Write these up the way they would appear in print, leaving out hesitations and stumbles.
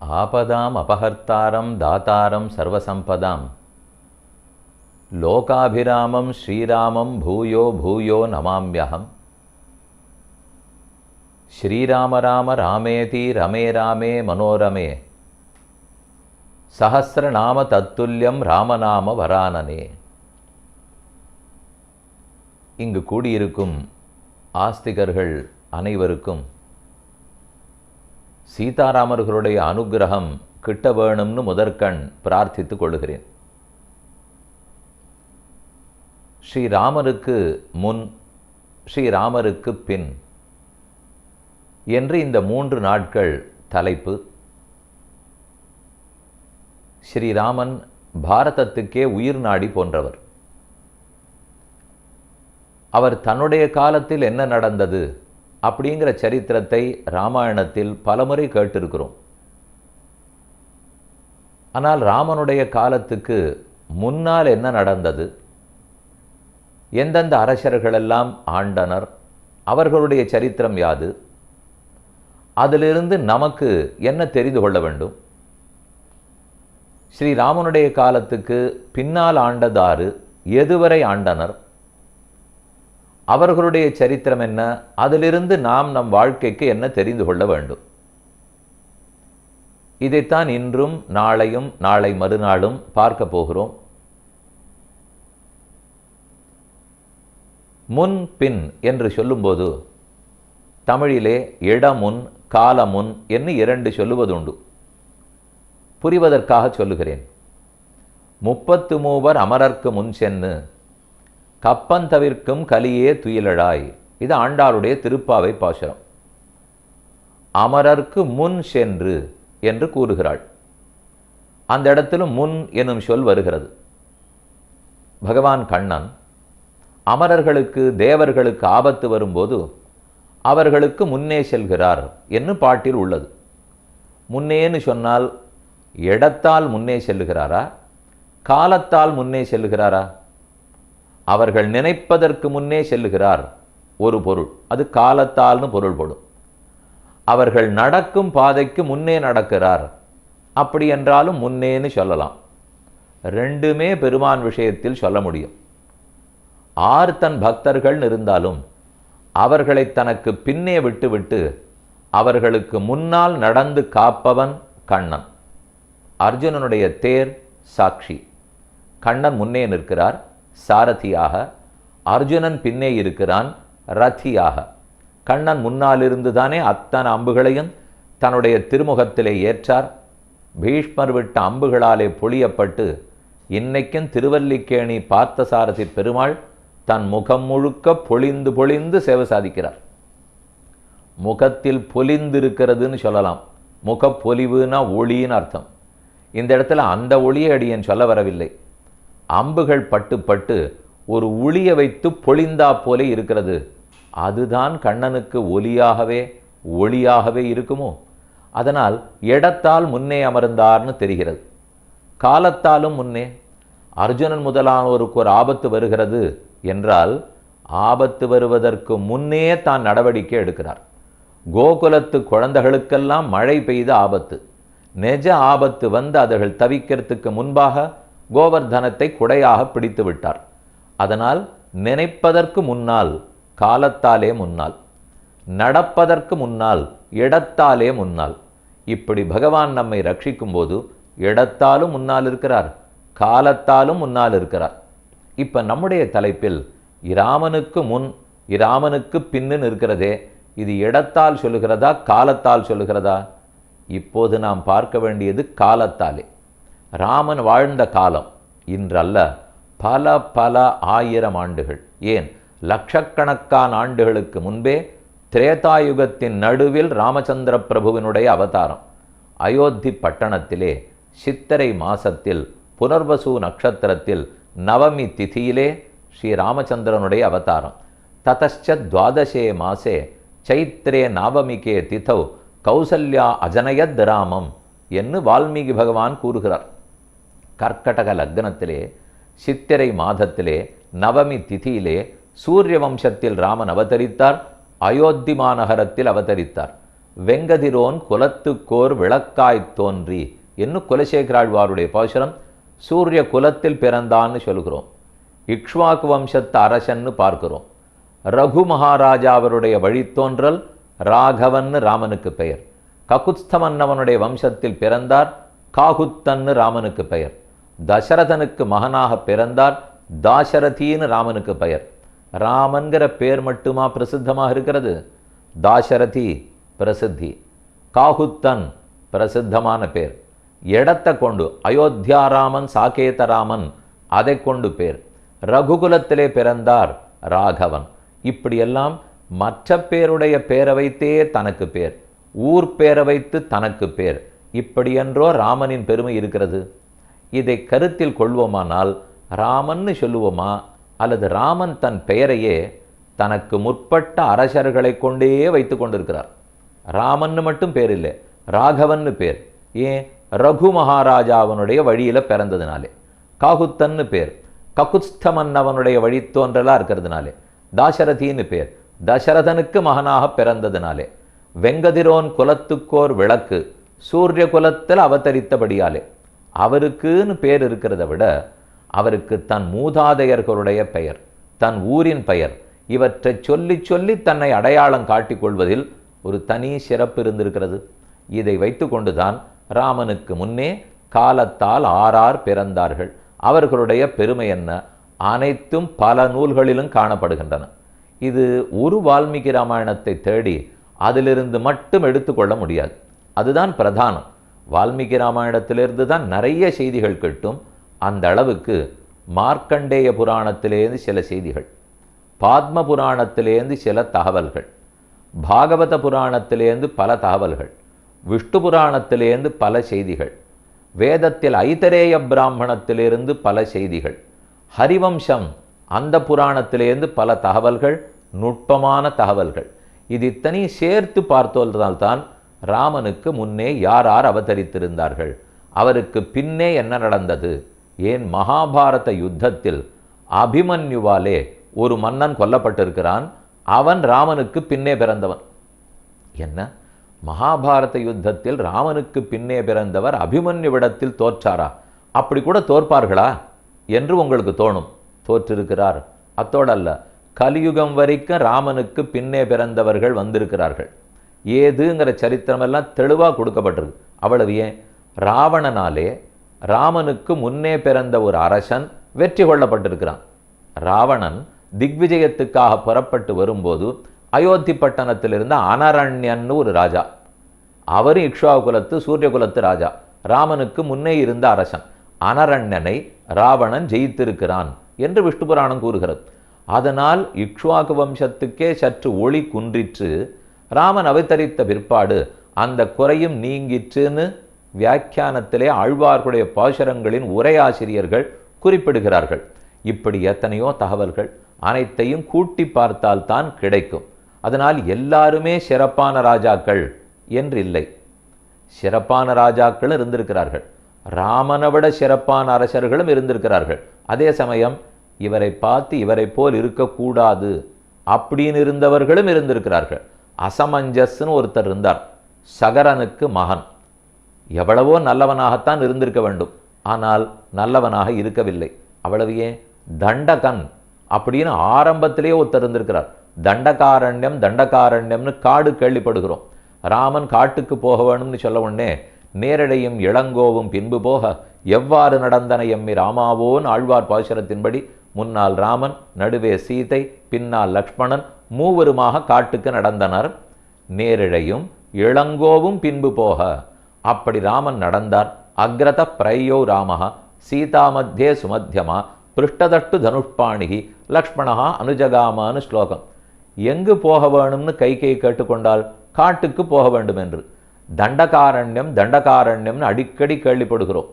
ஆபதாம் அபஹர்த்தாரம் தாத்தாரம் சர்வசம்பதாம் லோகாபிராமம் ஸ்ரீராமம் பூயோ பூயோ நமாம்யஹம். ஸ்ரீராம ராம ராமேதி ரமே ராமே மனோரமே சஹஸ்ரநாம தத்துல்யம் ராமநாம வரானனே. இங்கு கூடியிருக்கும் ஆஸ்திகர்கள் அனைவருக்கும் சீதாராமர்களுடைய அனுகிரகம் கிட்ட வேணும்னு முதற்கண் பிரார்த்தித்துக் கொள்கிறேன். ஸ்ரீராமருக்கு முன், ஸ்ரீராமருக்கு பின் என்று இந்த 3 நாட்கள் தலைப்பு. ஸ்ரீராமன் பாரதத்துக்கே உயிர் நாடி போன்றவர். அவர் தன்னுடைய காலத்தில் என்ன நடந்தது அப்படிங்கிற சரித்திரத்தை ராமாயணத்தில் பலமுறை கேட்டிருக்கிறோம். ஆனால் ராமனுடைய காலத்துக்கு முன்னால் என்ன நடந்தது, எந்தெந்த அரசர்களெல்லாம் ஆண்டனர், அவர்களுடைய சரித்திரம் யாது, அதிலிருந்து நமக்கு என்ன தெரிந்து கொள்ள வேண்டும், ஸ்ரீராமனுடைய காலத்துக்கு பின்னால் ஆண்டதாறு, எதுவரை ஆண்டனர், அவர்களுடைய சரித்திரம் என்ன, அதிலிருந்து நாம் நம் வாழ்க்கைக்கு என்ன தெரிந்து கொள்ள வேண்டும், இதைத்தான் இன்றும் நாளையும் நாளை மறுநாளும் பார்க்க போகிறோம். முன் பின் என்று சொல்லும்போது தமிழிலே இடமுன் காலமுன் என்று 2 சொல்லுவதுண்டு. புரிவதற்காக சொல்லுகிறேன். 33 அமரர்க்கு முன் சென்னு கப்பந்தவிர்க்கும் கலியே துயிலழாய். இது ஆண்டாளுடைய திருப்பாவை பாசுரம். அமரர்க்கு முன் சென்று என்று கூறுகிறாள். அந்த இடத்திலும் முன் எனும் சொல் வருகிறது. பகவான் கண்ணன் அமரர்களுக்கு தேவர்களுக்கு ஆபத்து வரும்போது அவர்களுக்கு முன்னே செல்கிறார் என்று பாட்டில் உள்ளது. முன்னேன்னு சொன்னால் இடத்தால் முன்னே செல்லுகிறாரா, காலத்தால் முன்னே செல்லுகிறாரா? அவர்கள் நினைப்பதற்கு முன்னே செல்லுகிறார் ஒரு பொருள், அது காலத்தால்னு பொருள்படும். அவர்கள் நடக்கும் பாதைக்கு முன்னே நடக்கிறார், அப்படி என்றாலும் முன்னேன்னு சொல்லலாம். 2மே பெருமான் விஷயத்தில் சொல்ல முடியும். 6 தன் பக்தர்கள் இருந்தாலும் அவர்களை தனக்கு பின்னே விட்டுவிட்டு அவர்களுக்கு முன்னால் நடந்து காப்பவன் கண்ணன். அர்ஜுனனுடைய தேர் சாட்சி. கண்ணன் முன்னே நிற்கிறார் சாரதியாக, அர்ஜுனன் பின்னே இருக்கிறான் ரத்தியாக. கண்ணன் முன்னாலிருந்து தானே அத்தனை அம்புகளையும் தன்னுடைய திருமுகத்திலே ஏற்றார். பீஷ்மர் விட்ட அம்புகளாலே பொழியப்பட்டு இன்னைக்கும் திருவல்லிக்கேணி பார்த்தசாரதி பெருமாள் தன் முகம் முழுக்க பொழிந்து பொழிந்து சேவை சாதிக்கிறார். முகத்தில் பொலிந்திருக்கிறதுன்னு சொல்லலாம். முகப்பொலிவுனா ஒளின்னு அர்த்தம். இந்த இடத்துல அந்த ஒளியை அடியேன் சொல்ல வரவில்லை. அம்புகள் பட்டு பட்டு ஒரு ஒளியை வைத்து பொழிந்தா போல இருக்கிறது. அதுதான் கண்ணனுக்கு ஒலியாகவே ஒளியாகவே இருக்குமோ? அதனால் இடத்தால் முன்னே அமர்ந்தார்னு தெரிகிறது. காலத்தாலும் முன்னே. அர்ஜுனன் முதலானோருக்கு ஒரு ஆபத்து வருகிறது என்றால் ஆபத்து வருவதற்கு முன்னே தான் நடவடிக்கை எடுக்கிறார். கோகுலத்து குழந்தைகளுக்கெல்லாம் மழை பெய்த ஆபத்து, நெஜ ஆபத்து வந்து அவர்கள் தவிக்கிறதுக்கு முன்பாக கோவர்தனத்தை குடையாக பிடித்து விட்டார். அதனால் நினைப்பதற்கு முன்னால் காலத்தாலே முன்னால், நடப்பதற்கு முன்னால் இடத்தாலே முன்னால். இப்படி பகவான் நம்மை ரட்சிக்கும் போது இடத்தாலும் முன்னால் இருக்கிறார், காலத்தாலும் முன்னால் இருக்கிறார். இப்போ நம்முடைய தலைப்பில் இராமனுக்கு முன் இராமனுக்கு பின்னு இருக்கிறதே, இது இடத்தால் சொல்லுகிறதா காலத்தால் சொல்லுகிறதா? இப்போது நாம் பார்க்க வேண்டியது காலத்தாலே. ராமன் வாழ்ந்த காலம் இன்றல்ல, பல பல 1000 ஆண்டுகள், ஏன் லட்சக்கணக்கான ஆண்டுகளுக்கு முன்பே திரேதாயுகத்தின் நடுவில் ராமச்சந்திர பிரபுவினுடைய அவதாரம். அயோத்தி பட்டணத்திலே சித்திரை மாசத்தில் புனர்வசு நட்சத்திரத்தில் நவமி திதியிலே ஸ்ரீ ராமச்சந்திரனுடைய அவதாரம். ததச்ச துவாதசே மாசே சைத்ரே நவமிகே திதௌ கௌசல்யா அஜனயத் ராமம் என்று வால்மீகி பகவான் கூறுகிறார். கர்க்கடக லக்னத்திலே சித்திரை மாதத்திலே நவமி திதியிலே சூரிய வம்சத்தில் ராமன் அவதரித்தார். அயோத்தி மாநகரத்தில் அவதரித்தார். வெங்கதிரோன் குலத்துக்கோர் விளக்காய்த் தோன்றி என்னும் குலசேகராழ்வாருடைய பாசுரம். சூரிய குலத்தில் பிறந்தான்னு சொல்கிறோம். இக்ஷ்வாக்கு வம்சத்து அரசன்னு பார்க்கிறோம். ரகு மகாராஜா அவருடைய வழித்தோன்றல் ராகவன்னு ராமனுக்கு பெயர். ககுஸ்தமன்னவனுடைய வம்சத்தில் பிறந்தார், காகுத்தன்னு ராமனுக்கு பெயர். தசரதனுக்கு மகனாக பிறந்தார், தாசரதின்னு ராமனுக்கு பெயர். ராமன்கிற பேர் மட்டுமா பிரசித்தமாக இருக்கிறது? தாசரதி பிரசித்தி, காகுத்தன் பிரசித்தமான பேர். இடத்தை கொண்டு அயோத்தியாராமன், சாகேதராமன் அதை கொண்டு பேர். ரகுகுலத்திலே பிறந்தார் ராகவன். இப்படியெல்லாம் மற்ற பேருடைய பேரை வைத்தே தனக்கு பேர், ஊர் பேரை வைத்து தனக்கு பேர். இப்படியென்றோ ராமனின் பெருமை இருக்கிறது. இதை கருத்தில் கொள்வோமானால் ராமன்னு சொல்லுவோமா, அல்லது ராமன் தன் பெயரையே தனக்கு முற்பட்ட அரசர்களை கொண்டே வைத்து கொண்டிருக்கிறார்? ராமன்னு மட்டும் பேர் இல்லை, ராகவன்னு பேர். ஏன்? ரகு மகாராஜாவனுடைய வழியில் பிறந்ததுனாலே. காகுத்தன்னு பேர், ககுஸ்தமன்னவனுடைய வழித்தோன்றலாக இருக்கிறதுனாலே. தாசரதின்னு பேர், தசரதனுக்கு மகனாக பிறந்ததுனாலே. வெங்கதிரோன் குலத்துக்கோர் விளக்கு, சூரிய குலத்தில் அவதரித்தபடியாலே. அவருக்குன்னு பேர் இருக்கிறத விட அவருக்கு தன் மூதாதையர்களுடைய பெயர், தன் ஊரின் பெயர், இவற்றை சொல்லி சொல்லி தன்னை அடையாளம் காட்டிக்கொள்வதில் ஒரு தனி சிறப்பு இருந்திருக்கிறது. இதை வைத்து கொண்டுதான் ராமனுக்கு முன்னே காலத்தால் ஆறார் பிறந்தார்கள். அவர்களுடைய பெருமை என்ன? அனைத்தும் பல நூல்களிலும் காணப்படுகின்றன. இது ஒரு வால்மீகி ராமாயணத்தை தேடி அதிலிருந்து மட்டும் எடுத்துக்கொள்ள முடியாது. அதுதான் பிரதானம். வால்மீகி ராமாயணத்திலிருந்து தான் நிறைய செய்திகள் கிட்டும். அந்த அளவுக்கு மார்க்கண்டேய புராணத்திலேருந்து சில செய்திகள், பாத்ம புராணத்திலேருந்து சில தகவல்கள், பாகவத புராணத்திலேருந்து பல தகவல்கள், விஷ்ணு புராணத்திலேருந்து பல செய்திகள், வேதத்தில் ஐதரேய பிராமணத்திலிருந்து பல செய்திகள், ஹரிவம்சம் அந்த புராணத்திலேருந்து பல தகவல்கள், நுட்பமான தகவல்கள். இது இத்தனையும் சேர்த்து பார்த்தோல்தான் ராமனுக்கு முன்னே யார் யார் அவதரித்திருந்தார்கள், அவருக்கு பின்னே என்ன நடந்தது. ஏன் மகாபாரத யுத்தத்தில் அபிமன்யுவாலே ஒரு மன்னன் கொல்லப்பட்டிருக்கிறான். அவன் ராமனுக்கு பின்னே பிறந்தவன். என்ன? மகாபாரத யுத்தத்தில் ராமனுக்கு பின்னே பிறந்தவர் அபிமன்யுவிடத்தில் தோற்றாரா? அப்படி கூட தோற்பார்களா என்று உங்களுக்கு தோணும். தோற்றிருக்கிறார். அத்தோடல்ல, கலியுகம் வரைக்கும் ராமனுக்கு பின்னே பிறந்தவர்கள் வந்திருக்கிறார்கள். ஏதுங்கிற சரித்திரமெல்லாம் தெளிவாக கொடுக்கப்பட்டிருக்கு. அவ்வளவு ஏன்? ராவணனாலே ராமனுக்கு முன்னே பிறந்த ஒரு அரசன் வெற்றி கொள்ளப்பட்டிருக்கிறான். ராவணன் திக்விஜயத்துக்காக புறப்பட்டு வரும்போது அயோத்தி பட்டணத்தில் இருந்த அனரண்யன்னு ஒரு ராஜா, அவர் இக்ஷ்வாகு குலத்து சூரிய குலத்து ராஜா, ராமனுக்கு முன்னே இருந்த அரசன். அனரண்யனை ராவணன் ஜெயித்திருக்கிறான் என்று விஷ்ணு புராணம் கூறுகிறது. அதனால் இக்ஷ்வாகு வம்சத்துக்கே சற்று ஒளி குன்றிற்று. ராமன் அவதரித்த பிற்பாடு அந்த குறையும் நீங்கிற்றுன்னு வியாக்கியானத்திலே ஆழ்வார்களுடைய பாசுரங்களின் உரையாசிரியர்கள் குறிப்பிடுகிறார்கள். இப்படி எத்தனையோ தகவல்கள் அனைத்தையும் கூட்டி பார்த்தால்தான் கிடைக்கும். அதனால் எல்லாருமே சிறப்பான ராஜாக்கள் என்று இல்லை. சிறப்பான ராஜாக்களும் இருந்திருக்கிறார்கள், ராமனை விட சிறப்பான அரசர்களும் இருந்திருக்கிறார்கள். அதே சமயம் இவரை பார்த்து இவரை போல் இருக்கக்கூடாது அப்படின்னு இருந்தவர்களும் இருந்திருக்கிறார்கள். அசமஞ்சஸ்ன்னு ஒருத்தர் இருந்தார், சகரனுக்கு மகன். எவ்வளவோ நல்லவனாகத்தான் இருந்திருக்க வேண்டும், ஆனால் நல்லவனாக இருக்கவில்லை. அவ்வளவு ஏன்? தண்டகன் அப்படின்னு ஆரம்பத்திலேயே ஒருத்தர் இருந்திருக்கிறார். தண்டகாரண்யம் தண்டகாரண்யம்னு காடு கேள்விப்படுகிறோம். ராமன் காட்டுக்கு போக வேணும்னு சொல்ல உடனே நேரடையும் இளங்கோவும் பின்பு போக எவ்வாறு நடந்தன எம்மி ராமாவோன் ஆழ்வார் பாசுரத்தின்படி முன்னால் ராமன், நடுவே சீதை, பின்னால் லக்ஷ்மணன், மூவருமாக காட்டுக்கு நடந்தனர். நேரிழையும் இளங்கோவும் பின்பு போக அப்படி ராமன் நடந்தார். அக்ரத பிரயோ ராமஹா சீதா மத்தியே சுமத்தியமா பிருஷ்டதட்டு தனுஷ்பாணிகி லக்ஷ்மணா அனுஜகாமானு ஸ்லோகம். எங்கு போக வேணும்னு கைகை கேட்டுக்கொண்டால் காட்டுக்கு போக வேண்டும் என்று. தண்டகாரண்யம் தண்டகாரண்யம்னு அடிக்கடி கேள்விப்படுகிறோம்.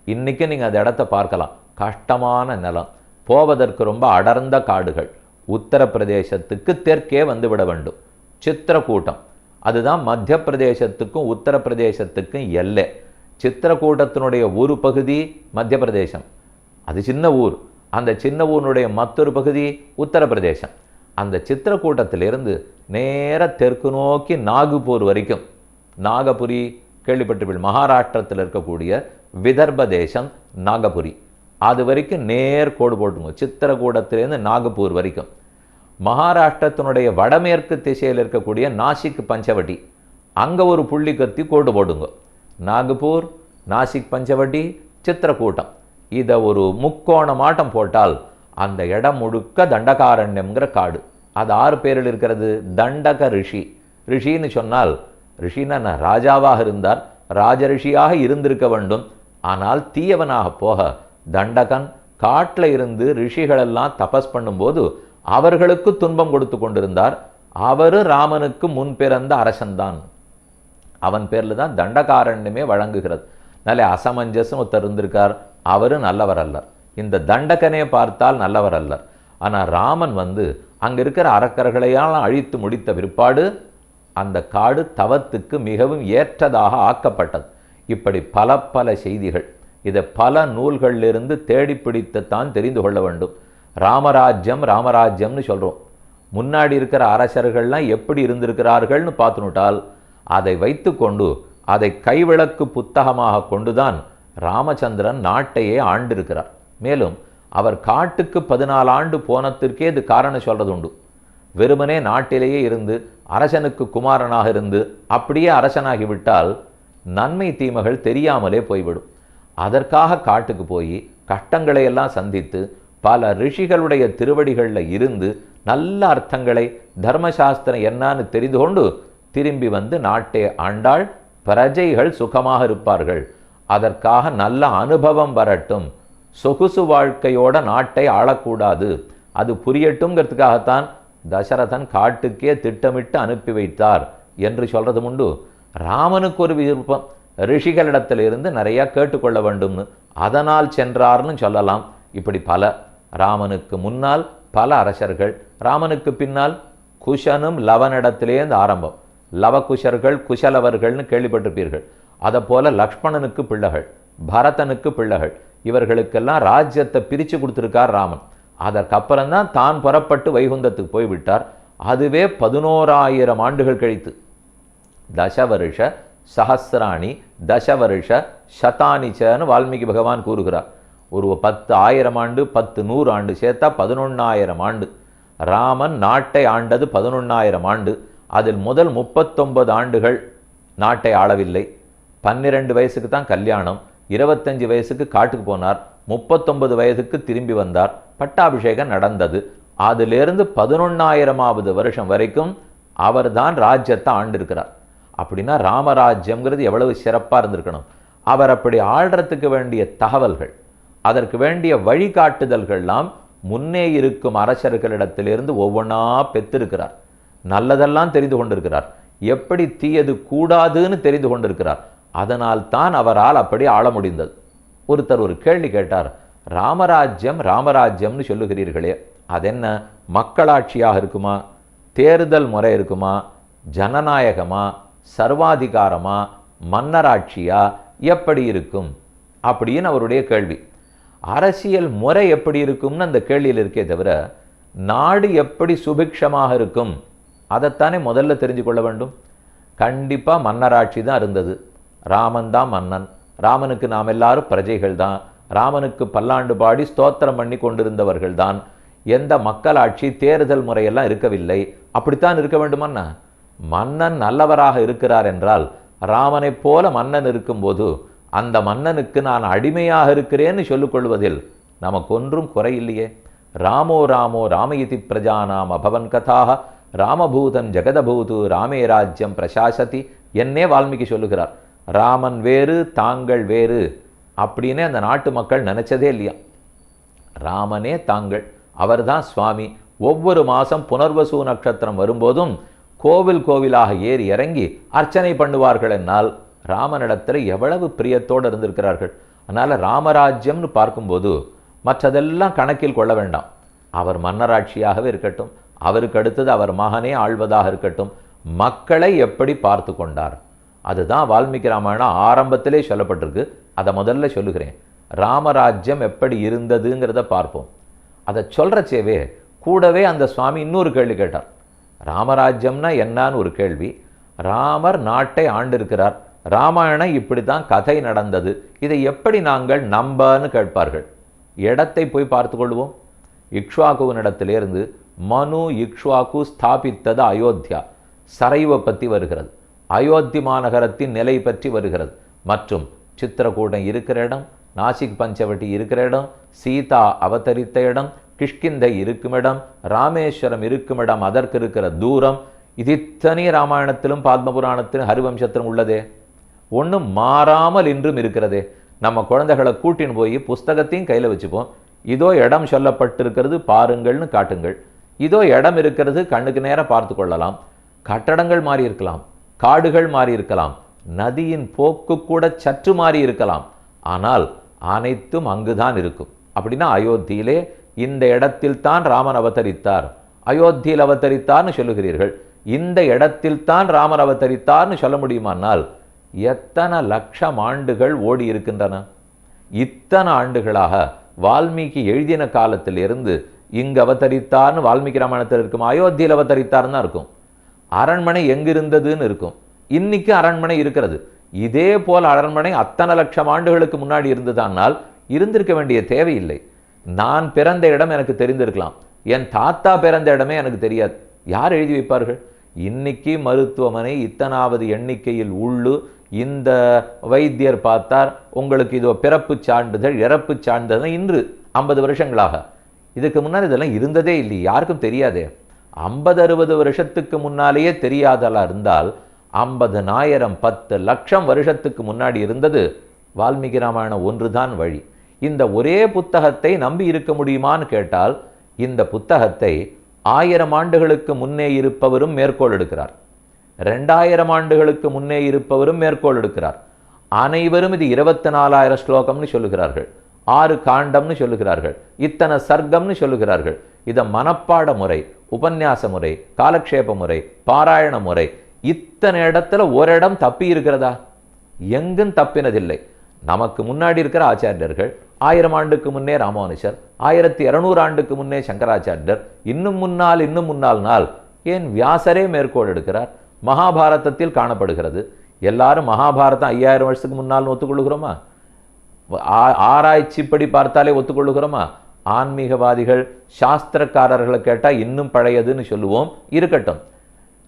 இன்னைக்கு நீங்கள் அந்த இடத்த பார்க்கலாம். கஷ்டமான நிலம், போவதற்கு ரொம்ப அடர்ந்த காடுகள். உத்தரப்பிரதேசத்துக்கு தெற்கே வந்துவிட வேண்டும். சித்திரக்கூட்டம், அதுதான் மத்திய பிரதேசத்துக்கும் உத்தரப்பிரதேசத்துக்கும் எல்லை. சித்திரக்கூட்டத்தினுடைய ஒரு பகுதி மத்திய பிரதேசம், அது சின்ன ஊர். அந்த சின்ன ஊருடைய மற்றொரு பகுதி உத்தரப்பிரதேசம். அந்த சித்திரக்கூட்டத்திலிருந்து நேர தெற்கு நோக்கி நாகப்பூர் வரைக்கும், நாகபுரி கேள்விப்பட்டிருப்பீர்கள், மகாராஷ்டிரத்தில் இருக்கக்கூடிய விதர்ப தேசம் நாகபுரி, அது வரைக்கும் நேர் கோடு போட்டுங்க. சித்திரகூடத்திலேருந்து நாகப்பூர் வரைக்கும். மகாராஷ்டிரத்தினுடைய வடமேற்கு திசையில் இருக்கக்கூடிய நாசிக் பஞ்சவட்டி, அங்கே ஒரு புள்ளி கத்தி கோடு போடுங்க. நாகப்பூர், நாசிக் பஞ்சவட்டி, சித்திரக்கூட்டம், இதை ஒரு முக்கோணமாட்டம் போட்டால் அந்த இடம் முழுக்க தண்டகாரண்யம்ங்கிற காடு. அது 6 பேரில் இருக்கிறது. தண்டக ரிஷி. ரிஷின்னு சொன்னால், ரிஷின்னா ராஜாவாக இருந்தார், ராஜரிஷியாக இருந்திருக்க வேண்டும். ஆனால் தீயவனாக போக தண்டகன் காட்டில் இருந்து ரிஷிகளெல்லாம் தபஸ் பண்ணும்போது அவர்களுக்கு துன்பம் கொடுத்து கொண்டிருந்தார். அவரு ராமனுக்கு முன் பிறந்த அரசன்தான். அவன் பேரில் தான் தண்டகாரண்யமே வழங்குகிறது. நல்ல அசமஞ்சசம் ஒருத்தர் இருந்திருக்கார், அவரு நல்லவர் அல்லர். இந்த தண்டகனே பார்த்தால் நல்லவர் அல்லர். ஆனால் ராமன் அங்கே இருக்கிற அரக்கர்களையால் அழித்து முடித்த பிற்பாடு அந்த காடு தவத்துக்கு மிகவும் ஏற்றதாக ஆக்கப்பட்டது. இப்படி பல பல செய்திகள், இதை பல நூல்களிலிருந்து தேடி பிடித்துத்தான் தெரிந்து கொள்ள வேண்டும். ராமராஜ்யம் ராமராஜ்யம்னு சொல்கிறோம். முன்னாடி இருக்கிற அரசர்கள்லாம் எப்படி இருந்திருக்கிறார்கள்னு பார்த்துனுட்டால் அதை வைத்து கொண்டு அதை கைவிளக்கு புத்தகமாக கொண்டுதான் ராமச்சந்திரன் நாட்டையே ஆண்டிருக்கிறார். மேலும் அவர் காட்டுக்கு 14 ஆண்டு போனத்திற்கே இது காரணம் சொல்கிறது உண்டு. வெறுமனே நாட்டிலேயே இருந்து அரசனுக்கு குமாரனாக இருந்து அப்படியே அரசனாகிவிட்டால் நன்மை தீமைகள் தெரியாமலே போய்விடும். அதற்காக காட்டுக்கு போய் கஷ்டங்களை எல்லாம் சந்தித்து பல ரிஷிகளுடைய திருவடிகளில் இருந்து நல்ல அர்த்தங்களை தர்மசாஸ்திரம் என்னான்னு தெரிந்து கொண்டு திரும்பி நாட்டை ஆண்டாள். பிரஜைகள் சுகமாக இருப்பார்கள். அதற்காக நல்ல அனுபவம் வரட்டும். சொகுசு வாழ்க்கையோட நாட்டை ஆளக்கூடாது, அது புரியட்டும்ங்கிறதுக்காகத்தான் தசரதன் காட்டுக்கே திட்டமிட்டு அனுப்பி வைத்தார் என்று சொல்றது உண்டு. ராமனுக்கு ஒரு விருப்பம், ரிஷிகளிடத்திலிருந்து நிறைய கேட்டுக்கொள்ள வேண்டும்னு, அதனால் சென்றார்னு சொல்லலாம். இப்படி பல, ராமனுக்கு முன்னால் பல அரசர்கள், ராமனுக்கு பின்னால் குஷனும் லவனிடத்திலேருந்து ஆரம்பம். லவகுஷர்கள் குஷலவர்கள்னு கேள்விப்பட்டிருப்பீர்கள். அதை போல லக்ஷ்மணனுக்கு பிள்ளைகள், பரதனுக்கு பிள்ளைகள், இவர்களுக்கெல்லாம் ராஜ்யத்தை பிரித்து கொடுத்துருக்கார் ராமன். அதற்கப்புறம்தான் தான் புறப்பட்டு வைகுந்தத்துக்கு போய்விட்டார். அதுவே 11,000 ஆண்டுகள் கழித்து. தசவருஷ சஹசிராணி தசவருஷ சதானிச்சன்னு வால்மீகி பகவான் கூறுகிறார். ஒரு 10,000 ஆண்டு 10,100 ஆண்டு சேர்த்தா 11,000 ஆண்டு. ராமன் நாட்டை ஆண்டது 11,000 ஆண்டு. அதில் முதல் 39 ஆண்டுகள் நாட்டை ஆளவில்லை. 12 வயசுக்கு தான் கல்யாணம், 25 வயசுக்கு காட்டுக்கு போனார், 39 வயதுக்கு திரும்பி வந்தார், பட்டாபிஷேகம் நடந்தது. அதிலிருந்து 11,000வது வருஷம் வரைக்கும் அவர் தான் ராஜ்யத்தை ஆண்டிருக்கிறார். அப்படின்னா ராமராஜ்யம்ங்கிறது எவ்வளவு சிறப்பாக இருந்திருக்கணும். அவர் அப்படி ஆள்றதுக்கு வேண்டிய தகவல்கள், அதற்கு வேண்டிய வழிகாட்டுதல்கள்லாம் முன்னே இருக்கும் அரசர்களிடத்திலிருந்து ஒவ்வொன்றா பெற்றிருக்கிறார். நல்லதெல்லாம் தெரிந்து கொண்டிருக்கிறார், எப்படி தீயது கூடாதுன்னு தெரிந்து கொண்டிருக்கிறார். அதனால் தான் அவரால் அப்படி ஆள முடிந்தது. ஒருத்தர் ஒரு கேள்வி கேட்டார், ராமராஜ்யம் ராமராஜ்யம்னு சொல்லுகிறீர்களே, அதென்ன மக்களாட்சியாக இருக்குமா, தேர்தல் முறை இருக்குமா, ஜனநாயகமா, சர்வாதிகாரமா, மன்னராட்சியா, எப்படி இருக்கும் அப்படின்னு அவருடைய கேள்வி. அரசியல் முறை எப்படி இருக்கும்னு அந்த கேள்வியில் இருக்கே தவிர நாடு எப்படி சுபிக்ஷமாக இருக்கும் அதைத்தானே முதல்ல தெரிஞ்சு கொள்ள வேண்டும். கண்டிப்பாக மன்னராட்சி தான் இருந்தது. ராமன் தான் மன்னன், ராமனுக்கு நாம் எல்லாரும் பிரஜைகள் தான், ராமனுக்கு பல்லாண்டு பாடி ஸ்தோத்திரம் பண்ணி கொண்டிருந்தவர்கள் தான். எந்த மக்களாட்சி தேர்தல் முறையெல்லாம் இருக்கவில்லை. அப்படித்தான் இருக்க வேண்டுமன்னா, மன்னன் நல்லவராக இருக்கிறார் என்றால் ராமனைப் போல மன்னன் இருக்கும்போது அந்த மன்னனுக்கு நான் அடிமையாக இருக்கிறேன்னு சொல்லிக்கொள்வதில் நமக்கு ஒன்றும் குறையில்லையே. ராமோ ராமோ ராமயிதி பிரஜானாம் அபவன் கதாக ராமபூதம் ஜெகதபூது ராமே ராஜ்யம் பிரசாசதி என்னே வால்மீகி சொல்லுகிறார். ராமன் வேறு தாங்கள் வேறு அப்படின்னு அந்த நாட்டு மக்கள் நினைச்சதே இல்லையா. ராமனே தாங்கள், அவர்தான் சுவாமி. ஒவ்வொரு மாதம் புனர்வசு நட்சத்திரம் வரும்போதும் கோவில் கோவிலாக ஏறி இறங்கி அர்ச்சனை பண்ணுவார்கள். என்னால் ராமனிடத்தில் எவ்வளவு பிரியத்தோடு இருந்திருக்கிறார்கள். அதனால் ராமராஜ்யம்னு பார்க்கும்போது மற்றதெல்லாம் கணக்கில் கொள்ள வேண்டாம். அவர் மன்னராட்சியாகவே இருக்கட்டும், அவருக்கு அடுத்தது அவர் மகனே ஆள்வதாக இருக்கட்டும், மக்களை எப்படி பார்த்து கொண்டார் அதுதான் வால்மீகி ராமாயணம் ஆரம்பத்திலே சொல்லப்பட்டிருக்கு. அதை முதல்ல சொல்லுகிறேன். ராமராஜ்யம் எப்படி இருந்ததுங்கிறத பார்ப்போம். அதை சொல்கிறச்சேவே கூடவே அந்த சுவாமி இன்னொரு கேள்வி கேட்டார். ராமராஜ்யம்னா என்னான்னு ஒரு கேள்வி. ராமர் நாட்டை ஆண்டிருக்கிறார், ராமாயணம் இப்படி தான் கதை நடந்தது, இதை எப்படி நாங்கள் நம்பன்னு கேட்பார்கள். இடத்தை போய் பார்த்து கொள்வோம். இக்ஷ்வாகுவினிடத்திலிருந்து மனு இக்ஷ்வாகு ஸ்தாபித்தது அயோத்தியா, சரைவை பற்றி வருகிறது, அயோத்தி மாநகரத்தின் நிலை பற்றி வருகிறது, மற்றும் சித்திரக்கூடம் இருக்கிற இடம், நாசிக் பஞ்சவட்டி இருக்கிற இடம், சீதா அவதரித்த இடம், கிஷ்கிந்தை இருக்கும் இடம், ராமேஸ்வரம் இருக்கும் இடம், அதற்கு இருக்கிற தூரம், இது இத்தனை ராமாயணத்திலும் பத்மபுராணத்திலும் ஹரிவம்சத்திலும் உள்ளதே. ஒன்றும் மாறாமல் இன்றும் இருக்கிறதே. நம்ம குழந்தைகளை கூட்டின்னு போய் புஸ்தகத்தையும் கையில் வச்சுப்போம், இதோ இடம் சொல்லப்பட்டிருக்கிறது பாருங்கள்னு காட்டுங்கள், இதோ இடம் இருக்கிறது கண்ணுக்கு நேரம் பார்த்து கொள்ளலாம். கட்டடங்கள் மாறி இருக்கலாம், காடுகள் மாறி இருக்கலாம், நதியின் போக்கு கூட சற்று மாறி இருக்கலாம், ஆனால் அனைத்தும் அங்குதான் இருக்கும். அப்படின்னா அயோத்தியிலே இந்த இடத்தில் தான் ராமன் அவதரித்தார், அயோத்தியில் அவதரித்தார்னு சொல்லுகிறீர்கள், இந்த இடத்தில் தான் ராமர் அவதரித்தார்னு சொல்ல முடியுமானால் எத்தனை லட்சம் ஆண்டுகள் ஓடி இருக்கின்றன? இத்தனை ஆண்டுகளாக வால்மீகி எழுதின காலத்திலிருந்து இங்கு அவதரித்தார்னு வால்மீகி ராமாயணத்தில் இருக்கும், அயோத்தியில் அவதரித்தார்னு தான் இருக்கும். அரண்மனை எங்கிருந்ததுன்னு இருக்கும், இன்னைக்கு அரண்மனை இருக்கிறது. இதே போல் அரண்மனை அத்தனை லட்சம் ஆண்டுகளுக்கு முன்னாடி இருந்ததானால் இருந்திருக்க வேண்டிய தேவையில்லை. நான் பிறந்த இடம் எனக்கு தெரிந்திருக்கலாம், என் தாத்தா பிறந்த இடமே எனக்கு தெரியாது. யார் எழுதி வைப்பார்கள்? இன்னைக்கு மருத்துவமனை இத்தனாவது எண்ணிக்கையில் உள்ளு, இந்த வைத்தியர் பார்த்தார், உங்களுக்கு இதோ பிறப்பு சான்றிதழ் இறப்பு சான்றிதழ், இன்று 50 வருஷங்களாக. இதுக்கு முன்னால் இதெல்லாம் இருந்ததே இல்லை, யாருக்கும் தெரியாதே. 50-60 வருஷத்துக்கு முன்னாலேயே தெரியாதலா இருந்தால் 50,000 10 லட்சம் வருஷத்துக்கு முன்னாடி இருந்தது வால்மீகி ராமாயணம் ஒன்றுதான் வழி. இந்த ஒரே புத்தகத்தை நம்பி இருக்க முடியுமான்னு கேட்டால், இந்த புத்தகத்தை 1000 ஆண்டுகளுக்கு முன்னே இருப்பவரும் மேற்கோள் எடுக்கிறார், 2000 ஆண்டுகளுக்கு முன்னே இருப்பவரும் மேற்கோள் எடுக்கிறார். அனைவரும் இது 24,000 ஸ்லோகம்னு சொல்லுகிறார்கள், 6 காண்டம்னு சொல்லுகிறார்கள், இத்தனை சர்க்கம்னு சொல்லுகிறார்கள். இதை மனப்பாட முறை, உபன்யாச முறை, காலக்ஷேப முறை, பாராயண முறை, இத்தனை இடத்துல ஒரு இடம் தப்பி இருக்கிறதா? எங்கும் தப்பினதில்லை. நமக்கு முன்னாடி இருக்கிற ஆச்சாரியர்கள் 1000 ஆண்டுக்கு முன்னே ராமானுஜர், 1200 ஆண்டுக்கு முன்னே சங்கராச்சாரியர், இன்னும் முன்னால் நாள் ஏன் வியாசரே மேற்கோள் எடுக்கிறார். மகாபாரதத்தில் காணப்படுகிறது. எல்லாரும் மகாபாரதம் 5000 வருஷத்துக்கு முன்னால் ஒத்துக்கொள்ளுகிறோமா? ஆராய்ச்சிப்படி பார்த்தாலே ஒத்துக்கொள்ளுகிறோமா? ஆன்மீகவாதிகள் சாஸ்திரக்காரர்களை கேட்டால் இன்னும் பழையதுன்னு சொல்லுவோம், இருக்கட்டும்.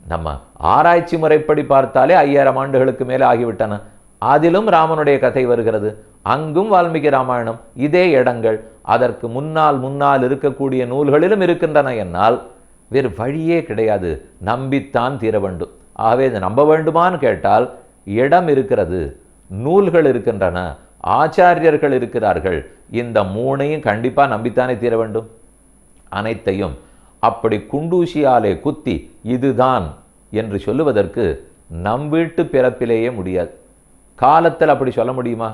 நம்ம ஆராய்ச்சி முறைப்படி பார்த்தாலே 5000 ஆண்டுகளுக்கு மேலே ஆகிவிட்டன. அதிலும் ராமனுடைய கதை வருகிறது, அங்கும் வால்மீகி ராமாயணம், இதே இடங்கள் அதற்கு முன்னால் இருக்கக்கூடிய நூல்களிலும் இருக்கின்றன. என்னால் வேறு வழியே கிடையாது, நம்பித்தான் தீர வேண்டும். ஆகவே இதை நம்ப வேண்டுமான்னு கேட்டால், இடம் இருக்கிறது, நூல்கள் இருக்கின்றன, ஆச்சாரியர்கள் இருக்கிறார்கள், இந்த மூணையும் கண்டிப்பாக நம்பித்தானே தீர வேண்டும். அனைத்தையும் அப்படி குண்டூசியாலே குத்தி இதுதான் என்று சொல்லுவதற்கு நம் வீட்டு பிறப்பிலேயே முடியாது. காலத்தில் அப்படி சொல்ல முடியுமா?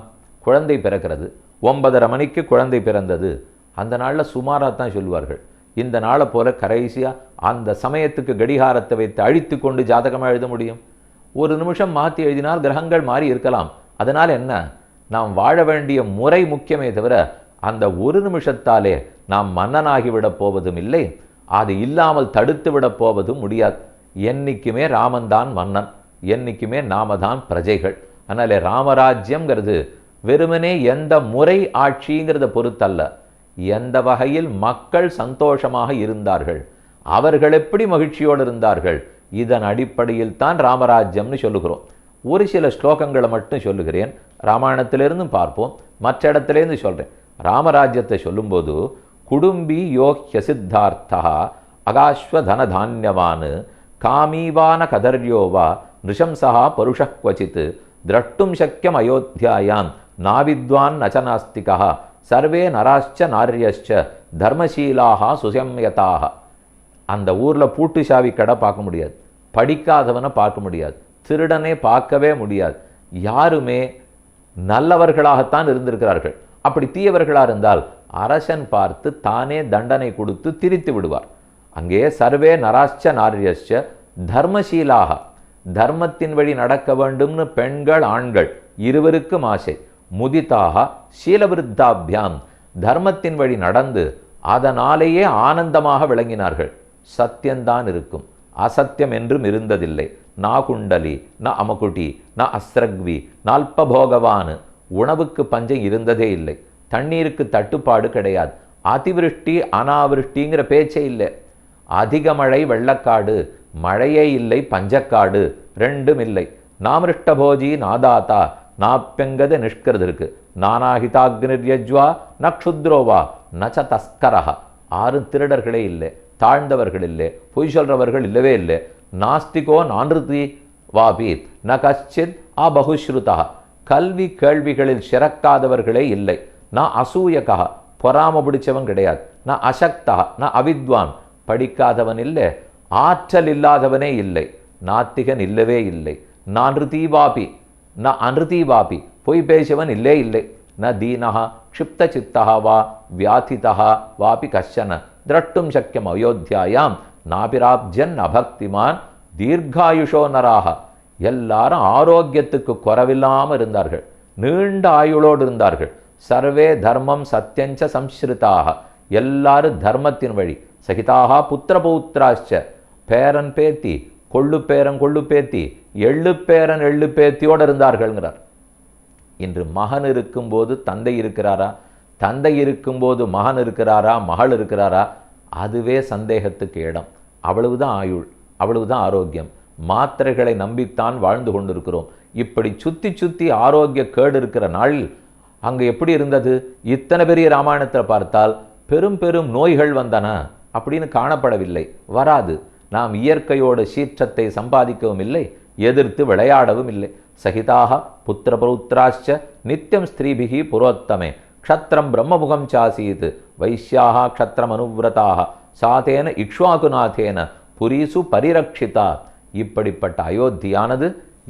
குழந்தை பிறக்கிறது, 9:30 மணிக்கு குழந்தை பிறந்தது, அந்த நாளில் சுமாராக தான் சொல்லுவார்கள். இந்த நாளை போல கடைசியாக அந்த சமயத்துக்கு கடிகாரத்தை வைத்து அழித்து கொண்டு ஜாதகமாக எழுத முடியும்? ஒரு நிமிஷம் மாற்றி எழுதினால் கிரகங்கள் மாறி இருக்கலாம். அதனால் என்ன? நாம் வாழ வேண்டிய முறை முக்கியமே தவிர அந்த ஒரு நிமிஷத்தாலே நாம் மன்னனாகிவிடப் போவதும் இல்லை, அது இல்லாமல் தடுத்து விட போவதும் முடியாது. என்னைக்குமே ராமன்தான் மன்னன், என்னைக்குமே நாம தான் பிரஜைகள். அதனாலே ராமராஜ்யம்ங்கிறது வெறுமனே எந்த முறை ஆட்சிங்கிறத பொறுத்தல்ல, எந்த வகையில் மக்கள் சந்தோஷமாக இருந்தார்கள், அவர்கள் எப்படி மகிழ்ச்சியோடு இருந்தார்கள், இதன் அடிப்படையில் தான் ராமராஜ்யம்னு சொல்லுகிறோம். ஒரு சில ஸ்லோகங்களை மட்டும் சொல்லுகிறேன், ராமாயணத்திலிருந்தும் பார்ப்போம், மற்ற இடத்துலேருந்து சொல்கிறேன். ராமராஜ்யத்தை சொல்லும்போது குடும்பி யோஹ்ய சித்தார்த்தா அகாஸ்வதன தானியவான் காமீவான கதர்யோவா நிருஷம்சா பருஷ குவச்சித் திரஷ்டும் சக்கியம் அயோத்தியாயாம் நாவித்வான் நச்சநாஸ்திகா சர்வே நராஷ்ச நாரியஷ்ச தர்மசீலாக சுசம்யதாக. அந்த ஊரில் பூட்டு சாவி கடை பார்க்க முடியாது, படிக்காதவனை பார்க்க முடியாது, திருடனை பார்க்கவே முடியாது. யாருமே நல்லவர்களாகத்தான் இருந்திருக்கிறார்கள். அப்படி தீயவர்களாக இருந்தால் அரசன் பார்த்து தானே தண்டனை கொடுத்து திரித்து விடுவார். அங்கே சர்வே நராஷ்ச நாரியஷ்ச தர்மசீலாக, தர்மத்தின் வழி நடக்க வேண்டும்னு பெண்கள் ஆண்கள் இருவருக்கும் ஆசை. முதிதாக சீலவிருத்தாபியாம், தர்மத்தின் வழி நடந்து அதனாலேயே ஆனந்தமாக விளங்கினார்கள். சத்தியம்தான் இருக்கும், அசத்தியம் என்றும் இருந்ததில்லை. நா குண்டலி, ந அமகுட்டி, ந அஸ்ரக்வி, நால்பபோகவான். உணவுக்கு பஞ்சம் இருந்ததே இல்லை. தண்ணீருக்கு தட்டுப்பாடு கிடையாது. அதிவிருஷ்டி அனாவிருஷ்டிங்கிற பேச்சே இல்லை. அதிக மழை வெள்ளக்காடு, மழையே இல்லை பஞ்சக்காடு, ரெண்டும் இல்லை. நாமிருஷ்டபோஜி நாதாத்தா, நாப்பெங்கத நிஷ்கிறது இருக்கு. நானாஹிதாக்னிர்யஜ்வா நக்ஷுத்ரோவா நச்ச தஸ்கரஹா. ஆறும் திருடர்களே இல்லை, தாழ்ந்தவர்கள் இல்லை, பொய் சொல்றவர்கள் இல்லவே இல்லை. நாஸ்திகோ நான்ருதி வாபீத் ந கச்சித் அபகுஸ்ருதா. கல்வி கேள்விகளில் சிறக்காதவர்களே இல்லை. நான் அசூயகா, பொறாம பிடிச்சவன் கிடையாது. நான் அசக்தா, நான் அவித்வான், படிக்காதவன் இல்லை, ஆற்றல் இல்லாதவனே இல்லை. நாத்திகன் இல்லவே இல்லை. நான் ருதீவாபி ந அனுதீவாபி, பொய் பேசவன் இல்லே இல்லை. ந தீனஹா க்ஷிப்த சித்தஹா வா வியாதிதஹா வாபி கஷ்சன திரட்டும் சக்கியம் அயோத்தியாயாம் நாபிராப்ஜன் அபக்திமான் தீர்காயுஷோ நராக. எல்லாரும் ஆரோக்கியத்துக்கு குறவில்லாமல் இருந்தார்கள், நீண்ட ஆயுளோடு இருந்தார்கள். சர்வே தர்மம் சத்தியஞ்ச சம்ஸ்ருதாக, எல்லாரும் தர்மத்தின் வழி. சகிதாக புத்திர பௌத்ராச்ச, பேரன் பேத்தி, கொள்ளு பேரன் கொள்ளு பேத்தி, எள்ளு பேரன் எள்ளு பேத்தியோடு இருந்தார்கள்ங்கிறார். இன்று மகன் இருக்கும்போது தந்தை இருக்கிறாரா, தந்தை இருக்கும்போது மகன் இருக்கிறாரா, மகள் இருக்கிறாரா, அதுவே சந்தேகத்துக்கு இடம். அவ்வளவுதான் ஆயுள், அவ்வளவுதான் ஆரோக்கியம். மாத்திரைகளை நம்பித்தான் வாழ்ந்து கொண்டிருக்கிறோம். இப்படி சுத்தி சுத்தி ஆரோக்கிய கேடு இருக்கிற நாளில் அங்கே எப்படி இருந்தது? இத்தனை பெரிய ராமாயணத்தில் பார்த்தால் பெரும் பெரும் நோய்கள் வந்தன அப்படின்னு காணப்படவில்லை, வராது. நாம் இயற்கையோட சீற்றத்தை சம்பாதிக்கவும் இல்லை, எதிர்த்து விளையாடவும் இல்லை. சகிதாக புத்திர பௌத்ராச்ச நித்தியம் ஸ்திரீபிகி புரோத்தமே க்ஷத்ரம் பிரம்மமுகம் சாசீத் வைஷ்யாக க்ஷத்ரம் அனுவிரதாக சாதேன இக்ஷ்வாகுநாதேன புரீசு பரிரக்ஷிதா. இப்படிப்பட்ட அயோத்தியானது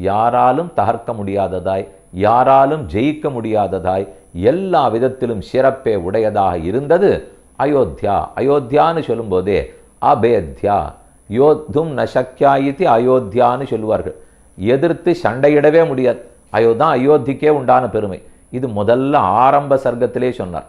யாராலும் தகர்க்க முடியாததாய், யாராலும் ஜெயிக்க முடியாததாய், எல்லா விதத்திலும் சிறப்பே உடையதாக இருந்தது அயோத்தியா. அயோத்தியான்னு சொல்லும்போதே அபேத்யா, யோத்தும் நசக்கியாயித்தி அயோத்தியான்னு சொல்லுவார்கள். எதிர்த்து சண்டையிடவே முடியாது. அயோதான் அயோத்திக்கே உண்டான பெருமை. இது முதல்ல ஆரம்ப சர்க்கத்திலே சொன்னார்.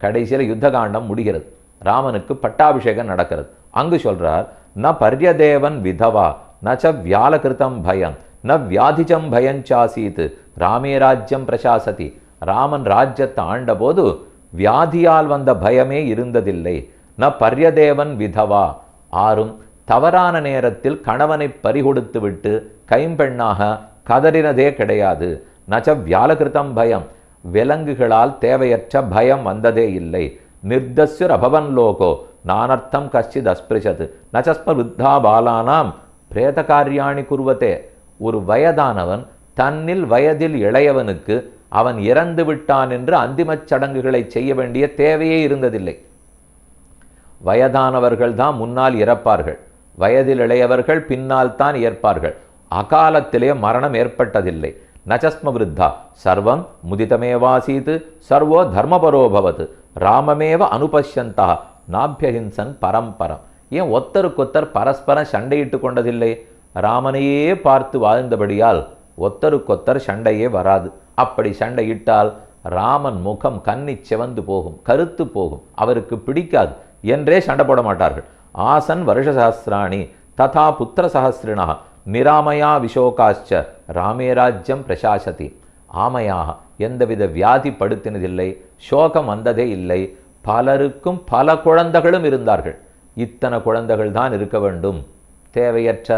கடைசியில் யுத்த காண்டம் முடிகிறது, ராமனுக்கு பட்டாபிஷேகம் நடக்கிறது. அங்கு சொல்றார், ந பர்யதேவன் விதவா நச்ச வியாலகிருத்தம் பயம் ந வியாதிஜம் பயஞ்சாசீத் ராமே ராஜ்யம் பிரசாசதி. ராமன் ராஜ்யத்தை ஆண்ட போது வியாதியால் வந்த பயமே இருந்ததில்லை. ந பர்யதேவன் விதவா, ஆறும் தவறான நேரத்தில் கணவனை பறிகொடுத்து விட்டு கைம்பெண்ணாக கதறினதே கிடையாது. நச்ச வியாலகிருத்தம் பயம், விலங்குகளால் தேவையற்ற பயம் வந்ததே இல்லை. நிர்தஸ்யுர் அபவன் லோகோ நானர்த்தம் கஷ்டித் அஸ்பிருஷத் நச்சஸ்ம வித்தா பாலானாம் பிரேத காரியாணி குருவத்தே. ஒரு வயதானவன் தன்னில் வயதில் இளையவனுக்கு அவன் இறந்து விட்டான் என்று அந்திமச் சடங்குகளை செய்ய வேண்டிய தேவையே இருந்ததில்லை. வயதானவர்கள் தான் முன்னால் இறப்பார்கள், வயதில் இளையவர்கள் பின்னால் தான் ஏற்பார்கள். அகாலத்திலே மரணம் ஏற்பட்டதில்லை. நச்சஸ்ம விருத்தா சர்வம் முதிதமேவாசீத் சர்வோ தர்மபரோபவத் ராமமேவ அனுபஷ்யந்தா நாபியஹிம்சன் பரம்பரம். ஏன் ஒத்தருக்கொத்தர் பரஸ்பரம் சண்டையிட்டு கொண்டதில்லை? ராமனையே பார்த்து வாழ்ந்தபடியால் ஒத்தருக்கொத்தர் சண்டையே வராது. அப்படி சண்டையிட்டால் ராமன் முகம் கன்னி சிவந்து போகும், கருத்து போகும், அவருக்கு பிடிக்காது என்றே சண்டை போட மாட்டார்கள். ஆசன் வருஷ சஹஸ்ராணி ததா புத்திர சஹஸ்ரிணா நிராமயா விஷோகாச்ச ராமே ராஜ்யம் பிரசாசதி. ஆமையாக எந்தவித வியாதி படுத்தினதில்லை, சோகம் வந்ததே இல்லை. பலருக்கும் பல குழந்தைகளும் இருந்தார்கள். இத்தனை குழந்தைகள் தான் இருக்க வேண்டும், தேவையற்ற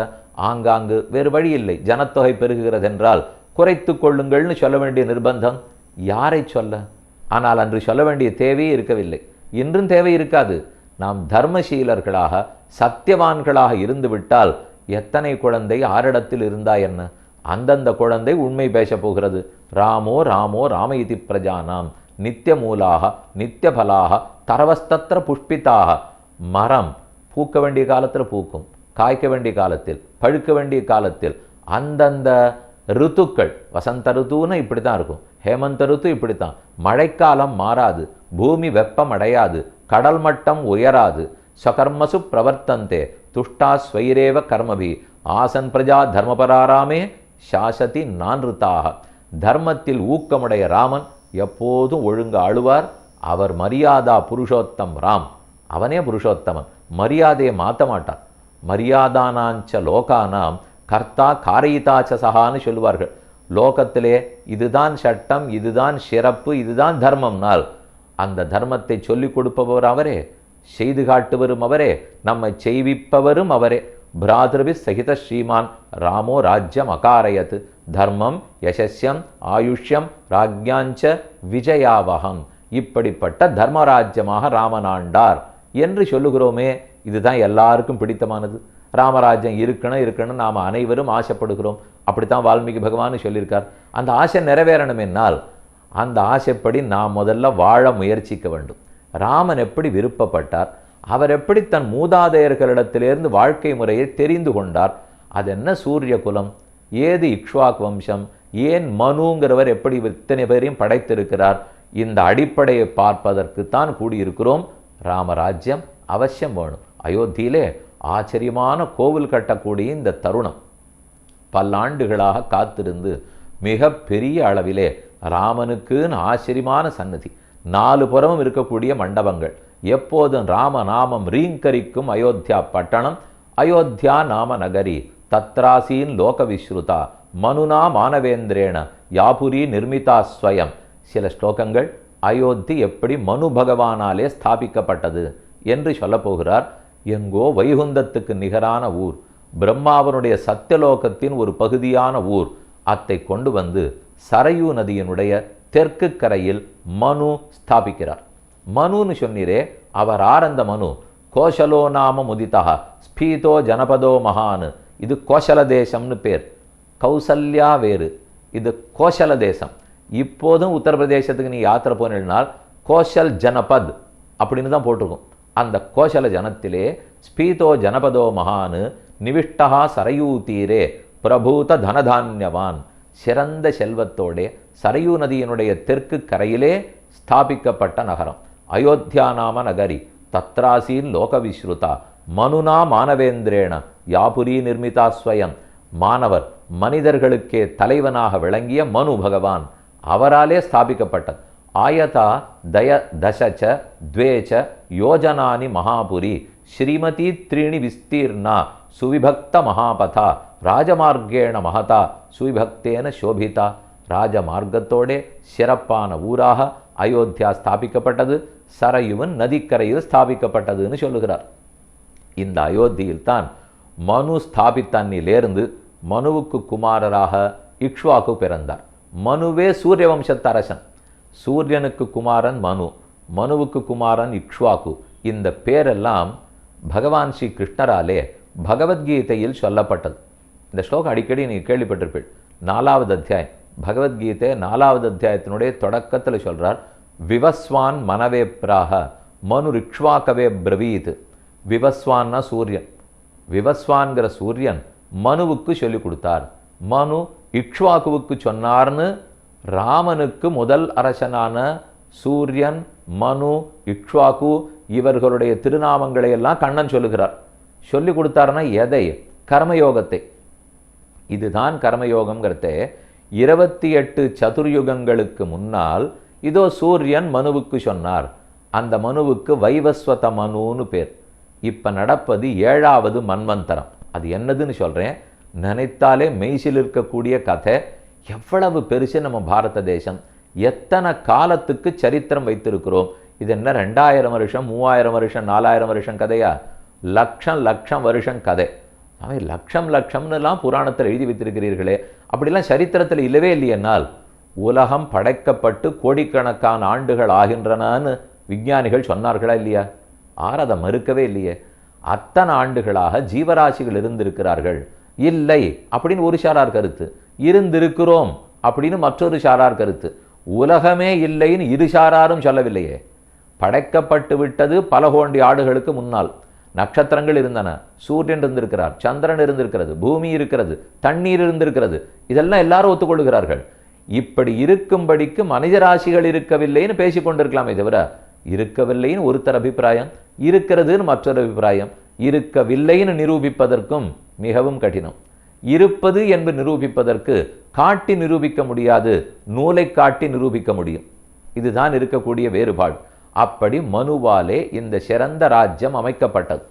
ஆங்காங்கு வேறு வழி இல்லை. ஜனத்தொகை பெருகுகிறது என்றால் குறைத்து கொள்ளுங்கள்னு சொல்ல வேண்டிய நிர்பந்தம் யாரை சொல்ல? ஆனால் அன்று சொல்ல வேண்டிய தேவையே இருக்கவில்லை, இன்றும் தேவை இருக்காது. நாம் தர்மசீலர்களாக சத்தியவான்களாக இருந்து விட்டால் எத்தனை குழந்தை ஆரிடத்தில் இருந்தா என்ன? அந்தந்த குழந்தை உண்மை பேச போகிறது. ராமோ ராமோ ராம இதி பிரஜானாம் நித்தியமூலாக நித்தியபலாக தரவஸ்தத்திர புஷ்பிதாக. மரம் பூக்க வேண்டிய காலத்தில் பூக்கும், காய்க்க வேண்டிய காலத்தில், பழுக்க வேண்டிய காலத்தில், அந்தந்த ருத்துக்கள். வசந்த ருத்துன்னு இப்படி தான் இருக்கும், ஹேமந்த ருத்து இப்படித்தான். மழைக்காலம் மாறாது, பூமி வெப்பம் அடையாது, கடல் மட்டம் உயராது. ஸ்வகர்மசு பிரவர்த்தந்தே துஷ்டா ஸ்வைரேவ கர்மபி ஆசன் பிரஜா தர்மபராராமே சாசதி நான்ருத்தாக. தர்மத்தில் ஊக்கமுடைய ராமன் எப்போதும் ஒழுங்கு ஆளுவார். அவர் மரியாதா புருஷோத்தம் ராம், அவனே புருஷோத்தமன். மரியாதையை மாற்ற மாட்டார். மரியாதானாஞ்ச லோகானாம் கர்த்தா காரயிதாச்ச சகான்னு சொல்லுவார்கள். லோகத்திலே இதுதான் சட்டம், இதுதான் சிறப்பு, இதுதான் தர்மம்னால் அந்த தர்மத்தை சொல்லிக் கொடுப்பவர் அவரே, செய்து காட்டுவரும் அவரே, நம்மை செய்விப்பவரும் அவரே. பிராதிருபி சகித ஸ்ரீமான் ராமோ ராஜ்யம் அகாரயத் தர்மம் யசஸ்யம் ஆயுஷ்யம் ராஜ்யாஞ்ச விஜயாவகம். இப்படிப்பட்ட தர்மராஜ்யமாக ராமனாண்டார் என்று சொல்லுகிறோமே, இதுதான் எல்லாருக்கும் பிடித்தமானது. ராமராஜ்யம் இருக்கணும் நாம் அனைவரும் ஆசைப்படுகிறோம். அப்படித்தான் வால்மீகி பகவான் சொல்லியிருக்கார். அந்த ஆசை நிறைவேறணும் என்னால் அந்த ஆசைப்படி நாம் முதல்ல வாழ முயற்சிக்க வேண்டும். ராமன் எப்படி விருப்பப்பட்டார், அவர் எப்படி தன் மூதாதையர்களிடத்திலிருந்து வாழ்க்கை முறையை தெரிந்து கொண்டார், அது என்ன சூரிய குலம், ஏது இக்ஷ்வாக் வம்சம், ஏன் மனுங்கிறவர் எப்படி இத்தனை பேரையும் படைத்திருக்கிறார், இந்த அடிப்படையை பார்ப்பதற்குத்தான் கூடியிருக்கிறோம். ராமராஜ்யம் அவசியம் வேணும். அயோத்தியிலே ஆச்சரியமான கோவில் கட்டக்கூடிய இந்த தருணம் பல்லாண்டுகளாக காத்திருந்து மிக பெரிய அளவிலே ராமனுக்குன்னு ஆச்சரியமான சன்னதி, 4 புறமும் இருக்கக்கூடிய மண்டபங்கள், எப்போதும் ராமநாமம் ரீங்கரிக்கும் அயோத்தியா பட்டணம், அயோத்தியா நாம நகரி தத்ராசீன் லோக விஸ்ருதா மனுனா மானவேந்திரேன யாபுரி நிர்மிதா ஸ்வயம். சில ஸ்லோகங்கள் அயோத்தி எப்படி மனு பகவானாலே ஸ்தாபிக்கப்பட்டது என்று சொல்லப்போகிறார். எங்கோ வைகுந்தத்துக்கு நிகரான ஊர், பிரம்மாவனுடைய சத்தியலோகத்தின் ஒரு பகுதியான ஊர், அத்தை கொண்டு வந்து சரையூ நதியினுடைய தெற்கு கரையில் மனு ஸ்தாபிக்கிறார். மனுன்னு சொன்னீரே, அவர் ஆரந்த மனு கோஷலோ நாம முதிதா ஸ்பீதோ ஜனபதோ மகான். இது கோஷல தேசம்னு பேர். கௌசல்யா வேறு, இது கோஷல தேசம். இப்போதும் உத்தரப்பிரதேசத்துக்கு நீ யாத்திரை போனால் கோஷல் ஜனபத் அப்படின்னு தான் போட்டிருக்கும். அந்த கோஷல ஜனத்திலே ஸ்பீதோ ஜனபதோ மகான் நிவிஷ்டா சரையூ தீரே பிரபூத தனதான்யவான். சிறந்த செல்வத்தோடே சரையூ நதியினுடைய தெற்கு கரையிலே ஸ்தாபிக்கப்பட்ட நகரம் அயோத்தியா நாம நகரி தத்ராசீன் லோக விஸ்ருதா மனுனா மானவேந்திரேன யாபுரி நிர்மிதா ஸ்வயம். மானவர் மனிதர்களுக்கே தலைவனாக விளங்கிய மனு பகவான், அவராலே ஸ்தாபிக்கப்பட்டது. ஆயதா தய தசச்ச துவேச்ச யோஜனானி மகாபுரி ஸ்ரீமதி த்ரீணி விஸ்தீர்ணா சுவிபக்த மகாபதா ராஜமார்க்கேண மகதா சுவிபக்தேன சோபிதா. ராஜமார்க்கத்தோடே சிறப்பான ஊராக அயோத்தியா ஸ்தாபிக்கப்பட்டது, சரையுவன் நதிக்கரையில் ஸ்தாபிக்கப்பட்டதுன்னு சொல்லுகிறார். இந்த அயோத்தியில் தான் மனு ஸ்தாபித்தன்னிலேருந்து மனுவுக்கு குமாரராக இக்ஷ்வாக்கு பிறந்தார். மனுவே சூரிய வம்சத்து அரசன். சூரியனுக்கு குமாரன் மனு, மனுவுக்கு குமாரன் இக்ஷ்வாக்கு. இந்த பேரெல்லாம் பகவான் ஸ்ரீ கிருஷ்ணராலே பகவத்கீதையில் சொல்லப்பட்டது. இந்த ஸ்லோகம் அடிக்கடி நீங்கள் கேள்விப்பட்டிருப்பீள். 4வது அத்தியாயம் பகவத்கீதை 4வது அத்தியாயத்தினுடைய தொடக்கத்தில் சொல்றார், விவஸ்வான் மனவே பிராக மனு இக்ஷ்வாக்கவே பிரவீத். விவஸ்வான்னா சூரியன். விவஸ்வான்கிற சூரியன் மனுவுக்கு சொல்லி கொடுத்தார். மனு இக்ஷ்வாக்குவுக்கு சொன்னார்னு ராமனுக்கு முதல் அரசனான சூரியன், மனு, இக்ஷ்வாக்கு இவர்களுடைய திருநாமங்களை எல்லாம் கண்ணன் சொல்லுகிறார். சொல்லி கொடுத்தாருன்னா எதை? கர்மயோகத்தை. இதுதான் கர்மயோகம்ங்கிறத 28 சதுர்யுகங்களுக்கு முன்னால் இதோ சூரியன் மனுவுக்கு சொன்னார். அந்த மனுவுக்கு வைவஸ்வத மனுன்னு பேர். இப்போ நடப்பது 7வது மன்வந்தரம். அது என்னதுன்னு சொல்கிறேன். நினைத்தாலே மெய்சில் இருக்கக்கூடிய கதை. எவ்வளவு பெருசு நம்ம பாரத தேசம், எத்தனை காலத்துக்கு சரித்திரம் வைத்திருக்கிறோம். இது என்ன 2000 வருஷம், 3000 வருஷம், 4000 வருஷம் கதையா? லட்சம் லட்சம் வருஷம் கதை. லட்சம் லட்சம்னுலாம் புராணத்தில் எழுதி வைத்திருக்கிறீர்களே, அப்படிலாம் சரித்திரத்தில் இல்லவே இல்லையென்னால் உலகம் படைக்கப்பட்டு கோடிக்கணக்கான ஆண்டுகள் ஆகின்றனன்னு விஞ்ஞானிகள் சொன்னார்களா இல்லையா? அதை மறுக்கவே இல்லையே. அத்தனை ஆண்டுகளாக ஜீவராசிகள் இருந்திருக்கிறார்கள் இல்லை அப்படின்னு ஒரு சாரார் கருத்து, இருந்திருக்கிறோம் அப்படின்னு மற்றொரு சாரார் கருத்து. உலகமே இல்லைன்னு இரு சாராரும் சொல்லவில்லையே. படைக்கப்பட்டு விட்டது பல கோடி ஆண்டுகளுக்கு முன்னால். நட்சத்திரங்கள் இருந்தன, சூரியன் இருந்திருக்கிறார், சந்திரன் இருந்திருக்கிறது, பூமி இருக்கிறது, தண்ணீர் இருந்திருக்கிறது. இதெல்லாம் எல்லாரும் ஒத்துக்கொள்கிறார்கள். இப்படி இருக்கும்படிக்கு மனிதராசிகள் இருக்கவில்லைன்னு பேசிக்கொண்டிருக்கலாமே தவிர, இருக்கவில்லைன்னு ஒருத்தர் அபிப்பிராயம், இருக்கிறதுன்னு மற்றொரு அபிப்பிராயம். இருக்கவில்லைன்னு நிரூபிப்பதற்கும் மிகவும் கடினம். இருப்பது என்று நிரூபிப்பதற்கு காட்டி நிரூபிக்க முடியாது, நூலை காட்டி நிரூபிக்க முடியும். இதுதான் இருக்கக்கூடிய வேறுபாடு. அப்படி மனுவாலே இந்த சிறந்த ராஜ்யம் அமைக்கப்பட்டது.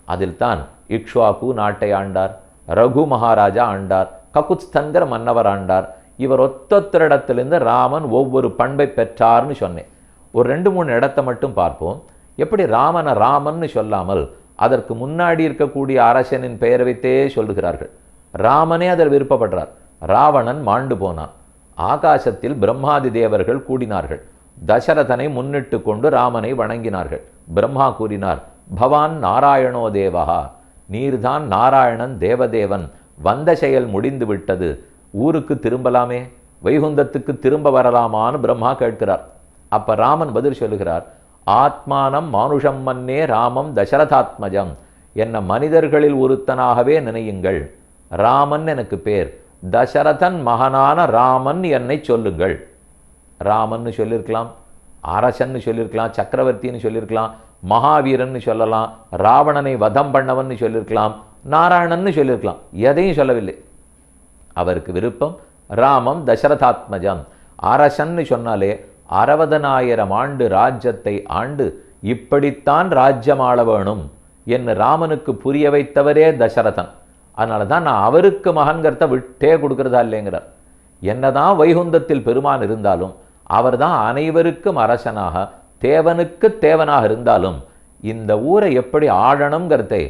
அதில் தான் இக்ஷ்வாகு நாட்டை ஆண்டார், ரகு மகாராஜா ஆண்டார், ககுத்ஸ்தன்கிற மன்னவர் ஆண்டார். இவர் ஒத்தொத்தரிடத்திலிருந்து ராமன் ஒவ்வொரு பண்பை பெற்றார்னு சொன்னேன். ஒரு 2-3 இடத்தை மட்டும் பார்ப்போம். எப்படி ராமனை ராமன்னு சொல்லாமல் அதற்கு முன்னாடி இருக்கக்கூடிய அரசனின் பெயரை வைத்தே சொல்லுகிறார்கள். ராமனே அதில் விருப்பப்படுறார். ராவணன் மாண்டு போனான். ஆகாசத்தில் பிரம்மாதி தேவர்கள் கூடினார்கள். தசரதனை முன்னிட்டு கொண்டு ராமனை வணங்கினார்கள். பிரம்மா கூறினார், பவான் நாராயணோ தேவஹா, நீர்தான் நாராயணன் தேவதேவன், வந்த செயல் முடிந்து விட்டது, ஊருக்கு திரும்பலாமே, வைகுந்தத்துக்கு திரும்ப வரலாமான்னு பிரம்மா கேட்கிறார். அப்ப ராமன் பதில் சொல்லுகிறார், ஆத்மானம் மானுஷம் மன்னே ராமம் தசரதாத்மஜம், என்ன மனிதர்களில் ஒருத்தனாகவே நினையுங்கள், ராமன் எனக்கு பேர், தசரதன் மகனான ராமன் என்னை சொல்லுங்கள். ராமன்னு சொல்லியிருக்கலாம், அரசன்னு சொல்லியிருக்கலாம், சக்கரவர்த்தின்னு சொல்லியிருக்கலாம், மகாவீரன்னு சொல்லலாம், ராவணனை வதம் பண்ணவன்னு சொல்லியிருக்கலாம், நாராயணன்னு சொல்லியிருக்கலாம். எதையும் சொல்லவில்லை. அவருக்கு விருப்பம் ராமம் தசரதாத்மஜம். அரசன்னு சொன்னாலே 60,000 ஆண்டு ராஜ்யத்தை ஆண்டு இப்படித்தான் ராஜ்யம் ஆள வேணும் என்று ராமனுக்கு புரிய வைத்தவரே தசரதன். அதனால தான் நான் அவருக்கு மகன்கிறத விட்டே கொடுக்கறதா இல்லைங்கிறார். என்னதான் வைகுந்தத்தில் பெருமான் இருந்தாலும் அவர் தான் அனைவருக்கும் அரசனாக தேவனுக்கு தேவனாக இருந்தாலும் இந்த ஊரை எப்படி ஆளணுங்கிறதை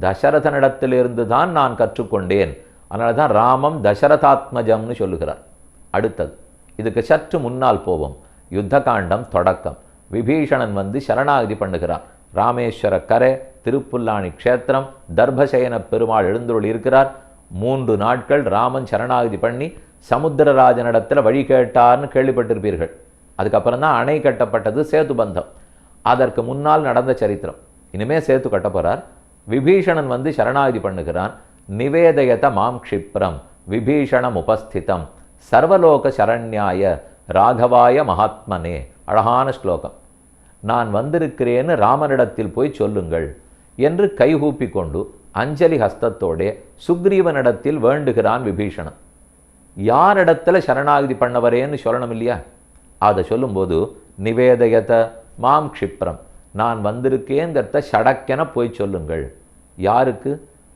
தசரதனிடத்திலிருந்து தான் நான் கற்றுக்கொண்டேன். அதனால தான் ராமம் தசரதாத்மஜம்னு சொல்லுகிறார். அடுத்தது இதுக்கு சற்று முன்னால் போவோம். யுத்த காண்டம் தொடக்கம். விபீஷணன் வந்து சரணாகதி பண்ணுகிறார். ராமேஸ்வர கரை, திருப்புல்லாணி க்ஷேத்திரம், தர்பசயன பெருமாள் எழுந்துருள் இருக்கிறார். 3 நாட்கள் ராமன் சரணாகதி பண்ணி சமுத்திரராஜனிடத்தில் வழி கேட்டார்னு கேள்விப்பட்டிருப்பீர்கள். அதுக்கப்புறம் தான் அணை கட்டப்பட்டது, சேது பந்தம். அதற்கு முன்னால் நடந்த சரித்திரம். இனிமே சேத்து கட்ட போறார். விபீஷணன் வந்து சரணாகதி பண்ணுகிறான். நிவேதயத மாம் க்ஷிப்ரம் விபீஷணம் உபஸ்திதம் சர்வலோக சரண்யாய ராகவாய மகாத்மனே. அழகான ஸ்லோகம். நான் வந்திருக்கிறேன்னு ராமனிடத்தில் போய் சொல்லுங்கள் என்று கைகூப்பி கொண்டு அஞ்சலி ஹஸ்தத்தோடே சுக்ரீவனிடத்தில் வேண்டுகிறான் விபீஷணன். யாரிடத்துல சரணாகதி பண்ணவரேன்னு சொல்லணும் இல்லையா? அதை சொல்லும்போது நிவேதயத மாம் க்ஷிப்ரம், நான் வந்திருக்கேங்கிறத சடக்கென போய் சொல்லுங்கள். யாருக்கு?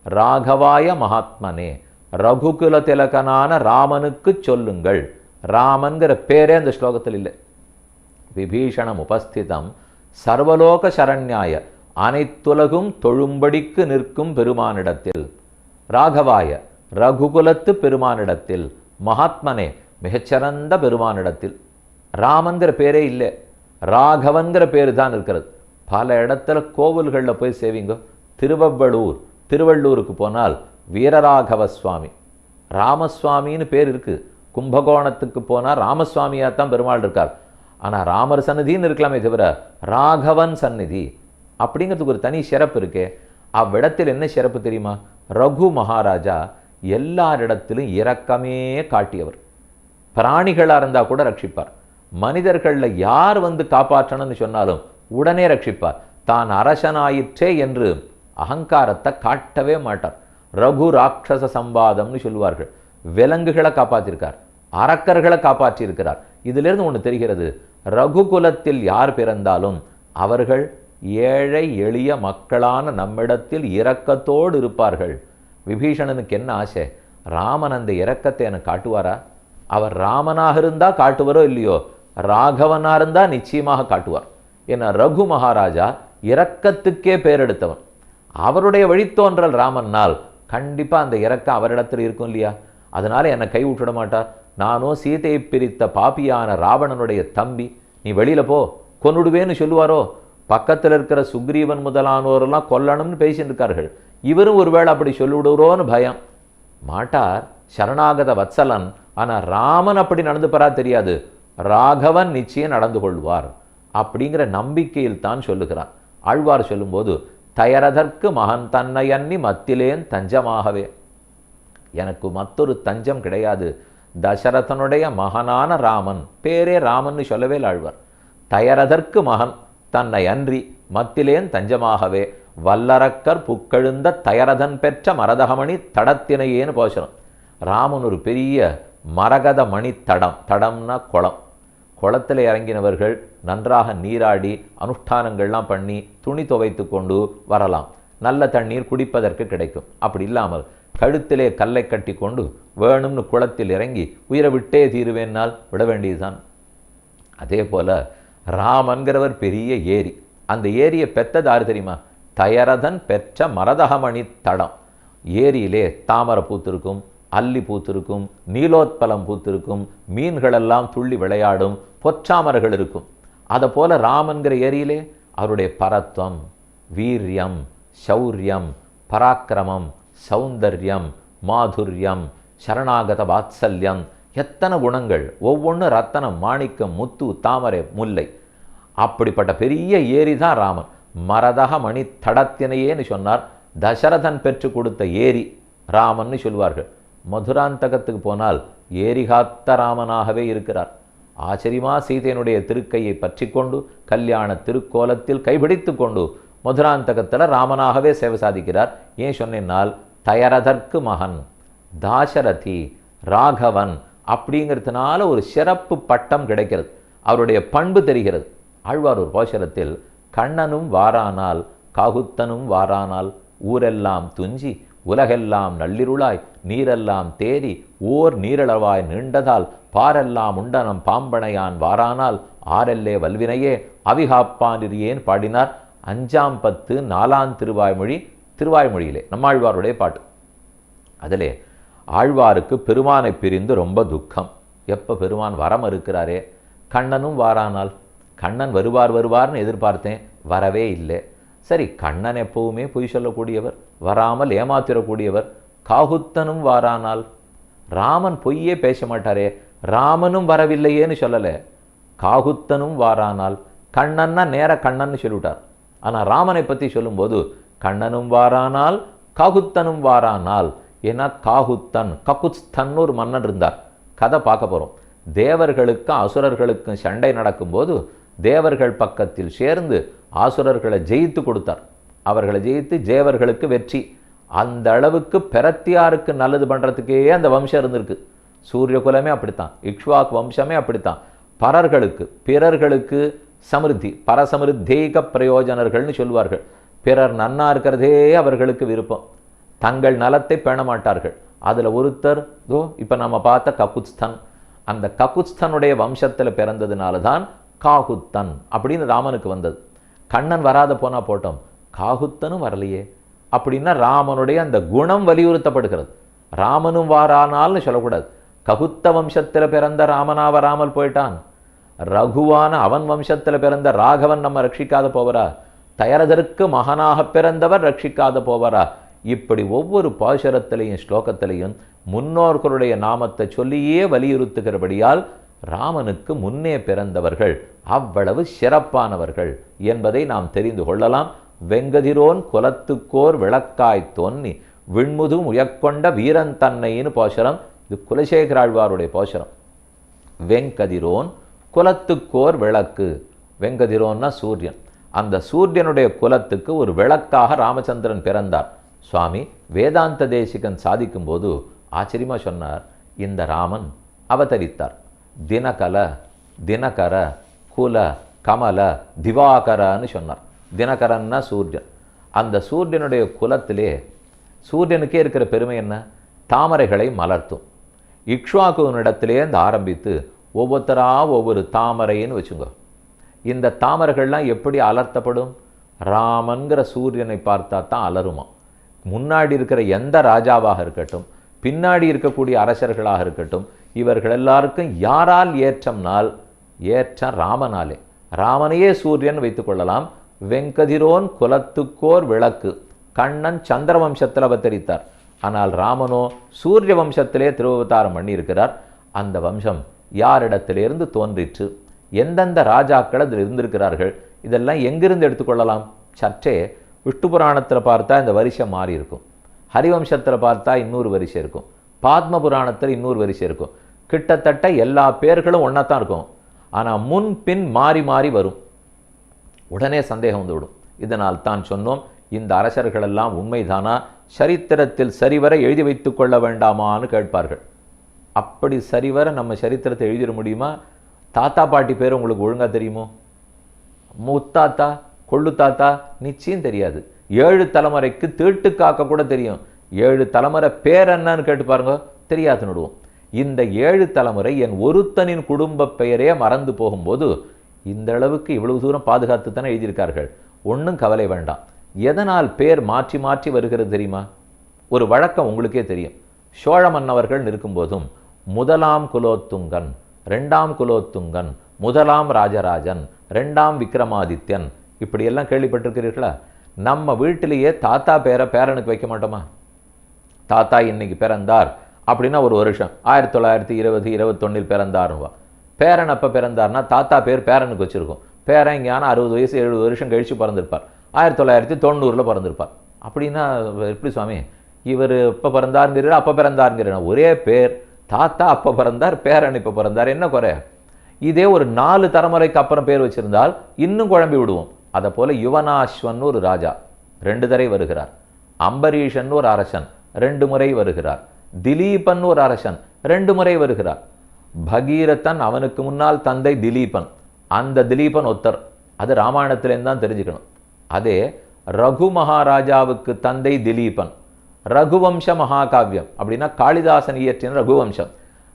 ராகவாய மகாத்மனே, ரகுகுல திலகனான ராமனுக்கு சொல்லுங்கள். ராமன்கிற பேரே அந்த ஸ்லோகத்தில் இல்லை. விபீஷணம் உபஸ்திதம் சர்வலோக சரண்யாய, அனைத்துலகும் தொழும்படிக்கு நிற்கும் பெருமானிடத்தில், ராகவாய ரகுகுலத்து பெருமானிடத்தில், மகாத்மனே மிகச்சிறந்த பெருமானிடத்தில். ராமன்கிற பேரே இல்லை, ராகவன்கிற பேரு தான் இருக்கிறது. பல இடத்துல கோவில்களில் போய் சேவிங்க. திருவவ்வளூர், திருவள்ளூருக்கு போனால் வீரராகவ சுவாமி, ராமசுவாமின்னு பேர் இருக்கு. கும்பகோணத்துக்கு போனால் ராமசுவாமியாக தான் பெருமாள் இருக்கார். ஆனால் ராமர் சந்நிதின்னு இருக்கலாமே தவிர ராகவன் சந்நிதி அப்படிங்கிறதுக்கு ஒரு தனி சிறப்பு இருக்கே. அவ்விடத்தில் என்ன சிறப்பு தெரியுமா? ரகு மகாராஜா எல்லாரிடத்திலும் இரக்கமே காட்டியவர். பிராணிகளாக இருந்தால் கூட ரட்சிப்பார். மனிதர்களில் யார் வந்து காப்பாற்றணும்னு சொன்னாலும் உடனே ரட்சிப்பார். தான் அரசனாயிற்றே என்று அகங்காரத்தை காட்டவே மாட்டார். ரகு ராட்சச சம்பாதம்னு சொல்லுவார்கள். விலங்குகளை காப்பாற்றிருக்கார், அரக்கர்களை காப்பாற்றியிருக்கிறார். இதிலிருந்து ஒன்று தெரிகிறது, ரகுகுலத்தில் யார் பிறந்தாலும் அவர்கள் ஏழை எளிய மக்களான நம்மிடத்தில் இரக்கத்தோடு இருப்பார்கள். விபீஷணனுக்கு என்ன ஆசை? ராமன் அந்த இரக்கத்தை எனக்கு காட்டுவாரா? அவர் ராமனாக இருந்தால் காட்டுவாரோ இல்லையோ, ராகவனாக இருந்தால் நிச்சயமாக காட்டுவார். ஏன்னா ரகு மகாராஜா இரக்கத்துக்கே பேரெடுத்தவன். அவருடைய வழித்தோன்றல் ராமனால் கண்டிப்பாக அந்த இரக்கம் அவரிடத்தில் இருக்கும் இல்லையா? அதனால என்னை கை விட்டுட மாட்டார். நானும் சீதையை பிரித்த பாப்பியான ராவணனுடைய தம்பி, நீ வெளியில போ கொன்னுடுவேன்னு சொல்லுவாரோ? பக்கத்தில் இருக்கிற சுக்ரீவன் முதலானோரெல்லாம் கொல்லணும்னு பேசிட்டு இருக்கார்கள். இவரும் ஒருவேளை அப்படி சொல்லிவிடுவோன்னு பயம். மாட்டார், சரணாகத வத்சலன். ஆனால் ராமன் அப்படி நடந்துப்பறா தெரியாது. ராகவன் நிச்சயம் நடந்து கொள்வார் அப்படிங்கிற நம்பிக்கையில் தான் சொல்லுகிறான். ஆழ்வார் சொல்லும்போது, தயரதற்கு மகன் தன்னை அன்னி மத்திலேன் தஞ்சமாகவே, எனக்கு மற்றொரு தஞ்சம் கிடையாது. தசரதனுடைய மகனான ராமன், பேரே ராமன்னு சொல்லவே ஆழ்வார். தயரதற்கு மகன் தன்னை அன்றி மத்திலேன் தஞ்சமாகவே, வல்லரக்கர் புக்கெழுந்த தயரதன் பெற்ற மரதகமணி தடத்தினையேன்னு போசணும். ராமன் ஒரு பெரிய மரகத மணி தடம், தடம்னா குளம். குளத்தில் இறங்கினவர்கள் நன்றாக நீராடி அனுஷ்டானங்கள்லாம் பண்ணி துணி துவைத்து கொண்டு வரலாம். நல்ல தண்ணீர் குடிப்பதற்கு கிடைக்கும். அப்படி இல்லாமல் கழுத்திலே கல்லை கட்டி கொண்டு வேணும்னு குளத்தில் இறங்கி உயிரை விட்டே தீருவேன்னால் விட வேண்டியதுதான். அதே போல ராமன்கிறவர் பெரிய ஏரி. அந்த ஏரியை பெற்றது யாரு தெரியுமா? தயரதன் பெற்ற மரதகமணி தடம். ஏரியிலே தாமரை பூத்திருக்கும், அல்லி பூத்திருக்கும், நீலோத்பலம் பூத்திருக்கும், மீன்களெல்லாம் துள்ளி விளையாடும், பொற்றாமரைகள் இருக்கும். அதை போல ராமன்கிற ஏரியிலே அவருடைய பரத்வம், வீரியம், சௌரியம், பராக்கிரமம், சௌந்தர்யம், மாதுரியம், சரணாகத வாத்சல்யம், எத்தனை குணங்கள், ஒவ்வொன்று ரத்தனம், மாணிக்கம், முத்து, தாமரை, முல்லை. அப்படிப்பட்ட பெரிய ஏரி தான் ராமன். மரதக மணி தடத்தினையேன்னு சொன்னார். தசரதன் பெற்று கொடுத்த ஏரி ராமன்னு சொல்வார்கள். மதுராந்தகத்துக்கு போனால் ஏரிகாத்த ராமனாகவே இருக்கிறார். ஆச்சரியமா சீதையனுடைய திருக்கையை பற்றி கொண்டு கல்யாண திருக்கோலத்தில் கைபிடித்து கொண்டு மதுராந்தகத்தில் ராமனாகவே சேவை சாதிக்கிறார். ஏன் சொன்னால் தயரதற்கு மகன், தாசரதி, ராகவன் அப்படிங்கிறதுனால ஒரு சிறப்பு பட்டம் கிடைக்கிறது. அவருடைய பண்பு தெரிகிறது. ஆழ்வார் ஒரு பாசுரத்தில் கண்ணனும் வாரானால் காகுத்தனும் வாரானால் ஊரெல்லாம் துஞ்சி உலகெல்லாம் நள்ளிருளாய் நீரெல்லாம் தேறி ஓர் நீரளவாய் நீண்டதால் பாரெல்லாம் உண்டனம் பாம்பனையான் வாரானால் ஆரெல்லே வல்வினையே அவிகாப்பானிரியேன் பாடினார். 5ஆம் 10 4ஆம் திருவாய்மொழியிலே நம்மாழ்வாருடைய பாட்டு. அதிலே ஆழ்வாருக்கு பெருமானை பிரிந்து ரொம்ப துக்கம். எப்போ பெருமான் வரம் இருக்கிறாரே, கண்ணனும் வாரானால், கண்ணன் வருவார்னு எதிர்பார்த்தேன், வரவே இல்லை. சரி, கண்ணன் எப்பவுமே பொய் சொல்லக்கூடியவர், வராமல் ஏமாத்திரக்கூடியவர். காகுத்தனும் வாரானால், ராமன் பொய்யே பேச மாட்டாரே, ராமனும் வரவில்லையேன்னு சொல்லலை. காகுத்தனும் வாரானால், கண்ணன்னா நேர கண்ணன்னு சொல்லிவிட்டார். ஆனால் ராமனை பற்றி சொல்லும்போது கண்ணனும் வாரானால் காகுத்தனும் வாரானால். ஏன்னா காகுத்தன், ககுஸ்தன் ஒரு மன்னன் இருந்தார். கதை பார்க்க போகிறோம். தேவர்களுக்கும் அசுரர்களுக்கும் சண்டை நடக்கும்போது தேவர்கள் பக்கத்தில் சேர்ந்து ஆசுரர்களை ஜெயித்து கொடுத்தார். அவர்களை ஜெயித்து தேவர்களுக்கு வெற்றி. அந்த அளவுக்கு பிரத்தியாருக்கு நல்லது பண்ணுறதுக்கே அந்த வம்சம் இருந்திருக்கு. சூரிய குலமே அப்படித்தான், இக்ஷ்வாக் வம்சமே அப்படித்தான். பிறர்களுக்கு சமிருத்தி, பரசமிருத்தேக பிரயோஜனர்கள்னு சொல்வார்கள். பிறர் நன்னா இருக்கிறதே அவர்களுக்கு விருப்பம். தங்கள் நலத்தை பேண மாட்டார்கள். அதில் ஒருத்தர் இப்போ நம்ம பார்த்த ககுஸ்தன். அந்த ககுஸ்தனுடைய வம்சத்தில் பிறந்ததுனால தான் காகுத்தன் அப்படின்னு ராமனுக்கு வந்தது. கண்ணன் வராத போனால் போட்டோம், காகுத்தனும் வரலையே அப்படின்னா ராமனுடைய அந்த குணம் வலியுறுத்தப்படுகிறது. ராமனும் வாரானால்னு சொல்லக்கூடாது. ககுத்த வம்சத்தில் பிறந்த ராமனா வராமல் போயிட்டான். ரகுவான அவன் வம்சத்தில் பிறந்த ராகவன் நம்ம ரட்சிக்காத போவரா? தயரதற்கு மகனாக பிறந்தவர் ரட்சிக்காத போவரா? இப்படி ஒவ்வொரு பாசுரத்திலையும் ஸ்லோகத்திலையும் முன்னோர்களுடைய நாமத்தை சொல்லியே வலியுறுத்துகிறபடியால் ராமனுக்கு முன்னே பிறந்தவர்கள் அவ்வளவு சிறப்பானவர்கள் என்பதை நாம் தெரிந்து கொள்ளலாம். வெங்கதிரோன் குலத்துக்கோர் விளக்காய் தோன்னி விண்முது முயக்கொண்ட வீரன் தன்னைன்னு பாசுரம். இது குலசேகராழ்வாருடைய பாசுரம். வெங்கதிரோன் குலத்துக்கோர் விளக்கு. வெங்கதிரோன்னா சூரியன். அந்த சூரியனுடைய குலத்துக்கு ஒரு விளக்காக ராமச்சந்திரன் பிறந்தார். சுவாமி வேதாந்த தேசிகன் சாதிக்கும் போது ஆச்சரியமாக சொன்னார், இந்த ராமன் அவதரித்தார். தினகர குல கமல திவாகரன்னு சொன்னார். தினகரன்னா சூரியன். அந்த சூரியனுடைய குலத்திலே சூரியனுக்கே இருக்கிற பெருமை என்ன? தாமரைகளை மலர்த்தும். இக்ஷ்வாகுவனிடத்திலேருந்து ஆரம்பித்து ஒவ்வொரு தாமரைன்னு வச்சுங்க. இந்த தாமரைகள்லாம் எப்படி அலர்த்தப்படும்? ராமன்கிற சூரியனை பார்த்தா தான் அலருமா. முன்னாடி இருக்கிற எந்த ராஜாவாக இருக்கட்டும், பின்னாடி இருக்கக்கூடிய அரசர்களாக இருக்கட்டும், இவர்கள் எல்லாருக்கும் யாரால் ஏற்றம்னால் ஏற்றம் ராமனாலே. ராமனையே சூரியன் வைத்துக் கொள்ளலாம். வெங்கதிரோன் குலத்துக்கோர் விளக்கு. கண்ணன் சந்திர வம்சத்தில் அவதரித்தார். ஆனால் ராமனோ சூரிய வம்சத்திலே திருவவதாரம் பண்ணி இருக்கிறார். அந்த வம்சம் யாரிடத்திலிருந்து தோன்றிற்று, எந்தெந்த ராஜாக்கள் அதில் இருந்திருக்கிறார்கள், இதெல்லாம் எங்கிருந்து எடுத்துக்கொள்ளலாம்? சற்றே விஷ்ணு புராணத்தில் பார்த்தா இந்த வரிசை மாறி இருக்கும். ஹரிவம்சத்தில் பார்த்தா இன்னொரு வரிசை இருக்கும். பாத்ம புராணத்தில் இன்னொரு வரிசை இருக்கும். கிட்டத்தட்ட எல்லா பேர்களும் ஒன்றாத்தான் இருக்கும். ஆனால் முன் பின் மாறி மாறி வரும். உடனே சந்தேகம் வந்துவிடும். இதனால் தான் சொன்னோம், இந்த அரசர்களெல்லாம் உண்மைதானா, சரித்திரத்தில் சரிவர எழுதி வைத்து கொள்ள வேண்டாமான்னு கேட்பார்கள். அப்படி சரிவர நம்ம சரித்திரத்தை எழுதிட முடியுமா? தாத்தா பாட்டி பேர் உங்களுக்கு ஒழுங்காக தெரியுமோ? முத்தாத்தா கொள்ளு தாத்தா நிச்சயம் தெரியாது. 7 தலைமுறைக்கு தீட்டு காக்க கூட தெரியும். 7 தலைமுறை பேர் என்னன்னு கேட்டு பாருங்க, தெரியாது நடுவோம். இந்த 7 தலைமுறை என் ஒருத்தனின் குடும்ப பெயரே மறந்து போகும்போது இந்த அளவுக்கு இவ்வளவு தூரம் பாதுகாத்து தானே எழுதியிருக்கார்கள். ஒன்றும் கவலை வேண்டாம். எதனால் பேர் மாற்றி மாற்றி வருகிறது தெரியுமா? ஒரு வழக்கம் உங்களுக்கே தெரியும். சோழ மன்னவர்கள் இருக்கும்போதும் முதலாம் குலோத்துங்கன், 2ஆம் குலோத்துங்கன், முதலாம் ராஜராஜன், 2ஆம் விக்ரமாதித்யன், இப்படியெல்லாம் கேள்விப்பட்டிருக்கிறீர்களா? நம்ம வீட்டிலேயே தாத்தா பேரை பேரனுக்கு வைக்க மாட்டோமா? தாத்தா இன்னைக்கு பிறந்தார் அப்படின்னா ஒரு வருஷம் 1920 21 பிறந்தாருவா. பேரன் அப்போ பிறந்தார்னா தாத்தா பேர் பேரனுக்கு வச்சுருக்கோம். பேரன் இங்கேயான 60 வயசு 70 வருஷம் கழித்து பிறந்திருப்பார். 1990 பிறந்திருப்பார். அப்படின்னா எப்படி சுவாமி இவர் இப்போ பிறந்தாருங்கிறார் அப்போ பிறந்தாருங்கிற ஒரே பேர், தாத்தா அப்போ பிறந்தார், பேரன் இப்போ பிறந்தார், என்ன குறை? இதே ஒரு 4 தலைமுறைக்கு அப்புறம் பேர் வச்சிருந்தால் இன்னும் குழம்பி விடுவோம். அதை போல யுவனாஸ்வன் ஒரு ராஜா 2 தடவை வருகிறார். அம்பரீஷன் ஒரு அரசன் 2 முறை வருகிறார். திலீபன் ஒரு அரசன் 2 முறை வருகிறார். பகீரதன் அவனுக்கு முன்னால் தந்தை திலீபன், அந்த திலீபன் ஒத்தர். அது ராமாயணத்திலேருந்து தான் தெரிஞ்சுக்கணும். அதே ரகு மகாராஜாவுக்கு தந்தை திலீபன், ரகுவம்ச மகாகாவியம் அப்படின்னா காளிதாசன் இயற்றின ரகுவம்சம்.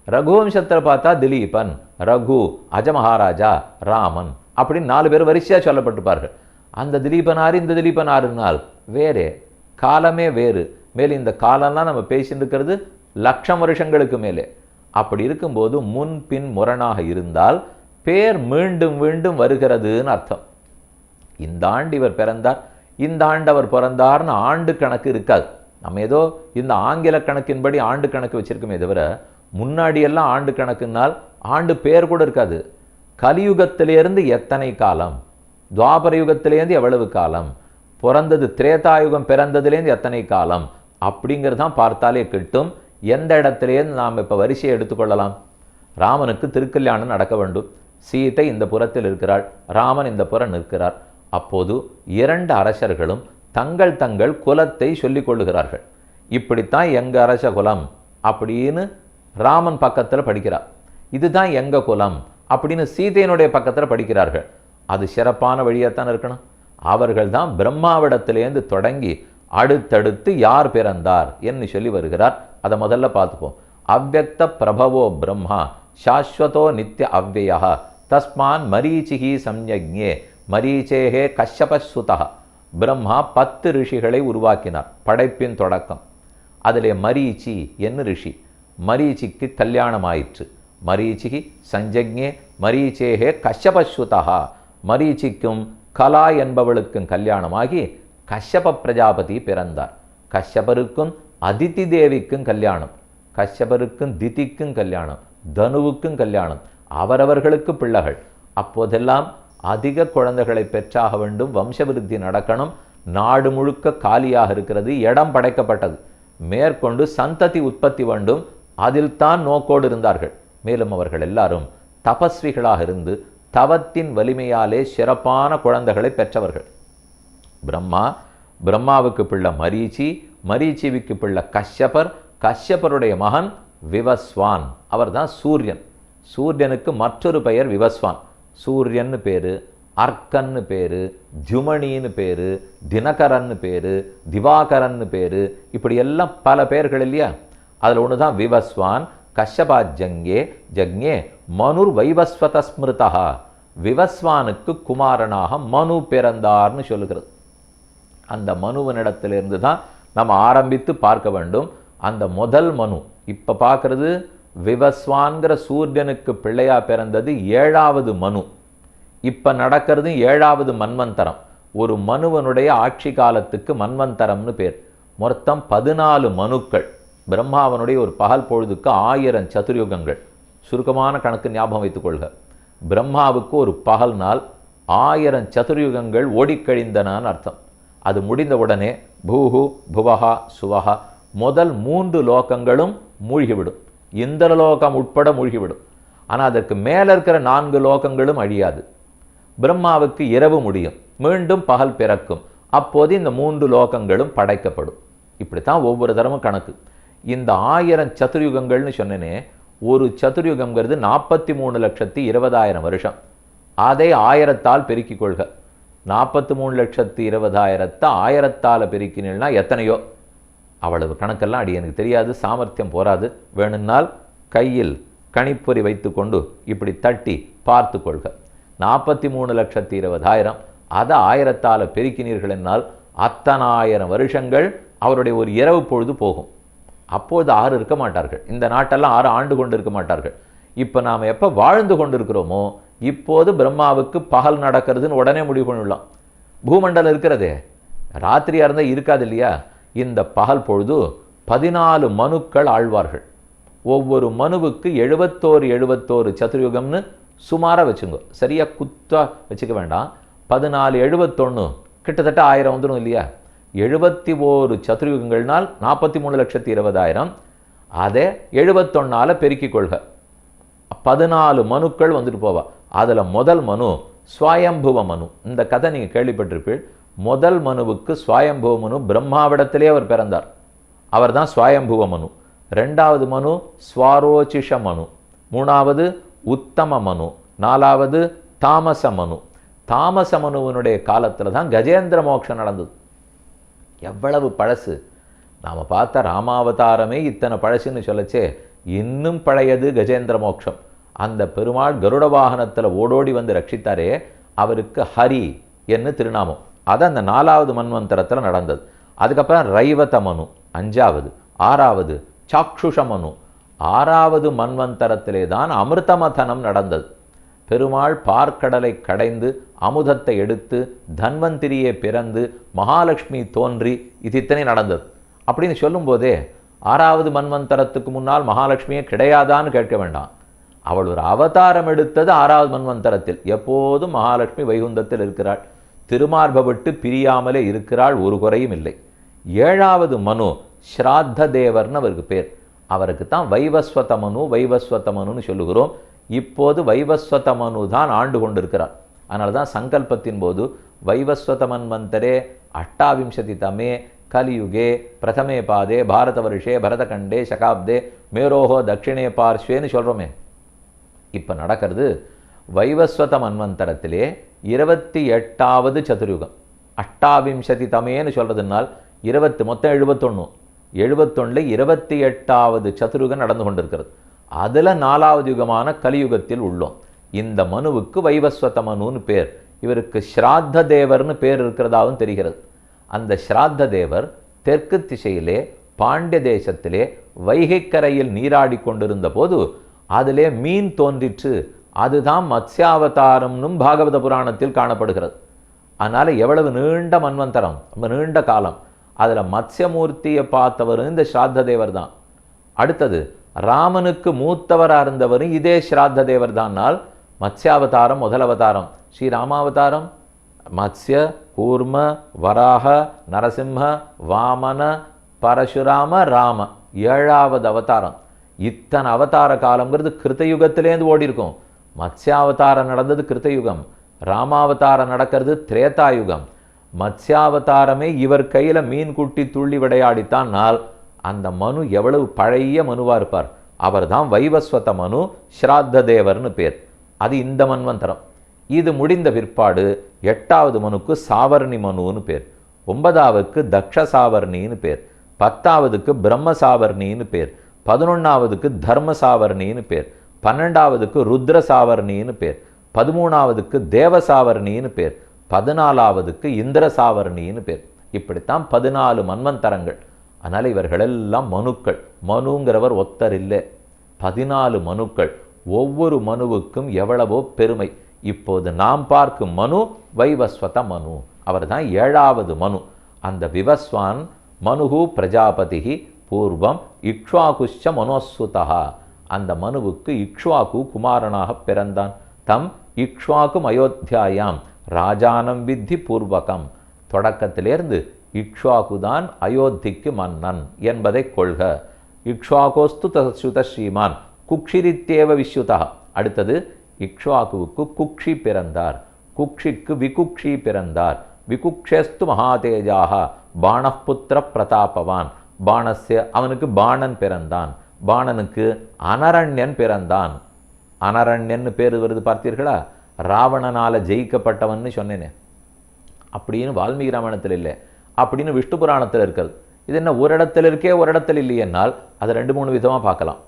ரகுவம்சத்தில் பார்த்தா திலீபன், ரகு, அஜமகாராஜா, ராமன் அப்படின்னு 4 பேர் வரிசையாக சொல்லப்பட்டிருப்பார்கள். அந்த திலீபனார் இந்த திலீபனாருனால் வேறே, காலமே வேறு. மேலே இந்த காலம்லாம் நம்ம பேசிட்டு இருக்கிறது லட்சம் வருஷங்களுக்கு மேலே. அப்படி இருக்கும்போது முன் பின் முரணாக இருந்தால் பேர் மீண்டும் மீண்டும் வருகிறதுன்னு அர்த்தம். இந்த ஆண்டு இவர் பிறந்தார், இந்த ஆண்டு அவர் பிறந்தார்னு ஆண்டு கணக்கு இருக்காது. நம்ம ஏதோ இந்த ஆங்கில கணக்கின்படி ஆண்டு கணக்கு வச்சிருக்கோமே தவிர முன்னாடியெல்லாம் ஆண்டு கணக்குனால் ஆண்டு பேர் கூட இருக்காது. கலியுகத்திலேருந்து எத்தனை காலம், துவாபர யுகத்திலேருந்து எவ்வளவு காலம், பிறந்தது திரேதாயுகம் பிறந்ததுலேருந்து எத்தனை காலம் அப்படிங்கிறது தான் பார்த்தாலே கிட்டும். எந்த இடத்துலேருந்து நாம் இப்போ வரிசையை எடுத்துக்கொள்ளலாம்? ராமனுக்கு திருக்கல்யாணம் நடக்க வேண்டும். சீதை இந்த புறத்தில் இருக்கிறாள், ராமன் இந்த புறம் நிற்கிறார். அப்போது 2 அரசர்களும் தங்கள் தங்கள் குலத்தை சொல்லிக் கொள்ளுகிறார்கள். இப்படித்தான் எங்கள் அரச குலம் அப்படின்னு ராமன் பக்கத்தில் படிக்கிறார். இதுதான் எங்கள் குலம் அப்படின்னு சீதையினுடைய பக்கத்தில் படிக்கிறார்கள். அது சிறப்பான வழியாகத்தான் இருக்கணும். அவர்கள் தான் பிரம்மாவிடத்திலேருந்து தொடங்கி அடுத்தடுத்து யார் பிறந்தார் என்று சொல்லி வருகிறார். அதை முதல்ல பார்த்துப்போம். அவ்வக்த பிரபவோ பிரம்மா சாஸ்வதோ நித்திய அவ்வயா தஸ்மான் மரீச்சிகி சம்யக்ஞே மரீச்சேகே கஷ்யபசுதா. பிரம்மா 10 ரிஷிகளை உருவாக்கினார். படைப்பின் தொடக்கம். அதிலே மரீச்சி என்ன ரிஷி, மரீச்சிக்கு கல்யாணம் ஆயிற்று. மரீச்சிகி சஞ்சக்ஞே மரீச்சேகே கஷ்யபசுதா. மரீச்சிக்கும் கலா என்பவளுக்கும் கல்யாணமாகி கஷ்யப பிரஜாபதி பிறந்தார். கஷ்யபருக்கும் அதிதி தேவிக்கும் கல்யாணம், கஷ்யபருக்கும் திதிக்கும் கல்யாணம், தனுவுக்கும் கல்யாணம், அவரவர்களுக்கு பிள்ளைகள். அப்போதெல்லாம் அதிக குழந்தைகளை பெற்றாக வேண்டும், வம்சவிருத்தி நடக்கணும். நாடு முழுக்க காலியாக இருக்கிறது, இடம் படைக்கப்பட்டது. மேற்கொண்டு சந்ததி உற்பத்தி வேண்டும், அதில் தான் நோக்கோடு இருந்தார்கள். மேலும் அவர்கள் எல்லாரும் தபஸ்விகளாக இருந்து தவத்தின் வலிமையாலே சிறப்பான குழந்தைகளை பெற்றவர்கள். பிரம்மாவுக்கு பிள்ளை மரீச்சி, மரீச்சிவிக்கு பிள்ளை கஷ்யபர், கஷ்யபருடைய மகன் விவஸ்வான், அவர் தான் சூரியன். சூரியனுக்கு மற்றொரு பெயர் விவஸ்வான். சூரியன்னு பேரு, அர்க்கன்னு பேரு, ஜுமணின்னு பேரு, தினகரன்னு பேரு, திவாகரன்னு பேரு, இப்படி எல்லாம் பல பெயர்கள் இல்லையா? அதில் ஒன்று தான் விவஸ்வான். கஷ்யபாஜங்கே ஜக்ஞே மனுர் வைவஸ்வத ஸ்மிருதா. விவஸ்வானுக்கு குமாரனாக மனு பிறந்தார்னு சொல்லுகிறது. அந்த மனுவனிடத்திலிருந்து தான் நம்ம ஆரம்பித்து பார்க்க வேண்டும். அந்த முதல் மனு இப்போ பார்க்கறது விவஸ்வான்கிற சூரியனுக்கு பிள்ளையா பிறந்தது 7வது மனு. இப்போ நடக்கிறது 7வது மன்வந்தரம். ஒரு மனுவனுடைய ஆட்சி காலத்துக்கு மன்வந்தரம்னு பேர். மொத்தம் 14 மனுக்கள். பிரம்மாவனுடைய ஒரு பகல் பொழுதுக்கு 1000 சதுர்யுகங்கள். சுருக்கமான கணக்கு ஞாபகம் வைத்துக்கொள்க. பிரம்மாவுக்கு ஒரு பகல் நாள் 1000 சதுர்யுகங்கள் ஓடிக்கழிந்தனான்னு அர்த்தம். அது முடிந்தவுடனே பூஹு புவஹா சுவஹா முதல் 3 லோகங்களும் மூழ்கிவிடும். இந்திரலோகம் உட்பட மூழ்கிவிடும். ஆனால் அதற்கு மேலே இருக்கிற 4 லோகங்களும் அழியாது. பிரம்மாவுக்கு இரவு முடியும், மீண்டும் பகல் பிறக்கும். அப்போது இந்த 3 லோகங்களும் படைக்கப்படும். இப்படித்தான் ஒவ்வொரு தரமும் கணக்கு. இந்த 1000 சதுர்யுகங்கள்னு சொன்னேனே, ஒரு சதுர்யுகங்கிறது 43,20,000 வருஷம். அதை 1000ஆல் பெருக்கிக் கொள்க. 43,20,000 1000ஆல பெருக்கினீங்கன்னா எத்தனையோ. அவ்வளவு கணக்கெல்லாம் எனக்கு தெரியாது, சாமர்த்தியம் போராது. வேணும்னால் கையில் கணிப்பொறி வைத்து கொண்டு இப்படி தட்டி பார்த்து கொள்க. 43,20,000 அதை 1000ஆல பெருக்கினீர்கள் என்னால் அத்தனாயிரம் வருஷங்கள் அவருடைய ஒரு இரவு பொழுது போகும். அப்போது 6 இருக்க மாட்டார்கள். இந்த நாட்டெல்லாம் 6 ஆண்டு கொண்டு இருக்க மாட்டார்கள். இப்போ நாம் எப்போ வாழ்ந்து கொண்டு இருக்கிறோமோ இப்போது பிரம்மாவுக்கு பகல் நடக்கிறதுன்னு உடனே முடிவு பண்ணிடலாம். பூமண்டலம் இருக்கிறதே, ராத்திரியாக இருந்தால் இருக்காது இல்லையா? இந்த பகல் பொழுது 14 மனுக்கள் ஆழ்வார்கள். ஒவ்வொரு மனுவுக்கு 71 சதுர்யுகம்னு சுமாராக வச்சுங்க, சரியாக குத்தா வச்சுக்க வேண்டாம். 14 71 கிட்டத்தட்ட 1000 வந்துடும் இல்லையா? 71 சதுர்யுகங்கள்னால் 43,20,000. அதை 71ஆல் பெருக்கிக் கொள்க. 14 மனுக்கள் வந்துட்டு போவா. அதில் முதல் மனு ஸ்வயம்புவ மனு. இந்த கதை நீங்கள் கேள்விப்பட்டிருப்பீள். முதல் மனுவுக்கு ஸ்வயம்புவ மனு பிரம்மாவிடத்திலே அவர் பிறந்தார், அவர் தான் ஸ்வயம்புவ மனு. 2வது மனு ஸ்வாரோச்சிஷ மனு, 3வது உத்தம மனு, 4வது தாமச மனு. தாமச மனுவனுடைய காலத்தில் தான் கஜேந்திர மோட்சம் நடந்தது. எவ்வளவு பழசு! நாம் பார்த்த ராமாவதாரமே இத்தனை பழசுன்னு சொல்லச்சே, இன்னும் பழையது கஜேந்திர மோட்சம். அந்த பெருமாள் கருட வாகனத்தில் ஓடோடி வந்து ரட்சித்தாரே, அவருக்கு ஹரி என்று திருநாமம். அது அந்த 4வது மன்வந்தரத்தில் நடந்தது. அதுக்கப்புறம் ரைவத மனு 5வது, 6வது சாக்ஷுஷ மனு. 6வது மன்வந்தரத்திலே தான் அமிர்தமதனம் நடந்தது. பெருமாள் பார்க்கடலை கடைந்து அமுதத்தை எடுத்து தன்வந்திரியே பிறந்து மகாலட்சுமி தோன்றி இது இத்தனை நடந்தது அப்படின்னு சொல்லும்போதே 6வது மன்வந்தரத்துக்கு முன்னால் மகாலட்சுமியே கிடையாதான்னு கேட்க வேண்டாம். அவள் ஒரு அவதாரம் எடுத்தது 6வது மன்வந்தரத்தில். எப்போதும் மகாலட்சுமி வைகுந்தத்தில் இருக்கிறாள், திருமார்பை விட்டு பிரியாமலே இருக்கிறாள், ஒரு குறையும் இல்லை. 7வது மனு ஸ்ராத்த தேவர்னு அவருக்கு பேர். அவருக்கு தான் வைவஸ்வத மனு, வைவஸ்வத மனுன்னு சொல்லுகிறோம். இப்போது வைவஸ்வத மனு தான் ஆண்டு கொண்டிருக்கிறார். அதனால தான் சங்கல்பத்தின் போது வைவஸ்வத மன்வந்தரே அஷ்டாவிம்சதி தமே கலியுகே பிரதமே பாதே பாரத வருஷே பரதகண்டே சகாப்தே மேரோஹோ தட்சிணே பார்ஸ்வேன்னு சொல்கிறோமே. இப்போ நடக்கிறது வைவஸ்வத மன்வந்தரத்திலே 28வது சதுர்யுகம். அஷ்டாவிம்சதி தமேன்னு சொல்கிறதுனால் 20 மொத்தம் 71. 71 28வது சதுர்யுகம் நடந்து கொண்டிருக்கிறது. அதில் 4வது யுகமான கலியுகத்தில் உள்ளோம். இந்த மனுவுக்கு வைவஸ்வத மனுன்னு பேர். இவருக்கு ஸ்ராத்த தேவர்னு பேர் இருக்கிறதாகவும் தெரிகிறது. அந்த ஸ்ராத்த தேவர் தெற்கு திசையிலே பாண்டிய தேசத்திலே வைகைக்கரையில் நீராடி கொண்டிருந்த போது அதிலே மீன் தோன்றிற்று. அதுதான் மத்ஸ்யாவதாரம்னும் பாகவத புராணத்தில் காணப்படுகிறது. அதனால் எவ்வளவு நீண்ட மன்வந்தரம், ரொம்ப நீண்ட காலம். அதில் மத்ஸ்யமூர்த்தியை பார்த்தவரும் இந்த ஸ்ராத்த தேவர் தான். அடுத்தது ராமனுக்கு மூத்தவராக இருந்தவரும் இதே ஸ்ராத்த தேவர் தான்னால் மத்ஸ்யாவதாரம் முதல் அவதாரம். ஸ்ரீராமாவதாரம் மத்ஸ்ய கூர்ம வராக நரசிம்ம வாமன பரசுராம ராம 7வது அவதாரம். இத்தனை அவதார காலங்கிறது கிருத்தயுகத்திலேருந்து ஓடி இருக்கும். மத்ஸ்யாவதாரம் நடந்தது கிருத்தயுகம், ராமாவதாரம் நடக்கிறது திரேதாயுகம். மத்ஸ்யாவதாரமே இவர் கையில் மீன் குட்டி துள்ளி விளையாடித்தான் நாள். அந்த மனு எவ்வளவு பழைய மனுவாக இருப்பார். அவர் தான் வைவஸ்வத மனு, ஸ்ராத்த தேவர்னு பேர். அது இந்த மன்வந்தரம். இது முடிந்த பிற்பாடு 8வது மனுக்கு சாவர்ணி மனுன்னு பேர், 9வதுக்கு தக்ஷ சாவர்ணின்னு பேர், 10வதுக்கு பிரம்ம சாவர்ணின்னு பேர், 11வதுக்கு தர்ம சாவர்ணின்னு பேர், 12வதுக்கு ருத்ர சாவர்ணின்னு பேர், 13வதுக்கு தேவ சாவர்ணின்னு பேர், 14வதுக்கு இந்திர சாவர்ணின்னு பேர். இப்படித்தான் 14 மன்வந்தரங்கள். அதனால் இவர்களெல்லாம் மனுக்கள். மனுங்கிறவர் ஒத்தர் இல்லை, 14 மனுக்கள். ஒவ்வொரு மனுவுக்கும் எவ்வளவோ பெருமை. இப்போது நாம் பார்க்கும் மனு வைவஸ்வத மனு. அவர் தான் 7வது மனு. அந்த விவஸ்வான் மனுகு பிரஜாபதி பூர்வம் இக்ஷ்வாகுஷ்ச மனோசுதா. அந்த மனுவுக்கு இக்ஷ்வாகு குமாரனாக பிறந்தான். தம் இக்ஷ்வாகு அயோத்தியாயாம் ராஜானம் வித்தி பூர்வகம். தொடக்கத்திலிருந்து இக்ஷ்வாகுதான் அயோத்திக்கு மன்னன் என்பதை கொள்க. இக்ஷ்வாகோஸ்து தசுத ஸ்ரீமான் குக்ஷிரித்தேவ விஸ்யுதா. அடுத்தது இக்ஷ்வாகுவுக்கு குக்ஷி பிறந்தார், குக்ஷிக்கு விகுக்ஷி பிறந்தார், விகுக்ஷேஸ்து மகாதேஜாக பாணப்புத்திர பிரதாபவான். பாணஸ்ய அவனுக்கு பாணன் பிறந்தான், பாணனுக்கு அனரண்யன் பிறந்தான். அனரண்யன் பேர் வருது பார்த்தீர்களா? ராவணனால ஜெயிக்கப்பட்டவன்னு சொன்னேனே. அப்படின்னு வால்மீகி ராமாயணத்தில் இல்லை, அப்படின்னு விஷ்ணு புராணத்தில் இருக்கிறது. இது என்ன ஒரு இடத்துல இருக்கே ஒரு இடத்துல இல்லையென்னால் அதை 2-3 விதமாக பார்க்கலாம்.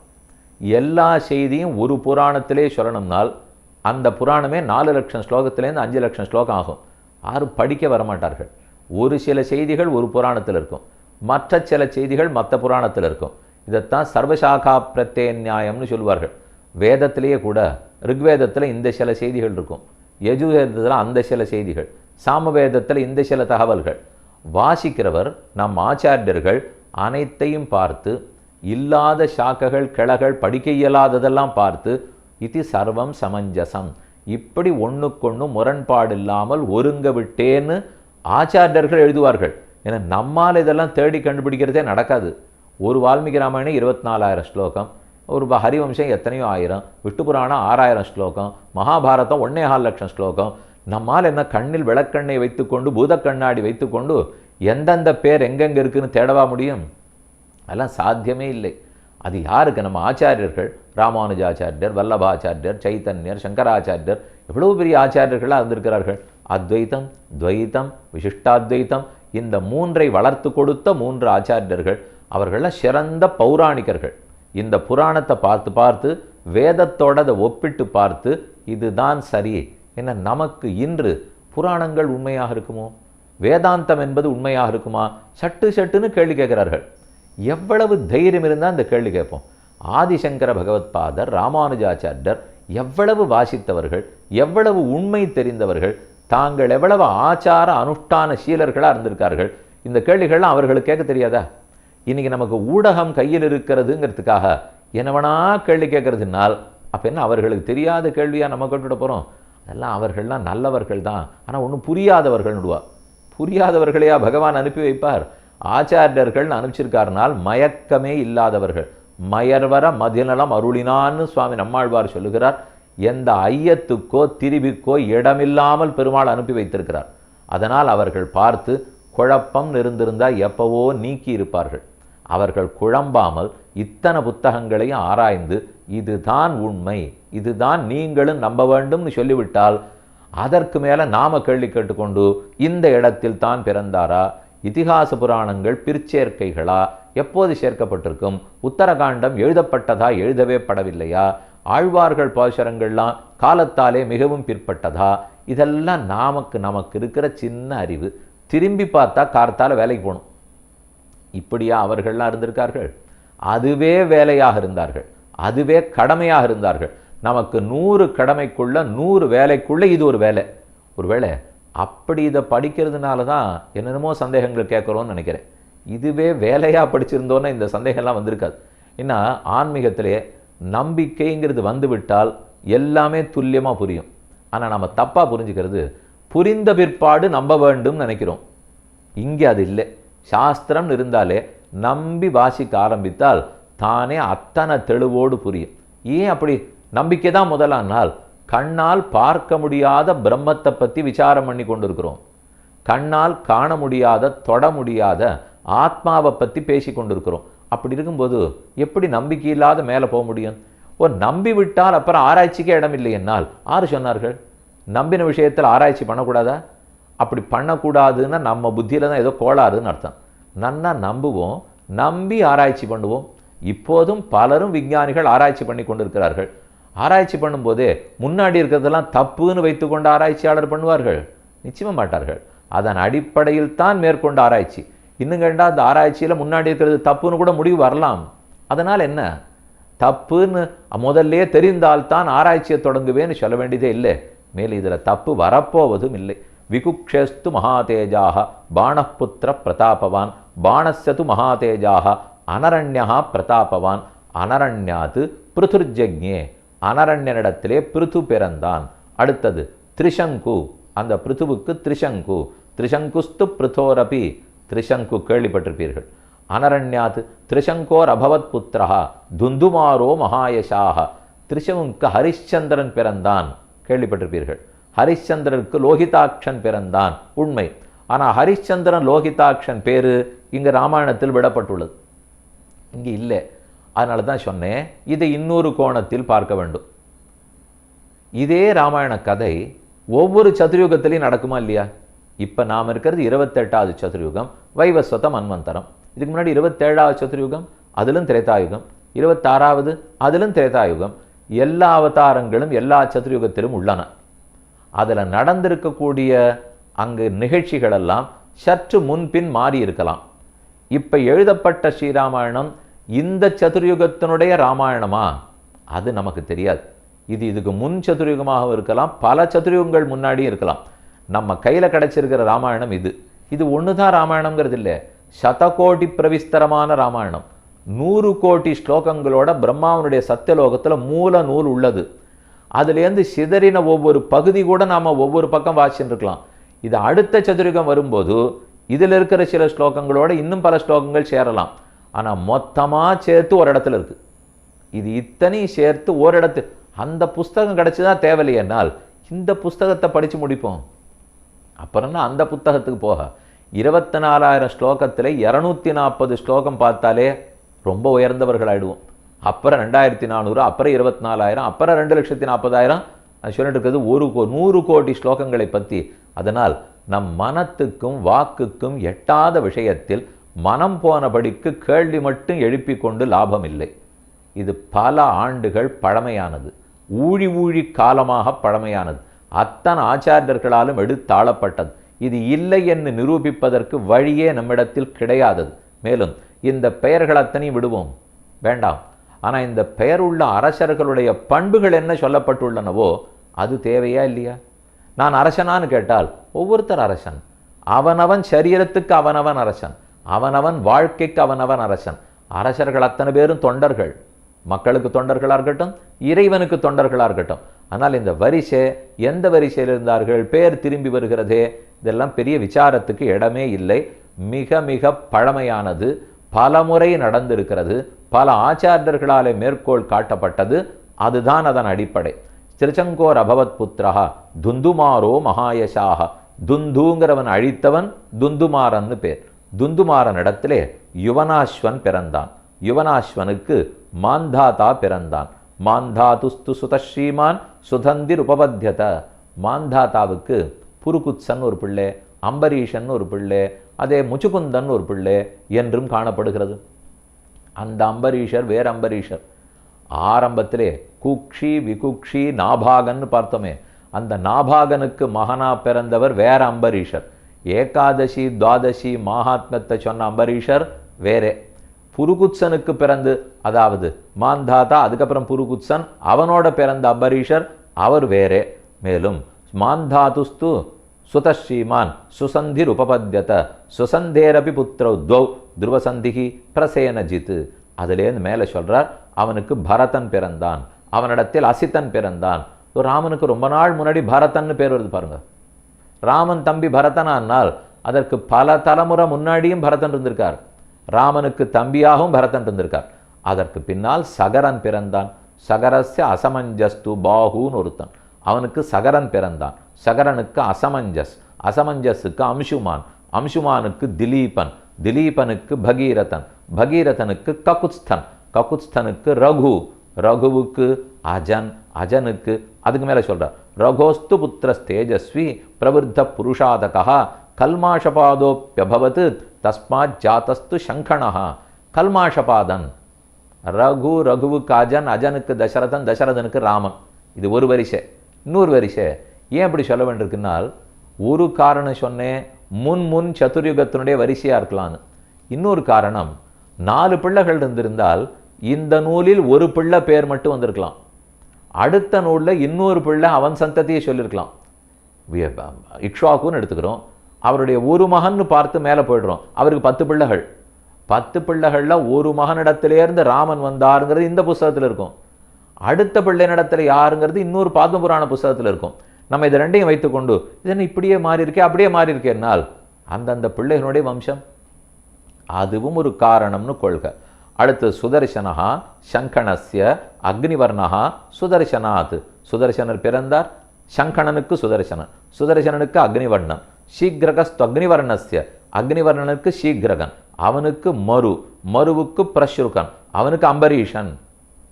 எல்லா செய்தியும் ஒரு புராணத்திலே சொல்லணும்னால் அந்த புராணமே 4 லட்சம் ஸ்லோகத்திலேருந்து 5 லட்சம் ஸ்லோகம் ஆகும். யாரும் படிக்க வரமாட்டார்கள். ஒரு சில செய்திகள் ஒரு புராணத்தில் இருக்கும், மற்ற சில செய்திகள் மற்ற புராணத்தில் இருக்கும். இதைத்தான் சர்வசாகா பிரத்யய நியாயம்னு சொல்லுவார்கள். வேதத்திலேயே கூட ரிக்வேதத்தில் இந்த சில செய்திகள் இருக்கும், யஜுர்வேதத்தில் அந்த சில செய்திகள், சாமவேதத்தில் இந்த சில தகவல்கள். வாசிக்கிறவர் நம் ஆச்சாரியர்கள் அனைத்தையும் பார்த்து இல்லாத சாக்கைகள் கிளைகள் படிக்க இயலாததெல்லாம் பார்த்து இது சர்வம் சமஞ்சசம், இப்படி ஒன்றுக்கொன்று முரண்பாடு இல்லாமல் ஒருங்க விட்டேன்னு ஆச்சாரியர்கள் எழுதுவார்கள். ஏன்னா நம்மால் இதெல்லாம் தேடி கண்டுபிடிக்கிறதே நடக்காது. ஒரு வால்மீகி ராமாயணம் 24,000 ஸ்லோகம், ஒரு ஹரிவம்சம் எத்தனையோ ஆயிரம், விஷ்ணு புராணம் 6,000 ஸ்லோகம், மகாபாரதம் 1.25 லட்சம் ஸ்லோகம். நம்மால் என்ன கண்ணில் விளக்கண்ணை வைத்துக்கொண்டு பூதக்கண்ணாடி வைத்துக்கொண்டு எந்தெந்த பேர் எங்கெங்கே இருக்குன்னு தேடவா முடியும்? அதெல்லாம் சாத்தியமே இல்லை. அது யாருக்கு? நம்ம ஆச்சாரியர்கள், ராமானுஜாச்சாரியர், வல்லபாச்சாரியர், சைத்தன்யர், சங்கராச்சாரியர், எவ்வளோ பெரிய ஆச்சாரியர்களாக இருந்திருக்கிறார்கள். அத்வைத்தம், துவைத்தம், விசிஷ்டாத்வைத்தம், இந்த 3ஐ வளர்த்து கொடுத்த 3 ஆச்சாரியர்கள். அவர்களெல்லாம் சிறந்த பௌராணிகர்கள். இந்த புராணத்தை பார்த்து பார்த்து வேதத்தோட அதை ஒப்பிட்டு பார்த்து இதுதான் சரி. என்ன நமக்கு இன்று புராணங்கள் உண்மையாக இருக்குமோ? வேதாந்தம் என்பது உண்மையாக இருக்குமா? சட்டுன்னு கேள்வி கேட்கிறார்கள். எவ்வளவு தைரியம் இருந்தால் அந்த கேள்வி கேட்போம். ஆதிசங்கர பகவத்பாதர், ராமானுஜாச்சாரியர் எவ்வளவு வாசித்தவர்கள், எவ்வளவு உண்மை தெரிந்தவர்கள், தாங்கள் எவ்வளவு ஆச்சார அனுஷ்டான சீலர்களாக இருந்திருக்கார்கள். இந்த கேள்விகள்லாம் அவர்களுக்கு கேட்க தெரியாதா? இன்னைக்கு நமக்கு ஊடகம் கையில் இருக்கிறதுங்கிறதுக்காக என்னவனா கேள்வி கேட்கறதுனால் அப்போ என்ன அவர்களுக்கு தெரியாத கேள்வியாக நம்ம கேட்டுவிட போகிறோம்? அதெல்லாம் அவர்கள்லாம் நல்லவர்கள் தான், ஆனால் ஒன்றும் புரியாதவர்கள்னுடுவா. புரியாதவர்களையா பகவான் அனுப்பி வைப்பார்? ஆச்சாரியர்கள் அனுப்பிச்சிருக்காருனால் மயக்கமே இல்லாதவர்கள். மயர்வர மதிநலம் அருளினான்னு சுவாமி நம்மாழ்வார் சொல்லுகிறார். எந்த ஐயத்துக்கோ திரிவுக்கோ இடமில்லாமல் பெருமாள் அனுப்பி வைத்திருக்கிறார். அதனால் அவர்கள் பார்த்து குழப்பம் இருந்திருந்தால் எப்பவோ நீக்கி இருப்பார்கள். அவர்கள் குழம்பாமல் இத்தனை புத்தகங்களையும் ஆராய்ந்து இதுதான் உண்மை, இதுதான் நீங்களும் நம்ப வேண்டும்னு சொல்லிவிட்டால் அதற்கு மேலே நாம கேள்வி கேட்டுக்கொண்டு இந்த இடத்தில் தான் பிறந்தாரா, இதிகாச புராணங்கள் பிற்சேர்க்கைகளா, எப்போது சேர்க்கப்பட்டிருக்கும், உத்தரகாண்டம் எழுதப்பட்டதா எழுதவே படவில்லையா, ஆழ்வார்கள் பாசுரங்கள்லாம் காலத்தாலே மிகவும் பிற்பட்டதா, இதெல்லாம் நமக்கு இருக்கிற சின்ன அறிவு. திரும்பி பார்த்தா கார்த்தால வேலைக்கு போகணும். இப்படியா அவர்கள்லாம் இருந்திருக்கார்கள்? அதுவே வேலையாக இருந்தார்கள், அதுவே கடமையாக இருந்தார்கள். நமக்கு 100 கடமைக்குள்ள 100 வேலைக்குள்ள இது ஒரு வேலை. ஒரு வேலை அப்படி இதை படிக்கிறதுனால தான் என்னென்னமோ சந்தேகங்கள் கேட்குறோன்னு நினைக்கிறேன். இதுவே வேலையாக படிச்சிருந்தோன்னா இந்த சந்தேகம்லாம் வந்திருக்காது. ஏன்னா ஆன்மீகத்திலே நம்பிக்கைங்கிறது வந்துவிட்டால் எல்லாமே துல்லியமாக புரியும். ஆனால் நம்ம தப்பாக புரிஞ்சுக்கிறது, புரிந்த பிற்பாடு நம்ப வேண்டும் நினைக்கிறோம். இங்கே அது இல்லை. சாஸ்திரம் இருந்தாலே நம்பி வாசிக்க ஆரம்பித்தால் தானே அத்தனை தெளிவோடு புரியும். ஏன் அப்படி? நம்பிக்கை தான் முதலானால் கண்ணால் பார்க்க முடியாத பிரம்மத்தை பற்றி விசாரம் பண்ணி கொண்டிருக்கிறோம். கண்ணால் காண முடியாத தொட முடியாத ஆத்மாவை பற்றி பேசி கொண்டிருக்கிறோம். அப்படி இருக்கும்போது எப்படி நம்பிக்கை இல்லாத மேலே போக முடியும்? நம்பி விட்டால் அப்புறம் ஆராய்ச்சிக்கே இடம் இல்லை என்னால் யாரு சொன்னார்கள்? நம்பின விஷயத்தில் ஆராய்ச்சி பண்ணக்கூடாதா? அப்படி பண்ணக்கூடாதுன்னா நம்ம புத்தியில் தான் ஏதோ கோளாறுன்னு அர்த்தம். நன்னா நம்புவோம், நம்பி ஆராய்ச்சி பண்ணுவோம். இப்போதும் பலரும் விஞ்ஞானிகள் ஆராய்ச்சி பண்ணி கொண்டிருக்கிறார்கள். ஆராய்ச்சி பண்ணும்போதே முன்னாடி இருக்கிறதெல்லாம் தப்புன்னு வைத்துக்கொண்டு ஆராய்ச்சியாளர் பண்ணுவார்கள்? நிச்சயமாக மாட்டார்கள். அதன் அடிப்படையில் தான் மேற்கொண்ட ஆராய்ச்சி. இன்னும் கேட்டா அந்த ஆராய்ச்சியில் முன்னாடி இருக்கிறது தப்புன்னு கூட முடிவு வரலாம். அதனால் என்ன, தப்புன்னு முதல்லே தெரிந்தால்தான் ஆராய்ச்சியை தொடங்குவேன்னு சொல்ல வேண்டியதே இல்லை. மேலே இதில் தப்பு வரப்போவதும் இல்லை. விகுக்ஷஸ்து மகாதேஜாக பாணப்புத்திர பிரதாபவான் பாணஸ்யது மகாதேஜாக அனரண்யா பிரதாபவான் அனரண்யாத்து பிருதுர்ஜக்ஞே, அனரண்யனிடத்திலே பிருது பிறந்தான். அடுத்தது திரிசங்கு, அந்த பிருத்துவுக்கு திரிசங்கு, திரிசங்குஸ்து பிருத்தோரபி, திரிசங்கு கேள்விப்பட்டிருப்பீர்கள். அனரண்யாத் திரிசங்கோர் அபவத் புத்திரா துந்துமாரோ மகாயசாக, திரிசங்குக்கு ஹரிச்சந்திரன் பிறந்தான் கேள்விப்பட்டிருப்பீர்கள். ஹரிச்சந்திரனுக்கு லோகிதாட்சன் பிறந்தான், உண்மை. ஆனால் ஹரிச்சந்திரன் லோகிதாட்சன் பேரு இங்கே ராமாயணத்தில் விடப்பட்டுள்ளது, இங்கே இல்லை. அதனால தான் சொன்னேன், இதை இன்னொரு கோணத்தில் பார்க்க வேண்டும். இதே ராமாயண கதை ஒவ்வொரு சதுர்யுகத்திலையும் நடக்குமா இல்லையா? இப்போ நாம் இருக்கிறது 28வது சதுர்யுகம், வைவஸ்வத மன்வந்தரம். இதுக்கு முன்னாடி 27வது சதுர்யுகம், அதிலும் திரேதாயுகம். 26வது, அதிலும் திரேதாயுகம். எல்லா அவதாரங்களும் எல்லா சதுர்யுகத்திலும் உள்ளன. அதில் நடந்திருக்கக்கூடிய அங்கு நிகழ்ச்சிகளெல்லாம் சற்று முன்பின் மாறி இருக்கலாம். இப்போ எழுதப்பட்ட ஸ்ரீராமாயணம் இந்த சதுர்யுகத்தினுடைய ராமாயணமா? அது நமக்கு தெரியாது. இதுக்கு முன் சதுர்யுகமாக இருக்கலாம், பல சதுர்யுகங்கள் முன்னாடியும் இருக்கலாம். நம்ம கையில் கிடைச்சிருக்கிற ராமாயணம் இது ஒன்று தான் ராமாயணங்கிறது இல்லை, சதகோடி பிரவிஸ்தரமான ராமாயணம். 100 கோடி ஸ்லோகங்களோட பிரம்மாவனுடைய சத்தியலோகத்தில் மூல நூல் உள்ளது. அதுலேருந்து சிதறின ஒவ்வொரு பகுதி கூட நாம் ஒவ்வொரு பக்கம் வாசிச்சுட்டு இருக்கலாம். இது அடுத்த சதுர்யுகம் வரும்போது இதில் இருக்கிற சில ஸ்லோகங்களோட இன்னும் பல ஸ்லோகங்கள் சேரலாம். ஆனால் மொத்தமாக சேர்த்து ஒரு இடத்துல இருக்கு. இது இத்தனையும் சேர்த்து ஒரு இடத்து அந்த புஸ்தகம் கிடைச்சிதான் தேவையில்லையென்னால் இந்த புஸ்தகத்தை படித்து முடிப்போம். அப்புறம் அந்த புத்தகத்துக்கு போக 24,000 ஸ்லோகத்தில் 240 ஸ்லோகம் பார்த்தாலே ரொம்ப உயர்ந்தவர்கள் ஆயிடுவோம். அப்புறம் 2400, அப்புறம் 24,000, அப்புறம் 2,40,000 சொல்லிட்டு இருக்கிறது 100 கோடி ஸ்லோகங்களை பற்றி. அதனால் நம் மனத்துக்கும் வாக்குக்கும் எட்டாத விஷயத்தில் மனம் போனபடிக்கு கேள்வி மட்டும் எழுப்பி கொண்டு லாபம் இல்லை. இது பல ஆண்டுகள் பழமையானது, ஊழி காலமாக பழமையானது, அத்தனை ஆச்சாரியர்களாலும் எடுத்தாளப்பட்டது. இது இல்லை என்று நிரூபிப்பதற்கு வழியே நம்மிடத்தில் கிடையாதது. மேலும் இந்த பெயர்கள் அத்தனையும் விடுவோம், வேண்டாம். ஆனால் இந்த பெயர் உள்ள அரசர்களுடைய பண்புகள் என்ன சொல்லப்பட்டுள்ளனவோ அது தேவையா இல்லையா? நான் அரசனான்னு கேட்டால் ஒவ்வொருத்தர் அரசன். அவனவன் சரீரத்துக்கு அவனவன் அரசன், அவனவன் வாழ்க்கைக்கு அவனவன் அரசன். அரசர்கள் அத்தனை பேரும் தொண்டர்கள், மக்களுக்கு தொண்டர்களாக இருக்கட்டும், இறைவனுக்கு தொண்டர்களாக இருக்கட்டும். ஆனால் இந்த வரிசை எந்த வரிசையில் இருந்தார்கள், பேர் திரும்பி வருகிறதே, இதெல்லாம் பெரிய விசாரத்துக்கு இடமே இல்லை. மிக மிக பழமையானது, பல முறை நடந்திருக்கிறது, பல ஆச்சாரியர்களாலே மேற்கோள் காட்டப்பட்டது. அதுதான் அதன் அடிப்படை. திருச்சங்கோர் அபவத் புத்திரஹா துந்துமாரோ மகாயசாக. துந்துங்கிறவன் அழித்தவன் துந்துமாரன்னு பேர். துந்துமாரன் இடத்திலே யுவனாஸ்வன் பிறந்தான். யுவனாஸ்வனுக்கு மாந்தாதா பிறந்தான். மாந்தாதுஸ்து சுதஸ்ரீமான் சுதந்திர் உபபத்தியத. மாந்தாதாவுக்கு புருகுத்சன் ஒரு பிள்ளை, அம்பரீஷன் ஒரு பிள்ளை, அதே முச்சுகுந்தன் ஒரு பிள்ளை என்றும் காணப்படுகிறது. அந்த அம்பரீஷர் வேற அம்பரீஷர். ஆரம்பத்திலே குக்ஷி விகுக்ஷி நாபாகன்னு பார்த்தோமே, அந்த நாபாகனுக்கு மகனா பிறந்தவர் வேற அம்பரீஷர். ஏகாதசி துவாதசி மகாத்மத்தை சொன்ன அம்பரீஷர் வேறே. புருகுத்சனுக்கு பிறந்து, அதாவது மாந்தாதா அதுக்கப்புறம் புருகுத்சன், அவனோட பிறந்த அம்பரீஷர் அவர் வேறே. மேலும் மாந்தாதுஸ்து சுதஸ்ரீமான் சுசந்திர் உபபத்தியத சுசந்தேரபி புத்திரௌ துவௌ துருவசந்திகி பிரசேனஜித். அதுலேருந்து மேலே சொல்றார், அவனுக்கு பரதன் பிறந்தான், அவனிடத்தில் அசித்தன் பிறந்தான். ராமனுக்கு ரொம்ப நாள் முன்னாடி பரதன்னு பேர் வருது பாருங்க. ராமன் தம்பி பரதனானால் அதற்கு பல தலைமுறை முன்னாடியும் பரதன் இருந்திருக்கார். ராமனுக்கு தம்பியாகவும் பரதன் இருந்திருக்கார். அதற்கு பின்னால் சகரன் பிறந்தான். சகரஸ்ய அசமஞ்சஸ்து பாகுன்னு ஒருத்தன், அவனுக்கு சகரன் பிறந்தான். சகரனுக்கு அசமஞ்சஸ், அசமஞ்சஸுக்கு அம்சுமான், அம்சுமானுக்கு திலீபன், திலீபனுக்கு பகீரதன், பகீரதனுக்கு ககுத்ஸ்தன், ககுத்ஸ்தனுக்கு ரகு, ரகுவுக்கு அஜன், அஜனுக்கு அதுக்கு மேலே சொல்கிறார் ரகோஸ்து புத்திர தேஜஸ்வி பிரவருத்த புருஷாதகா கல்மாஷபாதோப்யபவத் தஸ்மாத் ஜாதஸ்து சங்கணஹா. கல்மாஷபாதன் ரகு, ரகுவுக்கு அஜன், அஜனுக்கு தசரதன், தசரதனுக்கு ராமன். இது ஒரு வரிசை. இன்னொரு வரிசை ஏன் இப்படி சொல்ல வேண்டியிருக்குன்னால், ஒரு காரணம் சொன்னேன், முன் சதுர்யுகத்தினுடைய வரிசையாக இருக்கலான்னு. இன்னொரு காரணம், 4 பிள்ளைகள் இருந்திருந்தால் இந்த நூலில் ஒரு பிள்ளை பேர் மட்டும் வந்திருக்கலாம், அடுத்த நூலில் இன்னொரு பிள்ளை அவன் சந்ததியை சொல்லியிருக்கலாம். இக்ஷ்வாக்குன்னு எடுத்துக்கிறோம், அவருடைய ஒரு மகன்னு பார்த்து மேலே போய்டுறோம், அவருக்கு 10 பிள்ளைகள். 10 பிள்ளைகளில் ஒரு மகனிடத்திலேருந்து ராமன் வந்தாருங்கிறது இந்த புஸ்தகத்தில் இருக்கும். அடுத்த பிள்ளைனிடத்தில் யாருங்கிறது இன்னொரு பாத்மபுராண புஸ்தகத்தில் இருக்கும். நம்ம இதை ரெண்டையும் வைத்துக்கொண்டு இதனை இப்படியே மாறி இருக்கே அப்படியே மாறி இருக்கேன்னால் அந்தந்த பிள்ளைகளுடைய வம்சம், அதுவும் ஒரு காரணம்னு கொள்க. அடுத்து சுதர்சனஹா சங்கணஸ்ய அக்னிவர்ணஹா சுதர்சனாத். சுதர்சனர் பிறந்தார், சங்கணனுக்கு சுதர்சனன், சுதர்சனனுக்கு அக்னிவர்ணன். சீக்கிரகஸ்து அக்னிவர்ணஸ்ய, அக்னிவர்ணனுக்கு சீக்கிரகன், அவனுக்கு மரு, மருவுக்கு பிரசுருகன், அவனுக்கு அம்பரீஷன்.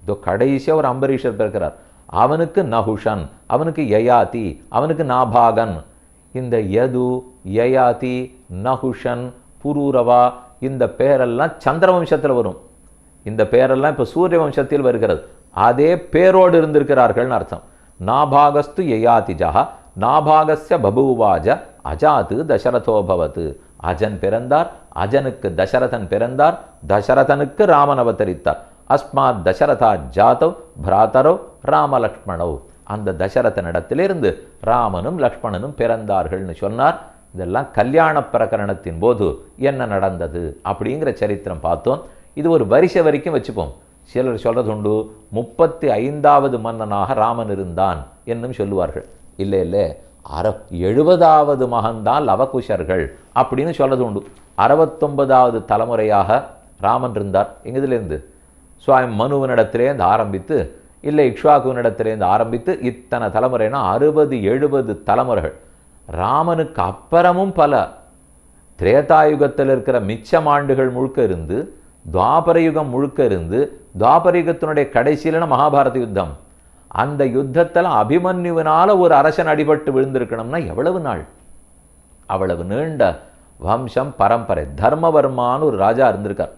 இதோ கடைசியாக ஒரு அம்பரீஷர் பிறக்கிறார், அவனுக்கு நகுஷன், அவனுக்கு யயாதி, அவனுக்கு நாபாகன். இந்த யது, யயாதி, நகுஷன், புரூரவா இந்த பேரெல்லாம் சந்திர வம்சத்தில் வரும். இந்த பேரெல்லாம் இப்போ சூரிய வம்சத்தில் வருகிறது. அதே பேரோடு இருந்திருக்கிறார்கள்னு அர்த்தம். நாபாகஸ்து யயாதிஜா நாபாகஸ்ய பபுவாஜ அஜாத்து தசரதோபவத்து. அஜன் பிறந்தார், அஜனுக்கு தசரதன் பிறந்தார், தசரதனுக்கு ராமன் அவதரித்தார். அஸ்மாத் தசரதா ஜாதவ் பிராதரோ ராமலக்ஷ்மணோ. அந்த தசரதனிடத்திலிருந்து ராமனும் லக்ஷ்மணனும் பிறந்தார்கள்னு சொன்னார். இதெல்லாம் கல்யாண பிரகரணத்தின் போது என்ன நடந்தது அப்படிங்கிற சரித்திரம் பார்த்தோம். இது ஒரு வரிசை வரைக்கும் வச்சுப்போம். சிலர் சொல்றது உண்டு 35வது மன்னனாக ராமன் இருந்தான் என்னும் சொல்லுவார்கள். இல்லை இல்லை 70வது மகன்தான் லவகுஷர்கள் அப்படின்னு சொல்றது உண்டு. 69வது தலைமுறையாக ராமன் இருந்தார். எங்கதிலிருந்து சுவாமி மனுவனிடத்திலேருந்து ஆரம்பித்து, இல்லை இக்ஷ்வாகுவனிடத்திலேருந்து ஆரம்பித்து இத்தனை தலைமுறைனா 60-70 தலைமுறைகள். ராமனுக்கு அப்புறமும் பல திரேதாயுகத்தில் இருக்கிற மிச்சம் ஆண்டுகள் முழுக்க இருந்து, துவாபரயுகம் முழுக்க இருந்து, துவாபரயுகத்தினுடைய கடைசியிலான மகாபாரத யுத்தம். அந்த யுத்தத்தில் அபிமன்யுவினால ஒரு அரசன் அடிபட்டு விழுந்திருக்கணும்னா எவ்வளவு நாள்? அவ்வளவு நீண்ட வம்சம் பரம்பரை. தர்மவர்மான்னு ஒரு ராஜா இருந்திருக்கார்,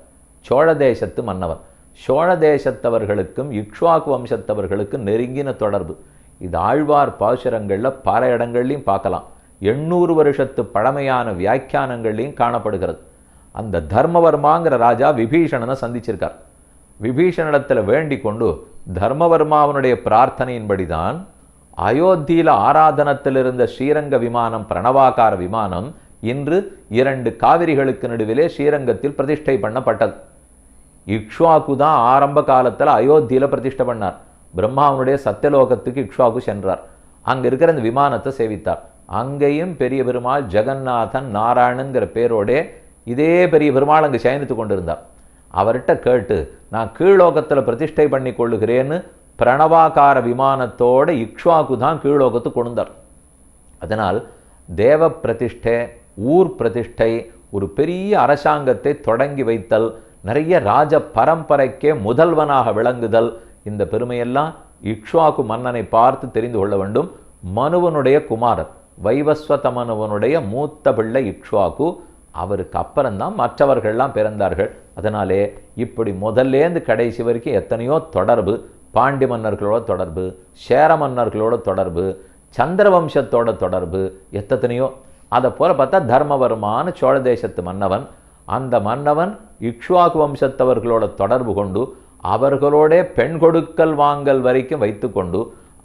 சோழ தேசத்து மன்னவன். சோழ தேசத்தவர்களுக்கும் இக்ஷ்வாக்கு வம்சத்தவர்களுக்கும் நெருங்கின தொடர்பு. இது ஆழ்வார் பாசுரங்களில் பல இடங்கள்லையும் பார்க்கலாம். 800 வருஷத்து பழமையான வியாக்கியானங்கள்லையும் காணப்படுகிறது. அந்த தர்மவர்மாங்கிற ராஜா விபீஷணனை சந்திச்சிருக்கார். விபீஷணிடத்தில் வேண்டிக் கொண்டு தர்மவர்மாவனுடைய பிரார்த்தனையின்படிதான் அயோத்தியில் ஆராதனத்தில் இருந்த ஸ்ரீரங்க விமானம், பிரணவாகார விமானம், இன்று 2 காவிரிகளுக்கு நடுவிலே ஸ்ரீரங்கத்தில் பிரதிஷ்டை பண்ணப்பட்டது. இக்ஷ்வாக்கு தான் ஆரம்ப காலத்தில் அயோத்தியில் பிரதிஷ்டை பண்ணார். பிரம்மாவனுடைய சத்தியலோகத்துக்கு இக்ஷ்வாக்கு சென்றார். அங்கே இருக்கிற அந்த விமானத்தை சேவித்தார். அங்கேயும் பெரிய பெருமாள் ஜெகநாதன் நாராயணன்கிற பேரோடே இதே பெரிய பெருமாள் அங்கே சயனித்து கொண்டிருந்தார். அவர்கிட்ட கேட்டு, நான் கீழோகத்தில் பிரதிஷ்டை பண்ணி கொள்ளுகிறேன்னு பிரணவாகார விமானத்தோடு இக்ஷ்வாக்கு தான் கீழோகத்து கொண்டார். அதனால் தேவ பிரதிஷ்டை, ஊர் பிரதிஷ்டை, ஒரு பெரிய அரசாங்கத்தை தொடங்கி வைத்தல், நிறைய ராஜ பரம்பரைக்கே முதல்வனாக விளங்குதல், இந்த பெருமையெல்லாம் இக்ஷ்வாக்கு மன்னனை பார்த்து தெரிந்து கொள்ள வேண்டும். மனுவனுடைய குமாரர் வைவஸ்வத மனுவனுடைய மூத்த பிள்ளை இக்ஷ்வாக்கு. அவருக்கு அப்புறம்தான் மற்றவர்கள்லாம் பிறந்தார்கள். அதனாலே இப்படி முதல்லேருந்து கடைசி வரைக்கும் எத்தனையோ தொடர்பு. பாண்டி மன்னர்களோட தொடர்பு, சேர மன்னர்களோட தொடர்பு, சந்திர வம்சத்தோட தொடர்பு, எத்தனையோ. அதை போல பார்த்தா தர்மவர்மான சோழ தேசத்து மன்னவன். அந்த மன்னவன் இக்ஷ்வாக்கு வம்சத்தவர்களோட தொடர்பு கொண்டு அவர்களோட பெண் கொடுக்கல் வாங்கல் வரைக்கும் வைத்து கொண்டு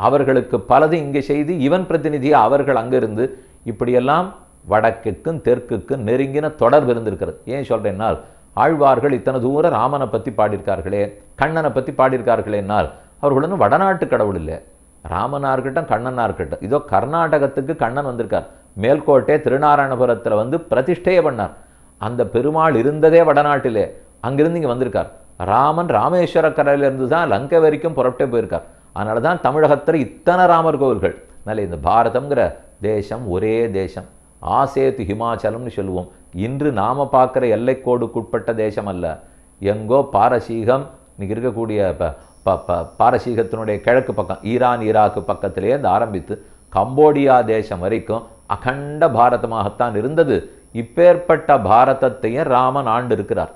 அவர்களுக்கு பலது இங்கே செய்து இவன் பிரதிநிதியாக அவர்கள் அங்கிருந்து இப்படியெல்லாம் வடக்குக்கும் தெற்குக்கும் நெருங்கின தொடர்பு இருந்திருக்கிறது. ஏன் சொல்கிறேன்னால், ஆழ்வார்கள் இத்தனை தூரம் ராமனை பற்றி பாடியிருக்கார்களே, கண்ணனை பற்றி பாடியிருக்கார்களேனால் அவர்கள் ஒன்றும் வடநாட்டு கடவுள் இல்லை. ராமனாக இருக்கட்டும் கண்ணனாக இருக்கட்டும், இதோ கர்நாடகத்துக்கு கண்ணன் வந்திருக்கார். மேல்கோட்டை திருநாராயணபுரத்தில் வந்து பிரதிஷ்டையே பண்ணார். அந்த பெருமாள் இருந்ததே வடநாட்டிலே, அங்கிருந்து இங்கே வந்திருக்கார். ராமன் ராமேஸ்வர கரையிலிருந்து தான் லங்கை வரைக்கும் புறப்பட்டே போயிருக்கார். அதனால தான் தமிழகத்தில் இத்தனை ராமர் கோவில்கள். அதனால் இந்த பாரதம்ங்கிற தேசம் ஒரே தேசம். ஆசேத்து ஹிமாச்சலம்னு சொல்லுவோம். இன்று நாம் பார்க்குற எல்லைக்கோடுக்குட்பட்ட தேசம் அல்ல. எங்கோ பாரசீகம், இன்னைக்கு இருக்கக்கூடிய பாரசீகத்தினுடைய கிழக்கு பக்கம் ஈரான் ஈராக்கு பக்கத்திலேருந்து ஆரம்பித்து கம்போடியா தேசம் வரைக்கும் அகண்ட பாரதமாகத்தான் இருந்தது. இப்பேற்பட்ட பாரதத்தையும் ராமன் ஆண்டு இருக்கிறார்.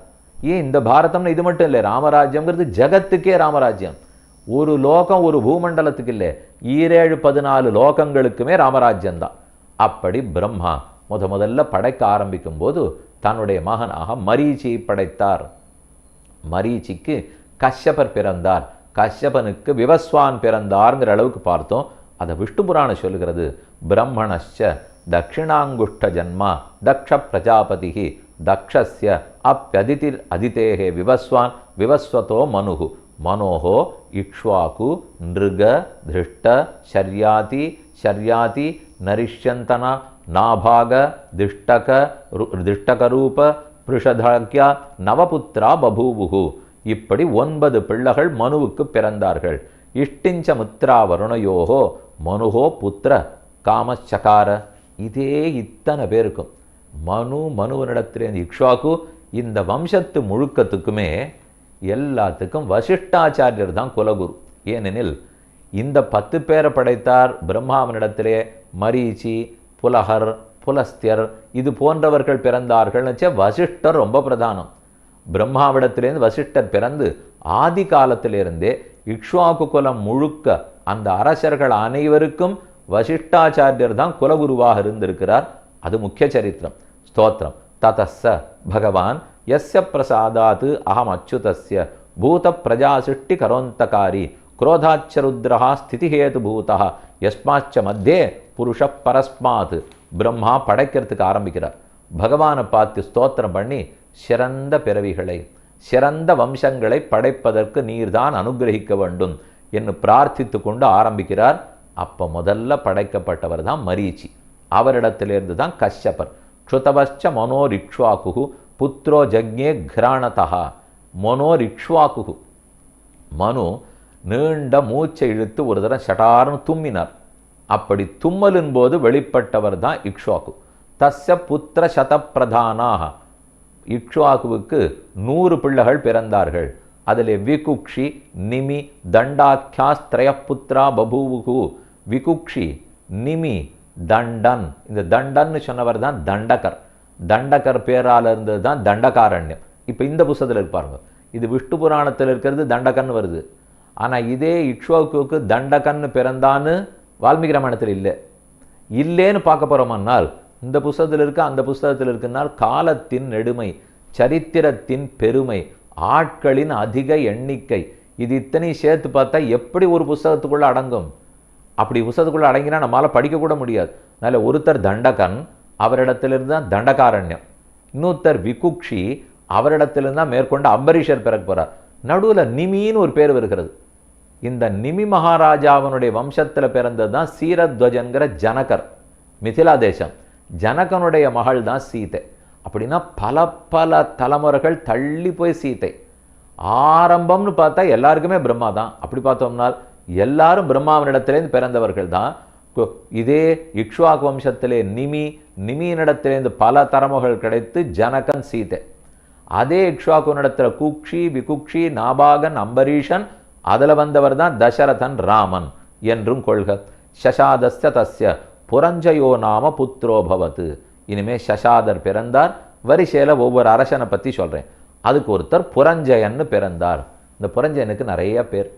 ஏன் இந்த பாரதம்னு இது மட்டும் இல்லை, ராமராஜ்யம்ங்கிறது ஜகத்துக்கே ராமராஜ்யம். ஒரு லோகம் ஒரு பூமண்டலத்துக்கு இல்லை, 7-14 லோகங்களுக்குமே ராமராஜ்யம்தான். அப்படி பிரம்மா முதல்ல படைக்க ஆரம்பிக்கும் போது தன்னுடைய மகனாக மரீச்சியை படைத்தார். மரீச்சிக்கு கஷ்யபர் பிறந்தார், கஷ்யபனுக்கு விவஸ்வான் பிறந்தார்ங்கிற அளவுக்கு பார்த்தோம். அதை விஷ்ணு புராணம் சொல்லுகிறது. பிரம்மணச்ச தட்சிணாங்குஷ்ட ஜன்மா தக்ஷ பிரஜாபதி தக்ஷஸ்ய அப்யதிதிர் அதிதேகே விவஸ்வான் விவஸ்வதோ மனுகு மனோஹோ இக்ஷ்வாக்கு நிருக திருஷ்ட ஷர்யாதி ஷர்யாதி நரிஷ்யந்தன நாபாக திஷ்டகரூப பிருஷதாக்கியா நவபுத்ரா பபூவுகு. இப்படி 9 பிள்ளைகள் மனுவுக்கு பிறந்தார்கள். இஷ்டிஞ்ச முத்ரா வருணயோகோ மனுகோ புத்திர காமச்சகார. இதே இத்தனை பேருக்கும் மனுவனிடத்திலேருந்து இக்ஷ்வாக்கு இந்த வம்சத்து முழுக்கத்துக்குமே எல்லாத்துக்கும் வசிஷ்டாச்சாரியர் தான் குலகுரு. ஏனெனில் இந்த 10 பேரை படைத்தார் பிரம்மாவனிடத்திலே, மரீச்சி புலகர், புலஸ்தியர் இது போன்றவர்கள் பிறந்தார்கள்னுச்சே வசிஷ்டர் ரொம்ப பிரதானம். பிரம்மாவிடத்திலேருந்து வசிஷ்டர் பிறந்து ஆதி காலத்திலிருந்தே இக்ஷ்வாகு குலம் முழுக்க அந்த அரசர்கள் அனைவருக்கும் வசிஷ்டாச்சாரியர் தான் குலகுருவாக இருந்திருக்கிறார். அது முக்கிய சரித்திரம். ஸ்தோத்திரம். ததஸ்ஸ பகவான் யஸ்ய பிரசாதாத் அகம் அச்சுதஸ்ய பூத பிரஜா சிருஷ்டி கரோந்தகாரி குரோதாச்சருத்ரஹா ஸ்திதிஹேது பூதா யஸ்மாச்ச மத்தியே புருஷ பரஸ்மாத். பிரம்மா படைக்கிறதுக்கு ஆரம்பிக்கிறார். பகவானை பார்த்து ஸ்தோத்திரம் பண்ணி சிறந்த பிறவிகளை, சிறந்த வம்சங்களை படைப்பதற்கு நீர்தான் அனுகிரகிக்க வேண்டும் என்று பிரார்த்தித்து கொண்டு ஆரம்பிக்கிறார். அப்போ முதல்ல படைக்கப்பட்டவர் தான் மரீச்சி. அவரிடத்திலிருந்து தான் கஷ்யபர். க்ஷுதவச்ச மனோரிக்ஷ்வாகு புத்ரோ ஜக்ஞே கிராணதா. மனோரிக்ஷ்வாகு, மனு நீண்ட மூச்சை இழுத்து ஒரு தரம் ஷடார்னு தும்மினார். அப்படி தும்மலின் போது வெளிப்பட்டவர் தான் இக்ஷ்வாகு. தஸ்ய புத்திர சதப்பிரதானாக. இக்ஷ்வாகுவுக்கு 100 பிள்ளைகள் பிறந்தார்கள். அதில் விகுக்ஷி, நிமி, தண்டாக்கியாஸ்திரய புத்திரா பபூவுகு. விகுக்ஷி, நிமி, தண்டன். இந்த தண்டன்னு சொன்னவர் தான் தண்டகர். தண்டகர் பேரால் இருந்தது தான் தண்டகாரண்யம். இப்போ இந்த புஸ்தகத்தில் இருப்பாருங்க. இது விஷ்ணு புராணத்தில் இருக்கிறது தண்டகன்னு வருது. ஆனால் இதே இக்ஷ்வாகுவுக்கு தண்டகன்னு பிறந்தான்னு வால்மீகி ராமாயணத்தில் இல்லைன்னு பார்க்க போகிறோம்னால் இந்த புஸ்தகத்தில் இருக்க அந்த புஸ்தகத்தில் இருக்குன்னால் காலத்தின் நெடுமை, சரித்திரத்தின் பெருமை, ஆட்களின் அதிக எண்ணிக்கை, இது இத்தனை சேர்த்து பார்த்தா எப்படி ஒரு புஸ்தகத்துக்குள்ளே அடங்கும்? அப்படி புஸ்தகத்துக்குள்ளே அடங்கினா நம்மளால் படிக்கக்கூட முடியாது. அதனால் ஒருத்தர் தண்டகன், அவரிடத்திலிருந்து தான் தண்டகாரண்யம். இன்னொருத்தர் விகுக்ஷி, அவரிடத்திலிருந்து தான் மேற்கொண்டு அம்பரீஷர் பிறகு போகிறார். நடுவில் நிமின்னு ஒரு பேர் வருகிறது. இந்த நிமி மகாராஜாவனுடைய வம்சத்தில் பிறந்தது தான் சீரத்வஜன்கிற ஜனகர், மிதிலா தேசம். ஜனகனுடைய மகள் தான் சீதை. அப்படின்னா பல பல தலைமுறைகள் தள்ளி போய் சீதை. ஆரம்பம்னு பார்த்தா எல்லாருக்குமே பிரம்மா தான். அப்படி பார்த்தோம்னால் எல்லாரும் பிரம்மாவினிடத்திலேருந்து பிறந்தவர்கள் தான். இதே இக்ஷ்வாகு வம்சத்திலே நிமியினிடத்திலேருந்து பல தலைமுறைகள் கிடைத்து ஜனகன், சீதை. அதே இக்ஷ்வாகுனிடத்தில் குக்ஷி, விகுக்ஷி, நாபாகன், அம்பரீஷன், அதில் வந்தவர் தான் தசரதன், ராமன் என்றும் கொள்க. சசாதஸ்ய தஸ்ய புரஞ்சயோ நாம புத்திரோபவத்து. இனிமே சசாதர் பிறந்தார். வரிசையில் ஒவ்வொரு அரசனை பற்றி சொல்கிறேன். அதுக்கு ஒருத்தர் புரஞ்சயன்னு பிறந்தார். இந்த புரஞ்சயனுக்கு நிறைய பேர்.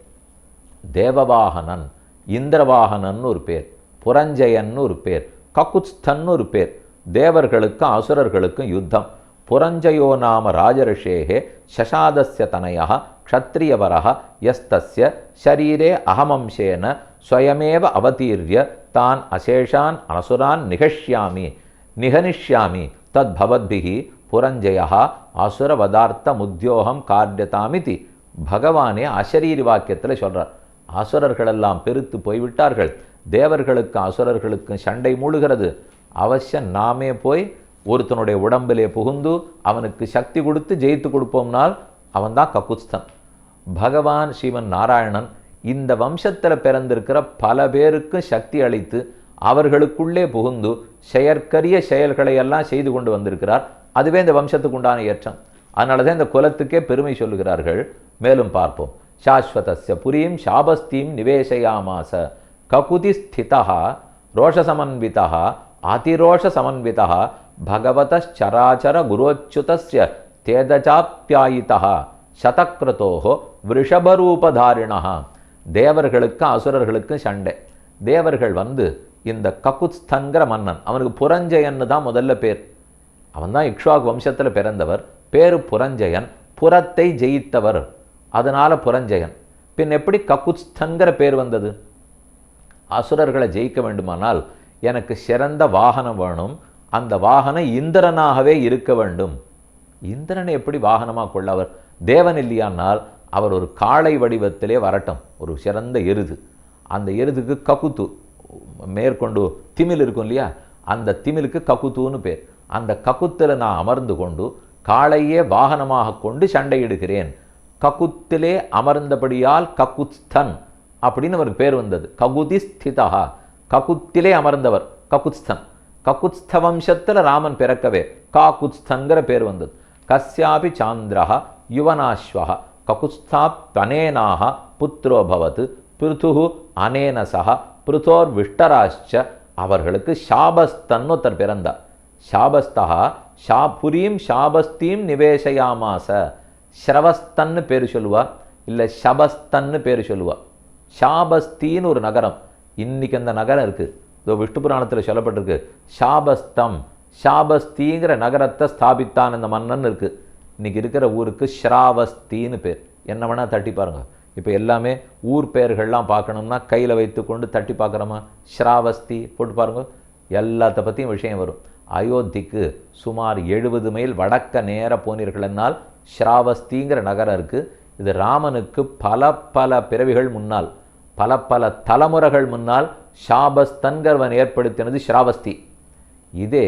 தேவவாகனன், இந்திரவாகனன்னு ஒரு பேர், புரஞ்சயன்னு ஒரு பேர், ககுத்ஸ்தன்னு ஒரு பேர். தேவர்களுக்கும் அசுரர்களுக்கும் யுத்தம். புரஞ்சயோ நாம ராஜரிஷேகே சசாதஸ்ய தனயா க்ஷத்ரியவரः யஸ்தஸ்ய ஷரீரே அகமம்சேன ஸ்வயமேவ அவதீர்ய தான் அசேஷான் அனசுரான் நிகனிஷ்யாமி தத் பவத்பிஹி புரஞ்சயः அசுரவதார்த்த முத்யோகம் காரியதாமிதி. பகவானே அசரீரி வாக்கியத்தில் சொல்கிறார். அசுரர்களெல்லாம் பெருத்து போய்விட்டார்கள். தேவர்களுக்கு அசுரர்களுக்கும் சண்டை மூடுகிறது. அவசியம் நாமே போய் ஒருத்தனுடைய உடம்பிலே புகுந்து அவனுக்கு சக்தி கொடுத்து ஜெயித்து கொடுப்போம்னால் அவன் தான் ககுத்ஸ்தன். பகவான் ஸ்ரீமன் நாராயணன் இந்த வம்சத்தில் பிறந்திருக்கிற பல பேருக்கு சக்தி அளித்து அவர்களுக்குள்ளே புகுந்து செயற்கரிய செயல்களை எல்லாம் செய்து கொண்டு வந்திருக்கிறார். அதுவே இந்த வம்சத்துக்கு உண்டான ஏற்றம். அதனால தான் இந்த குலத்துக்கே பெருமை சொல்லுகிறார்கள். மேலும் பார்ப்போம். சாஸ்வதஸ்ய புரீம் சாபஸ்தீம் நிவேசயாமாச ககுதி ஸ்திதா ரோஷசமன்விதா அதிரோஷசமன்விதா பகவதச்சராச்சர குரோச்சுதஸ்ய தேதசாப்யாயிதா சதக்ரதோஹோ விருஷபரூபதாரிணா. தேவர்களுக்கும் அசுரர்களுக்கும் சண்டை. தேவர்கள் வந்து இந்த ககுத்ஸ்தன்கிற மன்னன், அவனுக்கு புரஞ்சயன்னு தான் முதல்ல பேர். அவன் தான் இக்ஷ்வாகு வம்சத்தில் பிறந்தவர். பேரு புரஞ்சயன், புறத்தை ஜெயித்தவர், அதனால புரஞ்சயன். பின் எப்படி ககுத்ஸ்தன்கிற பேர் வந்தது? அசுரர்களை ஜெயிக்க வேண்டுமானால் எனக்கு சிறந்த வாகனம் வேணும். அந்த வாகனம் இந்திரனாகவே இருக்க வேண்டும். இந்திரனை எப்படி வாகனமாக கொள்ள? அவர் தேவன் இல்லையானால் அவர் ஒரு காளை வடிவத்திலே வரட்டும், ஒரு சிறந்த எருது. அந்த எருதுக்கு ககுத்து, மேற்கொண்டு திமில் இருக்கும் இல்லையா, அந்த திமிலுக்கு ககுத்துன்னு பேர். அந்த ககுத்தில் நான் அமர்ந்து கொண்டு காளையே வாகனமாக கொண்டு சண்டையிடுகிறேன். ககுத்திலே அமர்ந்தபடியால் ககுத்ஸ்தன் அப்படின்னு அவருக்கு பேர் வந்தது. ககுதி ஸ்திதா, ககுத்திலே அமர்ந்தவர் ககுத்ஸ்தன். ககுத்ஸ்த வம்சத்தில் ராமன் பிறக்கவே காகுத்ஸ்தங்கிற பேர் வந்தது. கஸ்யாபி சாந்திரஹ யுவனாஸ்வஹ ககுத்ஸ்தாப்யனேனாஹ புத்ரோ பவத் பிருதுஹு அனேன சஹ பிருதோர் விஷ்டராச்ச அவர்களுக்கு ஷாபஸ்தன் ஒருத்தர் பிறந்தார். ஷாபஸ்தா புரீம் ஷாபஸ்தீம் நிவேசயாமாச. ஸ்ரவஸ்தன்னு பேர் சொல்லுவா, இல்லை ஷபஸ்தன்னு பேர் சொல்லுவா. ஷாபஸ்தின்னு ஒரு நகரம், இன்னைக்கு அந்த நகரம் இருக்கு. இதோ விஷ்ணு புராணத்தில் சொல்லப்பட்டிருக்கு. ஷாபஸ்திங்கிற நகரத்தை ஸ்தாபித்தான் இந்த மன்னன் இருக்கு. இன்னைக்கு இருக்கிற ஊருக்கு ஸ்ராவஸ்தின்னு பேர். என்ன வேணா தட்டி பாருங்க. இப்போ எல்லாமே ஊர் பெயர்கள்லாம் பார்க்கணும்னா கையில் வைத்து கொண்டு தட்டி பார்க்குறோமா, ஸ்ராவஸ்தி போட்டு பாருங்க, எல்லாத்த பற்றியும் விஷயம் வரும். அயோத்திக்கு சுமார் 70 மைல் வடக்க நேர போனீர்கள்னால் ஸ்ராவஸ்திங்கிற நகரம் இருக்குது. இது ராமனுக்கு பல பிறவிகள் முன்னால், பல தலைமுறைகள் முன்னால் ஷாபஸ்தன்கிறவன் ஏற்படுத்தினது ஸ்ராவஸ்தி. இதே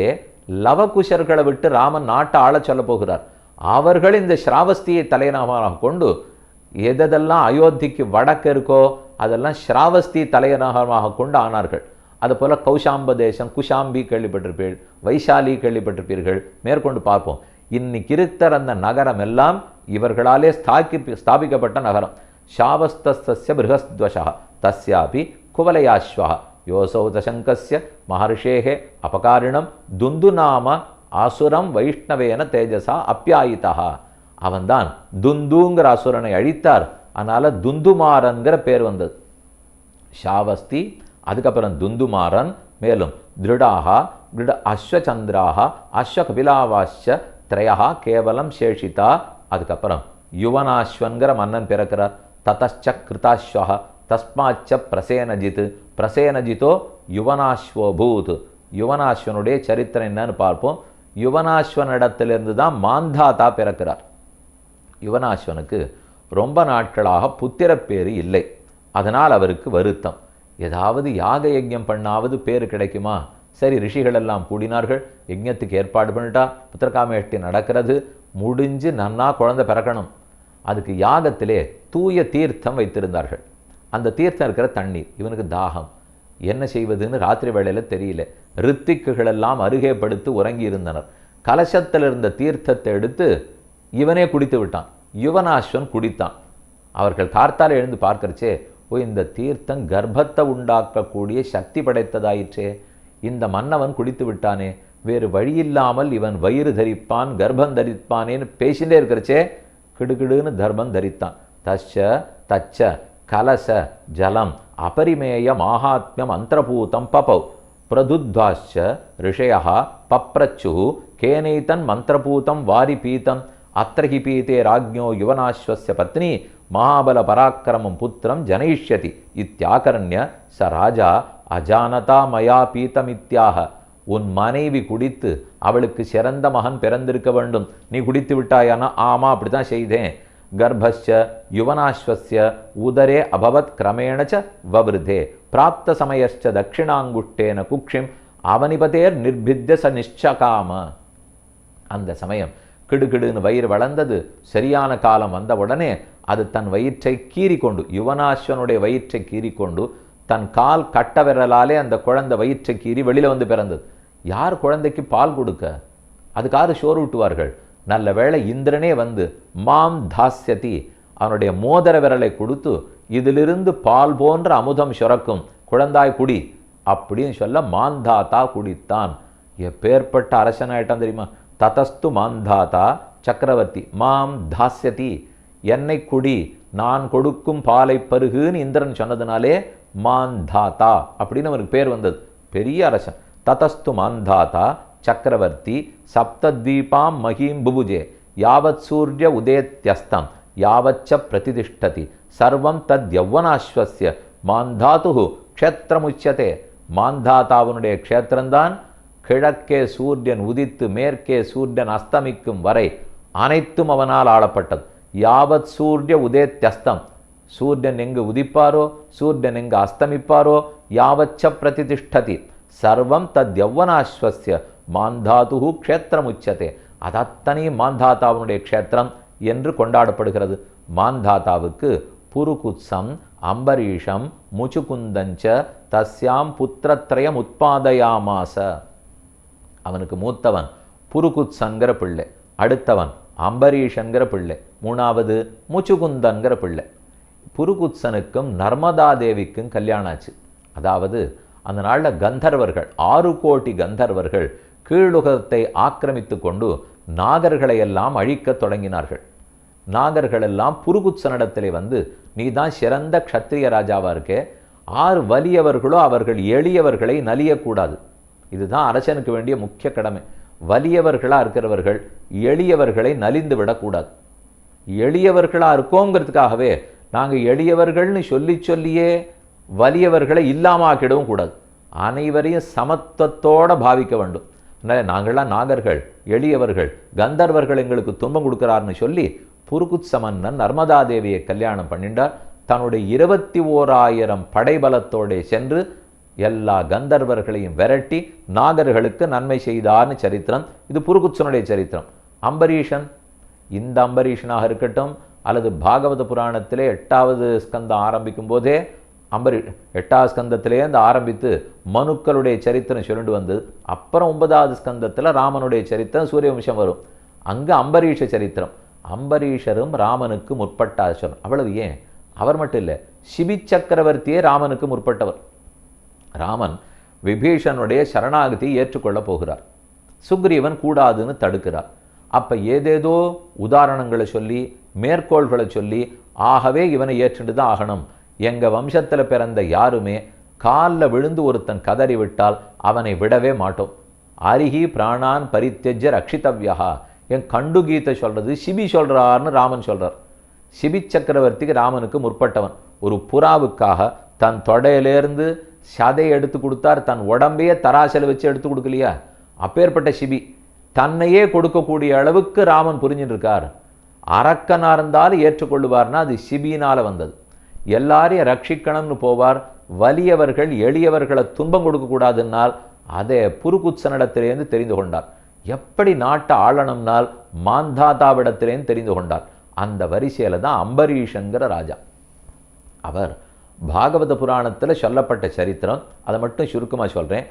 லவகுஷர்களை விட்டு ராமன் நாட்டை ஆளச் சொல்ல போகிறார். அவர்கள் இந்த ஸ்ராவஸ்தியை தலைநகராக கொண்டு எதெல்லாம் அயோத்திக்கு வடக்கு இருக்கோ அதெல்லாம் ஸ்ராவஸ்தி தலைநகரமாக கொண்டு ஆனார்கள். அதுபோல் கௌஷாம்ப தேசம், குஷாம்பி கேள்விப்பட்டிருப்பீர்கள், வைசாலி கேள்விப்பட்டிருப்பீர்கள். மேற்கொண்டு பார்ப்போம். இன்னைக்கு இருக்கிற அந்த நகரம் எல்லாம் இவர்களாலே ஸ்தாபிக்கப்பட்ட நகரம். ஷாவஸ்தஸ்ய பிருகஸ்த்வஷா தஸ்யாபி குவலயாஸ்வா யோசௌ தசங்கஸ்ய மகர்ஷேகே அபகாரிணம் துந்துநாம அசுரம் வைஷ்ணவேன தேஜசா அப்பியாயிதா. அவன்தான் துந்துங்கிற அசுரனை அழித்தார். அதனால துந்துமாரன்கிற பேர் வந்தது. ஷாவஸ்தி, அதுக்கப்புறம் துந்துமாரன், மேலும் திருடாகா அஸ்வச்சந்திராகா அஸ்வகபிலாவாஸ்ய திரையா கேவலம் சேஷிதா. அதுக்கப்புறம் யுவனாஸ்வன்கிற மன்னன் பிறக்கிறார். ததச்ச கிருதாஸ்வா தஸ்மாச்ச பிரசேனஜித்தோ யுவனாஸ்வோபூத். யுவனாஸ்வனுடைய சரித்திரம் என்னன்னு பார்ப்போம். யுவனாஸ்வனிடத்திலிருந்து தான் மாந்தாதா பிறக்கிறார். யுவனாஸ்வனுக்கு ரொம்ப நாட்களாக புத்திரப்பேறு இல்லை. அதனால் அவருக்கு வருத்தம். ஏதாவது யாக யஜ்யம் பண்ணாவது பேர் கிடைக்குமா? சரி, ரிஷிகள் எல்லாம் கூடினார்கள், யஜ்யத்துக்கு ஏற்பாடு பண்ணிட்டா. புத்திரகாமேஷ்டி நடக்கிறது, முடிஞ்சு நன்னா குழந்தை பிறக்கணும். அதுக்கு யாகத்திலே தூய தீர்த்தம் வைத்திருந்தார்கள். அந்த தீர்த்தம் இருக்கிற தண்ணீர், இவனுக்கு தாகம், என்ன செய்வதுன்னு ராத்திரி வேளையில் தெரியல. ரித்திக்குகள் எல்லாம் அருகே படுத்து உறங்கி இருந்தனர். கலசத்தில் இருந்த தீர்த்தத்தை எடுத்து இவனே குடித்து விட்டான். யுவனாஸ்வன் குடித்தான். அவர்கள் கார்த்தால் எழுந்து பார்க்கறச்சே, இந்த தீர்த்தம் கர்ப்பத்தை உண்டாக்கக்கூடிய சக்தி படைத்ததாயிற்றே, இந்த மன்னவன் குடித்து விட்டானே, வேறு வழியில்லாமல் இவன் வயிறு தரிப்பான், கர்ப்பம் தரிப்பானேன்னு பேசிட்டே இருக்கிறச்சே கிடுகிடுன்னு தர்மம் தரித்தான். தச்ச கலச ஜலம் அபரிமேய மாஹாத்மியம் அந்தரபூதம் பபவ் பிரதுத்வாச்ச ரிஷயா பப்ரச்சு கேனைதன் மந்திரபூதம் வாரி பீதம் அத்ரஹி பீதே ராஜ்ஞோ யுவனாஸ்வஸ்ய பத்னி மகாபல பராக்கிரமம் புத்திரம் ஜனயிஷ்யதி இத்தியாகரண்ய ச ராஜா அஜானதா மயா பீதமித்யாக. உன் மனைவி குடித்து அவளுக்கு சிறந்த மகன் பிறந்திருக்க வேண்டும், நீ குடித்து விட்டாயானா? ஆமா, அப்படிதான் செய்தேன். கர்ப்பஸ்ய யுவனாஸ்வஸ்ய உதரே அபவத் கிரமேண ச வவ்ருதே பிராப்த சமயஸ்ச தட்சிணாங்குஷ்டேன குக்ஷிம் அவனிபதேர் நிர்பித்ய ச நிச்சகாம. அந்த சமயம் கிடுகிடுன்னு வயிறு வளர்ந்தது. சரியான காலம் வந்த உடனே அது தன் வயிற்றை கீறிக்கொண்டு, யுவனாஸ்வனுடைய வயிற்றை கீறிக்கொண்டு தன் கால் கட்ட விரலாலே அந்த குழந்தை வயிற்றை கீறி வெளியில் வந்து பிறந்தது. யார் குழந்தைக்கு பால் கொடுக்க? அதுக்காக சோறு ஊட்டுவார்கள். நல்ல வேளை இந்திரனே வந்து மாம் தாஸ்யதி, அவனுடைய மோதிர விரலை கொடுத்து இதிலிருந்து பால் போன்ற அமுதம் சுரக்கும், குழந்தாய் குடி அப்படின்னு சொல்ல மாந்தாத்தா குடித்தான். எப்பேற்பட்ட அரசனாயிட்டான் தெரியுமா? ததஸ்து மாந்தாத்தா சக்கரவர்த்தி மாம் தாஸ்யதி, என்னை குடி, நான் கொடுக்கும் பாலை பருகுன்னு இந்திரன் சொன்னதுனாலே மாந்தாத்தா அப்படின்னு அவருக்கு பேர் வந்தது. பெரிய அரசன். ததஸ்து மாந்தாத்தா சக்கரவர்த்தி சப்தத்வீபாம் மகீம் புபுஜே யாவத் சூர்ய உதேத்யஸ்தம் யாவச்ச பிரதிதிஷ்டதி சர்வம் தத் யௌவனாஸ்வஸ்ய மாந்தாத்து க்ஷேத்திரமுச்சதே. மாந்தாத்தாவனுடைய க்ஷேத்திரம்தான் கிழக்கே சூரியன் உதித்து மேற்கே சூரியன் அஸ்தமிக்கும் வரை அனைத்தும் அவனால் ஆளப்பட்டது. யாவத் சூரிய உதேத்யஸ்தம், சூரியன் எங்கு உதிப்பாரோ சூரியன் எங்கு அஸ்தமிப்பாரோ யாவச்ச பிரதிதிஷ்டதி சர்வம் தத் யௌவனாஸ்வஸ்ய மாந்தாத்து க்ஷேத்திரமுச்சதே. அது அத்தனையும் மாந்தாத்தாவனுடைய க்ஷேத்திரம் என்று கொண்டாடப்படுகிறது. மாந்தாத்தாவுக்கு புருகுத்சம் அம்பரீஷம் முச்சுகுந்தஞ்ச தஸ்யாம் புத்திரத்ரயம் உத்பாதயாமாச. அவனுக்கு மூத்தவன் புருகுத்சங்கிற பிள்ளை, அடுத்தவன் அம்பரீஷங்கிற பிள்ளை, மூணாவது முச்சுகுந்தன்கிற பிள்ளை. புருகுத்சனுக்கும் நர்மதா தேவிக்கும் கல்யாணம் ஆச்சு. அதாவது அந்த நாளில் கந்தர்வர்கள் 6 கோடி கந்தர்வர்கள் கீழுலகத்தை ஆக்கிரமித்து கொண்டு நாகர்களை எல்லாம் அழிக்கத் தொடங்கினார்கள். நாகர்கள் எல்லாம் புருகுத்சனிடத்திலே வந்து, நீ தான் சிறந்த க்ஷத்திரிய ராஜாவா இருக்கே, 6 வலியவர்களோ அவர்கள் எளியவர்களை நலியக்கூடாது. இதுதான் அரசனுக்கு வேண்டிய முக்கிய கடமை. வலியவர்களா இருக்கிறவர்கள் எளியவர்களை நலிந்து விடக்கூடாது. எளியவர்களா இருக்கோங்கிறதுக்காகவே நாங்கள் எளியவர்கள்னு சொல்லியே வலியவர்களை இல்லாமாக்கிடவும் கூடாது. அனைவரையும் சமத்துவத்தோட பாவிக்க வேண்டும். நாங்கள்லாம் நாகர்கள், எளியவர்கள், கந்தர்வர்கள் எங்களுக்கு துன்பம் கொடுக்கிறார்னு சொல்லி புருகுத்ச மன்னன் நர்மதா தேவியை கல்யாணம் பண்ணிட்டார். தன்னுடைய 21,000 படைபலத்தோടെ சென்று எல்லா கந்தர்வர்களையும் விரட்டி நாகர்களுக்கு நன்மை செய்தார்னு சரித்திரம். இது புருகுத்சனுடைய சரித்திரம். அம்பரீஷன், இந்த அம்பரீஷனாக இருக்கட்டும், அல்லது பாகவத புராணத்திலே 8வது ஸ்கந்தம் ஆரம்பிக்கும் போதே 8வது ஸ்கந்தத்திலேருந்து ஆரம்பித்து மனுக்களுடைய சரித்திரம் சொல்லிட்டு வந்து, அப்புறம் 9வது ஸ்கந்தத்தில் ராமனுடைய சரித்திரம் சூரியவம்சம் வரும். அங்கே அம்பரீஷ சரித்திரம். அம்பரீஷரும் ராமனுக்கு முற்பட்ட அரசர். அவ்வளவு ஏன், அவர் மட்டும் இல்லை, சிபி சக்கரவர்த்தியே ராமனுக்கு முற்பட்டவர். ராமன் விபீஷனுடைய சரணாகதி ஏற்றுக்கொள்ளப் போகிறார். சுக்ரீவன் கூடாதுன்னு தடுக்கிறார். அப்போ ஏதேதோ உதாரணங்களை சொல்லி மேற்கோள்களை சொல்லி, ஆகவே இவனை ஏற்றுட்டு தான் ஆகணும், எங்கள் வம்சத்தில் பிறந்த யாருமே காலில் விழுந்து ஒருத்தன் கதறி விட்டால் அவனை விடவே மாட்டோம். அரிஹி பிராணான் பரித்தெஜ்ய ரக்ஷிதவ்யா, என் கண்டு கீதை சொல்கிறது சிபி சொல்கிறார்னு ராமன் சொல்கிறார். சிபி சக்கரவர்த்திக்கு ராமனுக்கு முற்பட்டவன். ஒரு புறாவுக்காக தன் தொடையிலேருந்து சதையை எடுத்து கொடுத்தார், தன் உடம்பையே தராசில் வச்சு எடுத்து கொடுக்கலையா? அப்பேற்பட்ட சிபி தன்னையே கொடுக்கக்கூடிய அளவுக்கு ராமன் புரிஞ்சுட்டு இருக்கார். அரக்கனாக இருந்தாலும் ஏற்றுக்கொள்ளுவார்னா அது சிபியினால் வந்தது. எல்லாரையும் ரட்சிக்கணும்னு போவார். வலியவர்கள் எளியவர்களை துன்பம் கொடுக்கக்கூடாதுன்னால் அதை புருகுத்சனிடத்திலேருந்து தெரிந்து கொண்டார். எப்படி நாட்டை ஆளணும்னால் மாந்தாதாவிடத்திலேருந்து தெரிந்து கொண்டார். அந்த வரிசையில் தான் அம்பரீஷங்கிற ராஜா. அவர் பாகவத புராணத்தில் சொல்லப்பட்ட சரித்திரம். அதை மட்டும் சுருக்கமாக சொல்கிறேன்.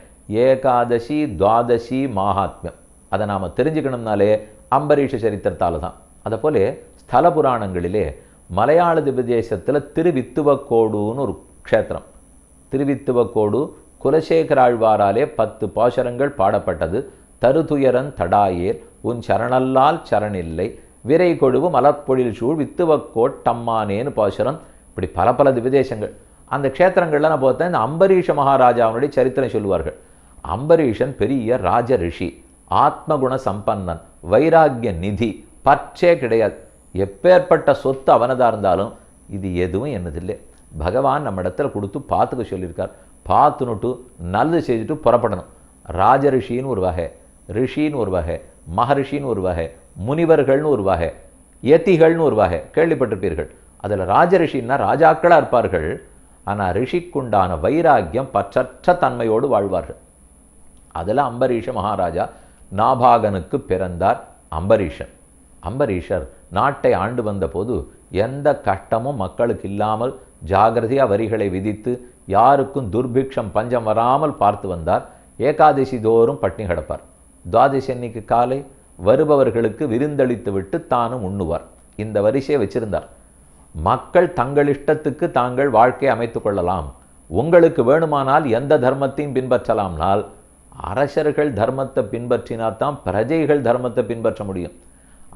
ஏகாதசி துவாதசி மகாத்மியம் அதை நாம் தெரிஞ்சுக்கணும்னாலே அம்பரீஷ சரித்திரத்தால் தான். அதை போல ஸ்தல புராணங்களிலே மலையாள திபதேசத்தில் திருவித்துவக்கோடுன்னு ஒரு க்ஷேத்திரம். திருவித்துவக்கோடு குலசேகராழ்வாராலே 10 பாசுரங்கள் பாடப்பட்டது. தருதுயரன் தடாயேர் உன் சரணல்லால் சரணில்லை விரை கொழுவு மலர்பொழில் சூழ் வித்துவக்கோட்டம்மானேன்னு பாசுரம். இப்படி பல திபதேசங்கள். அந்த க்ஷேத்திரங்கள்லாம் நான் பார்த்தேன். இந்த அம்பரீஷ மகாராஜாவுடைய சரித்திரம் சொல்லுவார்கள். அம்பரீஷன் பெரிய ராஜ ரிஷி, ஆத்மகுண சம்பன்னன், வைராக்கிய நிதி, பற்றே கிடையாது. எப்பேற்பட்ட சொத்து அவனதாக இருந்தாலும் இது எதுவும் என்னதில்லை, பகவான் நம்ம இடத்துல கொடுத்து பார்த்துக்க சொல்லியிருக்கார். பார்த்துனுட்டு நல்லது செய்துட்டு புறப்படணும். ராஜ ரிஷின்னு ஒரு வகை, ரிஷின்னு ஒரு வகை, மகரிஷின்னு ஒரு வகை, முனிவர்கள்னு ஒரு வகை, யதிகள்னு ஒரு வகை கேள்விப்பட்டிருப்பீர்கள். அதில் ராஜரிஷின்னா ராஜாக்களாக இருப்பார்கள். ஆனால் ரிஷிக்குண்டான வைராக்கியம் பற்றற்ற தன்மையோடு வாழ்வார்கள். அதில் அம்பரீஷ மகாராஜா நாபாகனுக்கு பிறந்தார் அம்பரீஷன். அம்பரீஷர் நாட்டை ஆண்டு வந்தபோது எந்த கஷ்டமும் மக்களுக்கு இல்லாமல் ஜாகிரதையாக வரிகளை விதித்து யாருக்கும் துர்பிக்ஷம் பஞ்சம் வராமல் பார்த்து வந்தார். ஏகாதசி தோறும் பட்டினி கிடப்பார். துவாதசி அன்னைக்கு காலை வருபவர்களுக்கு விருந்தளித்து விட்டு தானும் உண்ணுவார். இந்த வரிசையை வச்சிருந்தார். மக்கள் தங்கள் இஷ்டத்துக்கு தாங்கள் வாழ்க்கையை அமைத்து கொள்ளலாம், உங்களுக்கு வேணுமானால் எந்த தர்மத்தையும் பின்பற்றலாம்னால் அரசர்கள் தர்மத்தை பின்பற்றினால்தான் பிரஜைகள் தர்மத்தை பின்பற்ற முடியும்.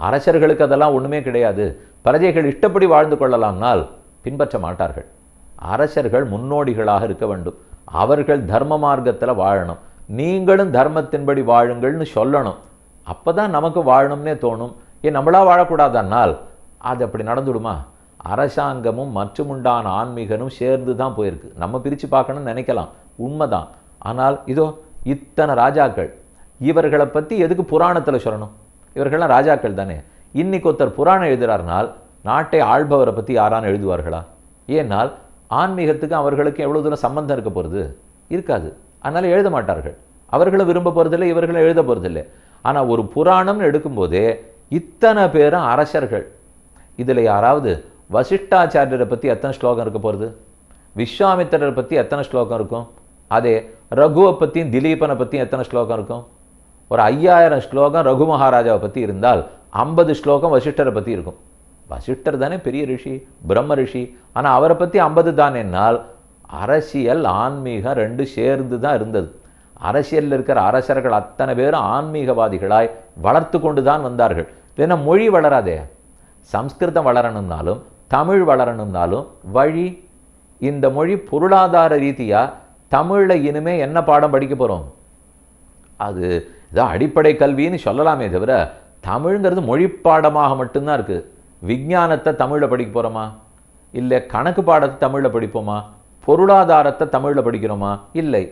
அரசர்களுக்கு அதெல்லாம் ஒன்றுமே கிடையாது, பிரஜைகள் இஷ்டப்படி வாழ்ந்து கொள்ளலாம்னால் பின்பற்ற மாட்டார்கள். அரசர்கள் முன்னோடிகளாக இருக்க வேண்டும். அவர்கள் தர்ம மார்க்கத்தில் வாழணும். நீங்களும் தர்மத்தின்படி வாழுங்கள்னு சொல்லணும். அப்போ தான் நமக்கு வாழணும்னே தோணும். நம்மளா வாழக்கூடாதன்னால் அது அப்படி நடந்துடுமா? அரசாங்கமும் மற்றுமுண்டான ஆன்மீகனும் சேர்ந்து தான் போயிருக்கு. நம்ம பிரித்து பார்க்கணும்னு நினைக்கலாம், உண்மைதான். ஆனால் இதோ இத்தனை ராஜாக்கள், இவர்களை பற்றி எதுக்கு புராணத்தில் சொல்லணும்? இவர்கள்லாம் ராஜாக்கள் தானே. இன்னைக்கு ஒருத்தர் புராணம் எழுதுகிறார்னால் நாட்டை ஆள்பவரை பற்றி யாரான எழுதுவார்களா? ஏன்னால் ஆன்மீகத்துக்கு அவர்களுக்கு எவ்வளோ தூரம் சம்பந்தம் இருக்க போகிறது? இருக்காது. அதனால் எழுத மாட்டார்கள். அவர்களும் விரும்ப போகிறதில்லை, இவர்களும் எழுத போகிறதில்லை. ஆனால் ஒரு புராணம்னு எடுக்கும்போதே இத்தனை பேரும் அரசர்கள். இதில் யாராவது வசிஷ்டாச்சாரியரை பற்றி எத்தனை ஸ்லோகம் இருக்க போகிறது? விஸ்வாமித்திரரை பற்றி எத்தனை ஸ்லோகம் இருக்கும்? அதே ரகுவை பற்றியும் திலீபனை பற்றியும் எத்தனை ஸ்லோகம் இருக்கும்? ஒரு 5000 ஸ்லோகம் ரகு மகாராஜாவை பற்றி இருந்தால் 50 ஸ்லோகம் வசிஷ்டரை பற்றி இருக்கும். வசிஷ்டர் தானே பெரிய ரிஷி, பிரம்ம ரிஷி. ஆனால் அவரை பற்றி 50 தானேனால் அரசியல் ஆன்மீகம் ரெண்டு சேர்ந்து தான் இருந்தது. அரசியலில் இருக்கிற அரசர்கள் அத்தனை பேரும் ஆன்மீகவாதிகளாய் வளர்த்து கொண்டு தான் வந்தார்கள். இல்லைன்னா மொழி வளராதே. சம்ஸ்கிருதம் வளரணும்னாலும் தமிழ் வளரணும்னாலும் வழி. இந்த மொழி பொருளாதார ரீதியாக தமிழில் இனிமே என்ன பாடம் படிக்க போகிறோம்? அது ஏதோ அடிப்படை கல்வின்னு சொல்லலாமே தவிர தமிழ்ங்கிறது மொழி பாடமாக மட்டும்தான் இருக்குது. விஞ்ஞானத்தை தமிழில் படிக்க போகிறோமா? இல்லை கணக்கு பாடத்தை தமிழில் படிப்போமா? பொருளாதாரத்தை தமிழில் படிக்கிறோமா? இல்லை,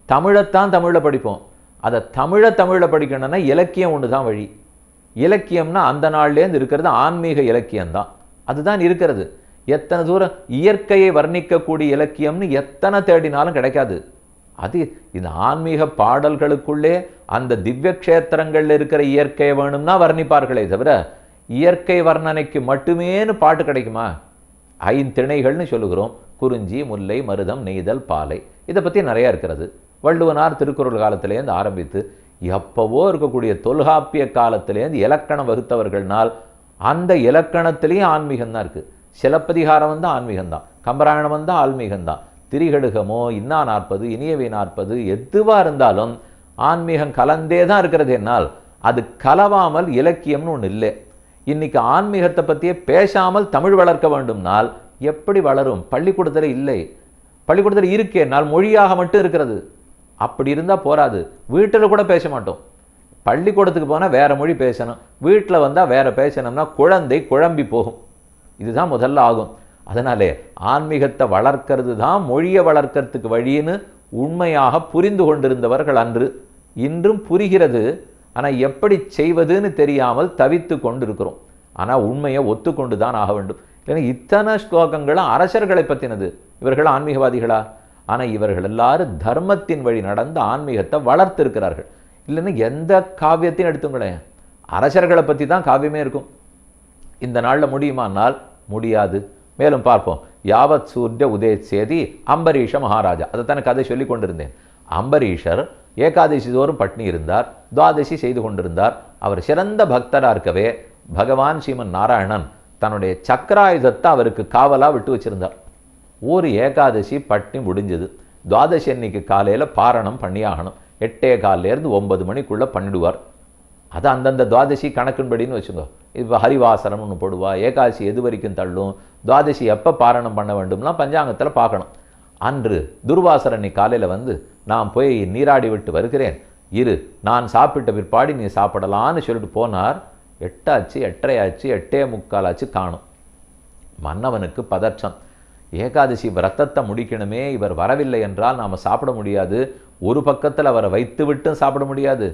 தமிழைத்தான் தமிழில் படிப்போம். அதை தமிழில் படிக்கணும்னா இலக்கியம் ஒன்று தான் வழி. இலக்கியம்னா அந்த நாள்லேருந்து இருக்கிறது ஆன்மீக இலக்கியம்தான். அதுதான் இருக்கிறது. எத்தனை தூரம் இயற்கையை வர்ணிக்கக்கூடிய இலக்கியம்னு எத்தனை தேடினாலும் கிடைக்காது. அது இந்த ஆன்மீக பாடல்களுக்குள்ளே அந்த திவ்ய கஷேத்திரங்கள்ல இருக்கிற இயற்கையை வேணும்னா வர்ணிப்பார்களே தவிர இயற்கை வர்ணனைக்கு மட்டுமேனு பாட்டு கிடைக்குமா? ஐந்திணைகள்னு சொல்லுகிறோம். குறிஞ்சி, முல்லை, மருதம், நெய்தல், பாலை. இதை பற்றி நிறையா இருக்கிறது. வள்ளுவனார் திருக்குறள் காலத்திலேருந்து ஆரம்பித்து எப்பவோ இருக்கக்கூடிய தொல்காப்பிய காலத்திலேருந்து இலக்கணம் வகுத்தவர்கள்னால் அந்த இலக்கணத்திலையும் ஆன்மீகம்தான் இருக்குது. சிலப்பதிகாரம் வந்து ஆன்மீகம்தான், கம்பராயணம் வந்து ஆன்மீகம்தான், திரிகடுகமோ, இன்னா 40, இனியவை 40 எதுவாக இருந்தாலும் ஆன்மீகம் கலந்தே தான் இருக்கிறது. என்னால் அது கலவாமல் இலக்கியம்னு ஒன்று இல்லை. இன்னைக்கு ஆன்மீகத்தை பற்றியே பேசாமல் தமிழ் வளர்க்க வேண்டும்னால் எப்படி வளரும்? பள்ளிக்கூடத்தில் இல்லை. பள்ளிக்கூடத்தில் இருக்கேனால் மொழியாக மட்டும் இருக்கிறது. அப்படி இருந்தால் போராது. வீட்டில் கூட பேச மாட்டோம். பள்ளிக்கூடத்துக்கு போனால் வேற மொழி பேசணும், வீட்டில் வந்தால் வேற பேசணும்னா குழந்தை குழம்பி போகும். இதுதான் முதல்ல ஆகும். அதனாலே ஆன்மீகத்தை வளர்க்கிறது தான் மொழியை வளர்க்கறதுக்கு வழின்னு உண்மையாக புரிந்து கொண்டிருந்தவர்கள் அன்று. இன்றும் புரிகிறது. ஆனால் எப்படி செய்வதுன்னு தெரியாமல் தவித்து கொண்டு இருக்கிறோம். ஆனால் உண்மையை ஒத்துக்கொண்டு தான் ஆக வேண்டும். ஏன்னா இத்தனை ஸ்லோகங்களும் அரசர்களை பற்றினது. இவர்கள் ஆன்மீகவாதிகளா? ஆனால் இவர்கள் எல்லாரும் தர்மத்தின் வழி நடந்து ஆன்மீகத்தை வளர்த்திருக்கிறார்கள். இல்லைன்னா எந்த காவியத்தையும் எடுத்துங்களேன், அரசர்களை பற்றி தான் காவியமே இருக்கும். இந்த நாளில் முடியுமானால் முடியாது. மேலும் பார்ப்போம். யாவத் சூர்ய உதயசேதி அம்பரீஷ மகாராஜா. அதைத்தானே கதை சொல்லி கொண்டிருந்தேன். அம்பரீஷர் ஏகாதசி தோறும் பட்னி இருந்தார், துவாதசி செய்து கொண்டிருந்தார். அவர் சிறந்த பக்தராக இருக்கவே பகவான் ஸ்ரீமன் நாராயணன் தன்னுடைய சக்கராயுதத்தை அவருக்கு காவலாக விட்டு வச்சிருந்தார். ஒரு ஏகாதசி பட்னி முடிஞ்சது. துவாதசி அன்னைக்கு காலையில் பாரணம் பண்ணியாகணும். 8:15 9 மணிக்குள்ளே பண்ணிடுவார். அது அந்தந்த துவாதசி கணக்கின்படின்னு வச்சுங்க. இப்போ ஹரிவாசனம் ஒன்று போடுவா, ஏகாதசி எது வரைக்கும் தள்ளும், துவாதசி எப்போ பாரணம் பண்ண வேண்டும்லாம் பஞ்சாங்கத்தில் பார்க்கணும். அன்று துர்வாசர் அன்னைக்கு காலையில் வந்து நான் போய் நீராடி விட்டு வருகிறேன், இரு நான் சாப்பிட்ட பிற்பாடு நீ சாப்பிடலான்னு சொல்லிட்டு போனார். 8 ஆச்சு, 8:30 ஆச்சு, 8:45 ஆச்சு, காணும். மன்னவனுக்கு பதற்றம். ஏகாதசி விரதத்தை முடிக்கணுமே, இவர் வரவில்லை என்றால் நாம் சாப்பிட முடியாது. ஒரு பக்கத்தில் அவரை வைத்து விட்டும் சாப்பிட முடியாது,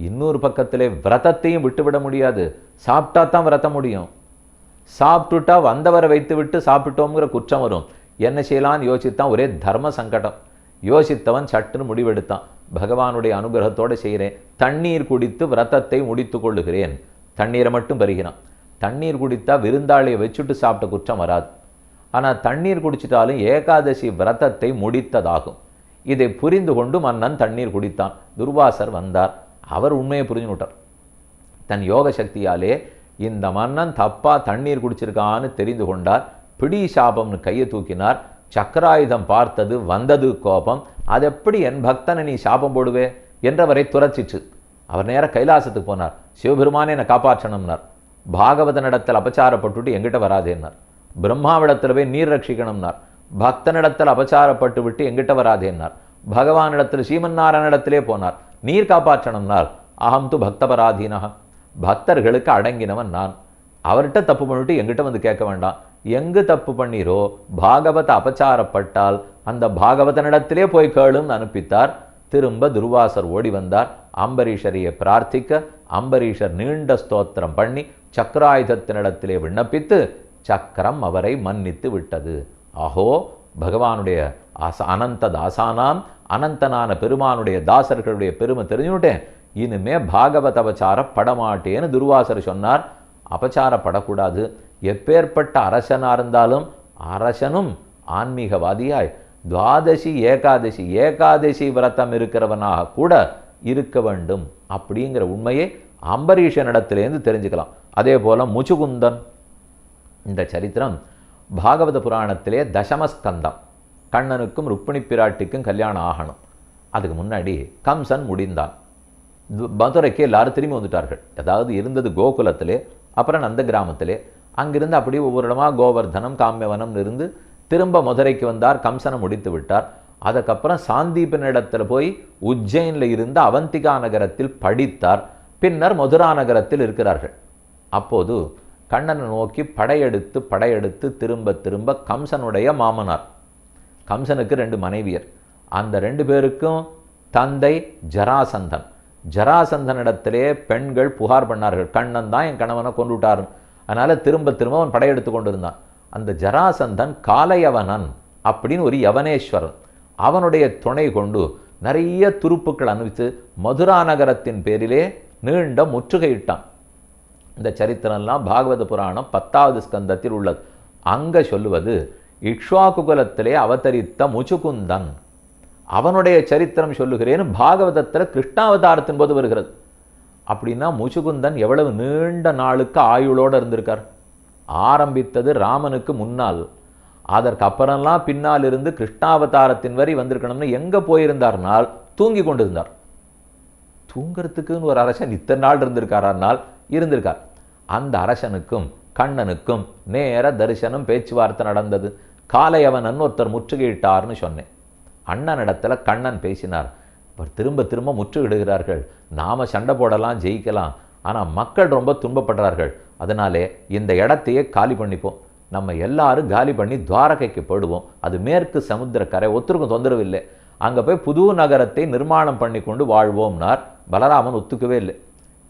இன்னொரு பக்கத்திலே விரதத்தையும் விட்டுவிட முடியாது. சாப்பிட்டா தான் விரதம் முடியும். சாப்பிட்டுட்டா வந்தவரை வைத்து விட்டு சாப்பிட்டோங்கிற குற்றம் வரும். என்ன செய்யலான்னு யோசித்தான். ஒரே தர்ம சங்கடம். யோசித்தவன் சட்டுன்னு முடிவெடுத்தான். பகவானுடைய அனுகிரகத்தோடு செய்கிறேன், தண்ணீர் குடித்து விரதத்தை முடித்து கொள்ளுகிறேன். தண்ணீரை மட்டும் பருகினான். தண்ணீர் குடித்தா விருந்தாளியை வச்சுட்டு சாப்பிட்ட குற்றம் வராது. ஆனால் தண்ணீர் குடிச்சிட்டாலும் ஏகாதசி விரதத்தை முடித்ததாகும். இதை புரிந்து கொண்டு மன்னன் தண்ணீர் குடித்தான். துர்வாசர் வந்தார். அவர் உண்மையை புரிஞ்சுட்டார். தன் யோக சக்தியாலே இந்த மன்னன் தப்பா தண்ணீர் குடிச்சிருக்கான்னு தெரிந்து கொண்டார். பிடி சாபம்னு கையை தூக்கினார். சக்கராயுதம் பார்த்தது, வந்தது கோபம். அது எப்படி என் பக்தனை நீ சாபம் போடுவே என்றவரை துரச்சிச்சு. அவர் நேர கைலாசத்துக்கு போனார். சிவபெருமானே என்னை காப்பாற்றணும்னார். பாகவதனிடத்தில் அபச்சாரப்பட்டுவிட்டு எங்கிட்ட வராதேன்னார். பிரம்மாவிடத்தில் போய் நீர் ரட்சிக்கணும்னார். பக்தனிடத்தில் அபச்சாரப்பட்டு விட்டு எங்கிட்ட வராதேன்னார். பகவானிடத்தில் ஸ்ரீமன்னாராயணிடத்திலே போனார். நீர் காப்பாற்றணும்னார். அகம் து பக்தபராதீனக, பக்தர்களுக்கு அடங்கினவன் நான். அவர்கிட்ட தப்பு பண்ணிட்டு எங்கிட்ட வந்து கேட்க வேண்டாம். எங்கு தப்பு பண்ணீரோ பாகவத அபச்சாரப்பட்டால் அந்த பாகவதனிடத்திலே போய் கேளுன்னு அனுப்பித்தார். திரும்ப துர்வாசர் ஓடி வந்தார். அம்பரீஷரையை பிரார்த்திக்க அம்பரீஷர் நீண்ட ஸ்தோத்திரம் பண்ணி சக்கராயுதத்தினிடத்திலே விண்ணப்பித்து சக்கரம் அவரை மன்னித்து விட்டது. ஆஹோ, பகவானுடைய அனந்த தாசானாம், அனந்தனான பெருமானுடைய தாசர்களுடைய பெருமை தெரிஞ்சுட்டேன். இனிமே பாகவத அபச்சாரப்படமாட்டேன்னு துர்வாசர் சொன்னார். அபச்சாரப்படக்கூடாது. எப்பேற்பட்ட அரசனாக இருந்தாலும் அரசனும் ஆன்மீகவாதியாய் துவாதசி ஏகாதசி விரதம் இருக்கிறவனாக கூட இருக்க வேண்டும் அப்படிங்கிற உண்மையை அம்பரீஷனிடத்திலேருந்து தெரிஞ்சுக்கலாம். அதே போல முச்சுகுந்தன். இந்த சரித்திரம் பாகவத புராணத்திலே தசமஸ்கந்தம். கண்ணனுக்கும் ருக்மிணி பிராட்டிக்கும் கல்யாணம் ஆகணும். அதுக்கு முன்னாடி கம்சன் முடிந்தான். மதுரைக்கு எல்லாரும் திரும்பி வந்துட்டார்கள். அதாவது இருந்தது கோகுலத்திலே, அப்புறம் நந்த கிராமத்திலே. அங்கிருந்து அப்படியே ஒவ்வொரு இடமா கோவர்தனம் காமியவனம் இருந்து திரும்ப மதுரைக்கு வந்தார். கம்சனை முடித்து விட்டார். அதுக்கப்புறம் சாந்தீபனிடத்தில் போய் உஜ்ஜைனில் இருந்த அவந்திகா நகரத்தில் படித்தார். பின்னர் மதுரா நகரத்தில் இருக்கிறார்கள். அப்போது கண்ணனை நோக்கி படையெடுத்து திரும்ப திரும்ப கம்சனுடைய மாமனார். கம்சனுக்கு 2 மனைவியர். அந்த 2 பேருக்கும் தந்தை ஜராசந்தன். ஜராசந்தனிடத்திலே பெண்கள் புகார் பண்ணார்கள், கண்ணன் தான் என் கணவனை கொண்டுட்டார். அதனால் திரும்ப திரும்ப அவன் படையெடுத்து கொண்டிருந்தான். அந்த ஜராசந்தன் காலையவனன் அப்படின்னு ஒரு யவனேஸ்வரன், அவனுடைய துணை கொண்டு நிறைய துருப்புக்கள் அனுப்பித்து மதுரா நகரத்தின் பேரிலே நீண்ட முற்றுகையிட்டான். இந்த சரித்திரம்லாம் பாகவத புராணம் 10வது ஸ்கந்தத்தில் உள்ளது. அங்கே சொல்லுவது இக்ஷ்வாகு குலத்திலே அவதரித்த முச்சுகுந்தன், அவனுடைய சரித்திரம் சொல்லுகிறேன்னு பாகவதத்தில் கிருஷ்ணாவதாரத்தின் போது வருகிறது. அப்படின்னா முச்சுகுந்தன் எவ்வளவு நீண்ட நாளுக்கு ஆயுளோடு இருந்திருக்கார். ஆரம்பித்தது ராமனுக்கு முன்னால், அதற்கு அப்புறம்லாம் பின்னால் இருந்து கிருஷ்ணாவதாரத்தின் வரை வந்திருக்கணும்னு எங்கே போயிருந்தார்னால் தூங்கி கொண்டிருந்தார். தூங்கிறதுக்குன்னு ஒரு அரசன் இத்தனை நாள் இருந்திருக்காரானால் இருந்திருக்கார். அந்த அரசனுக்கும் கண்ணனுக்கும் நேர தரிசனம் பேச்சுவார்த்தை நடந்தது. காலையவனன் ஒருத்தர் முற்றுகையிட்டார்னு சொன்னேன். அண்ணனிடத்துல கண்ணன் பேசினார். அவர் திரும்ப திரும்ப முற்றுகிடுகிறார்கள். நாம சண்டை போடலாம், ஜெயிக்கலாம், ஆனால் மக்கள் ரொம்ப துன்பப்படுறார்கள். அதனாலே இந்த இடத்தையே காலி பண்ணிப்போம். நம்ம எல்லாரும் காலி பண்ணி துவாரகைக்கு போடுவோம். அது மேற்கு சமுத்திரக்கரை, ஒருத்தருக்கும் தொந்தரவு இல்லை. அங்கே போய் புது நகரத்தை நிர்மாணம் பண்ணி கொண்டு வாழ்வோம்னார். பலராமன் ஒத்துக்கவே இல்லை.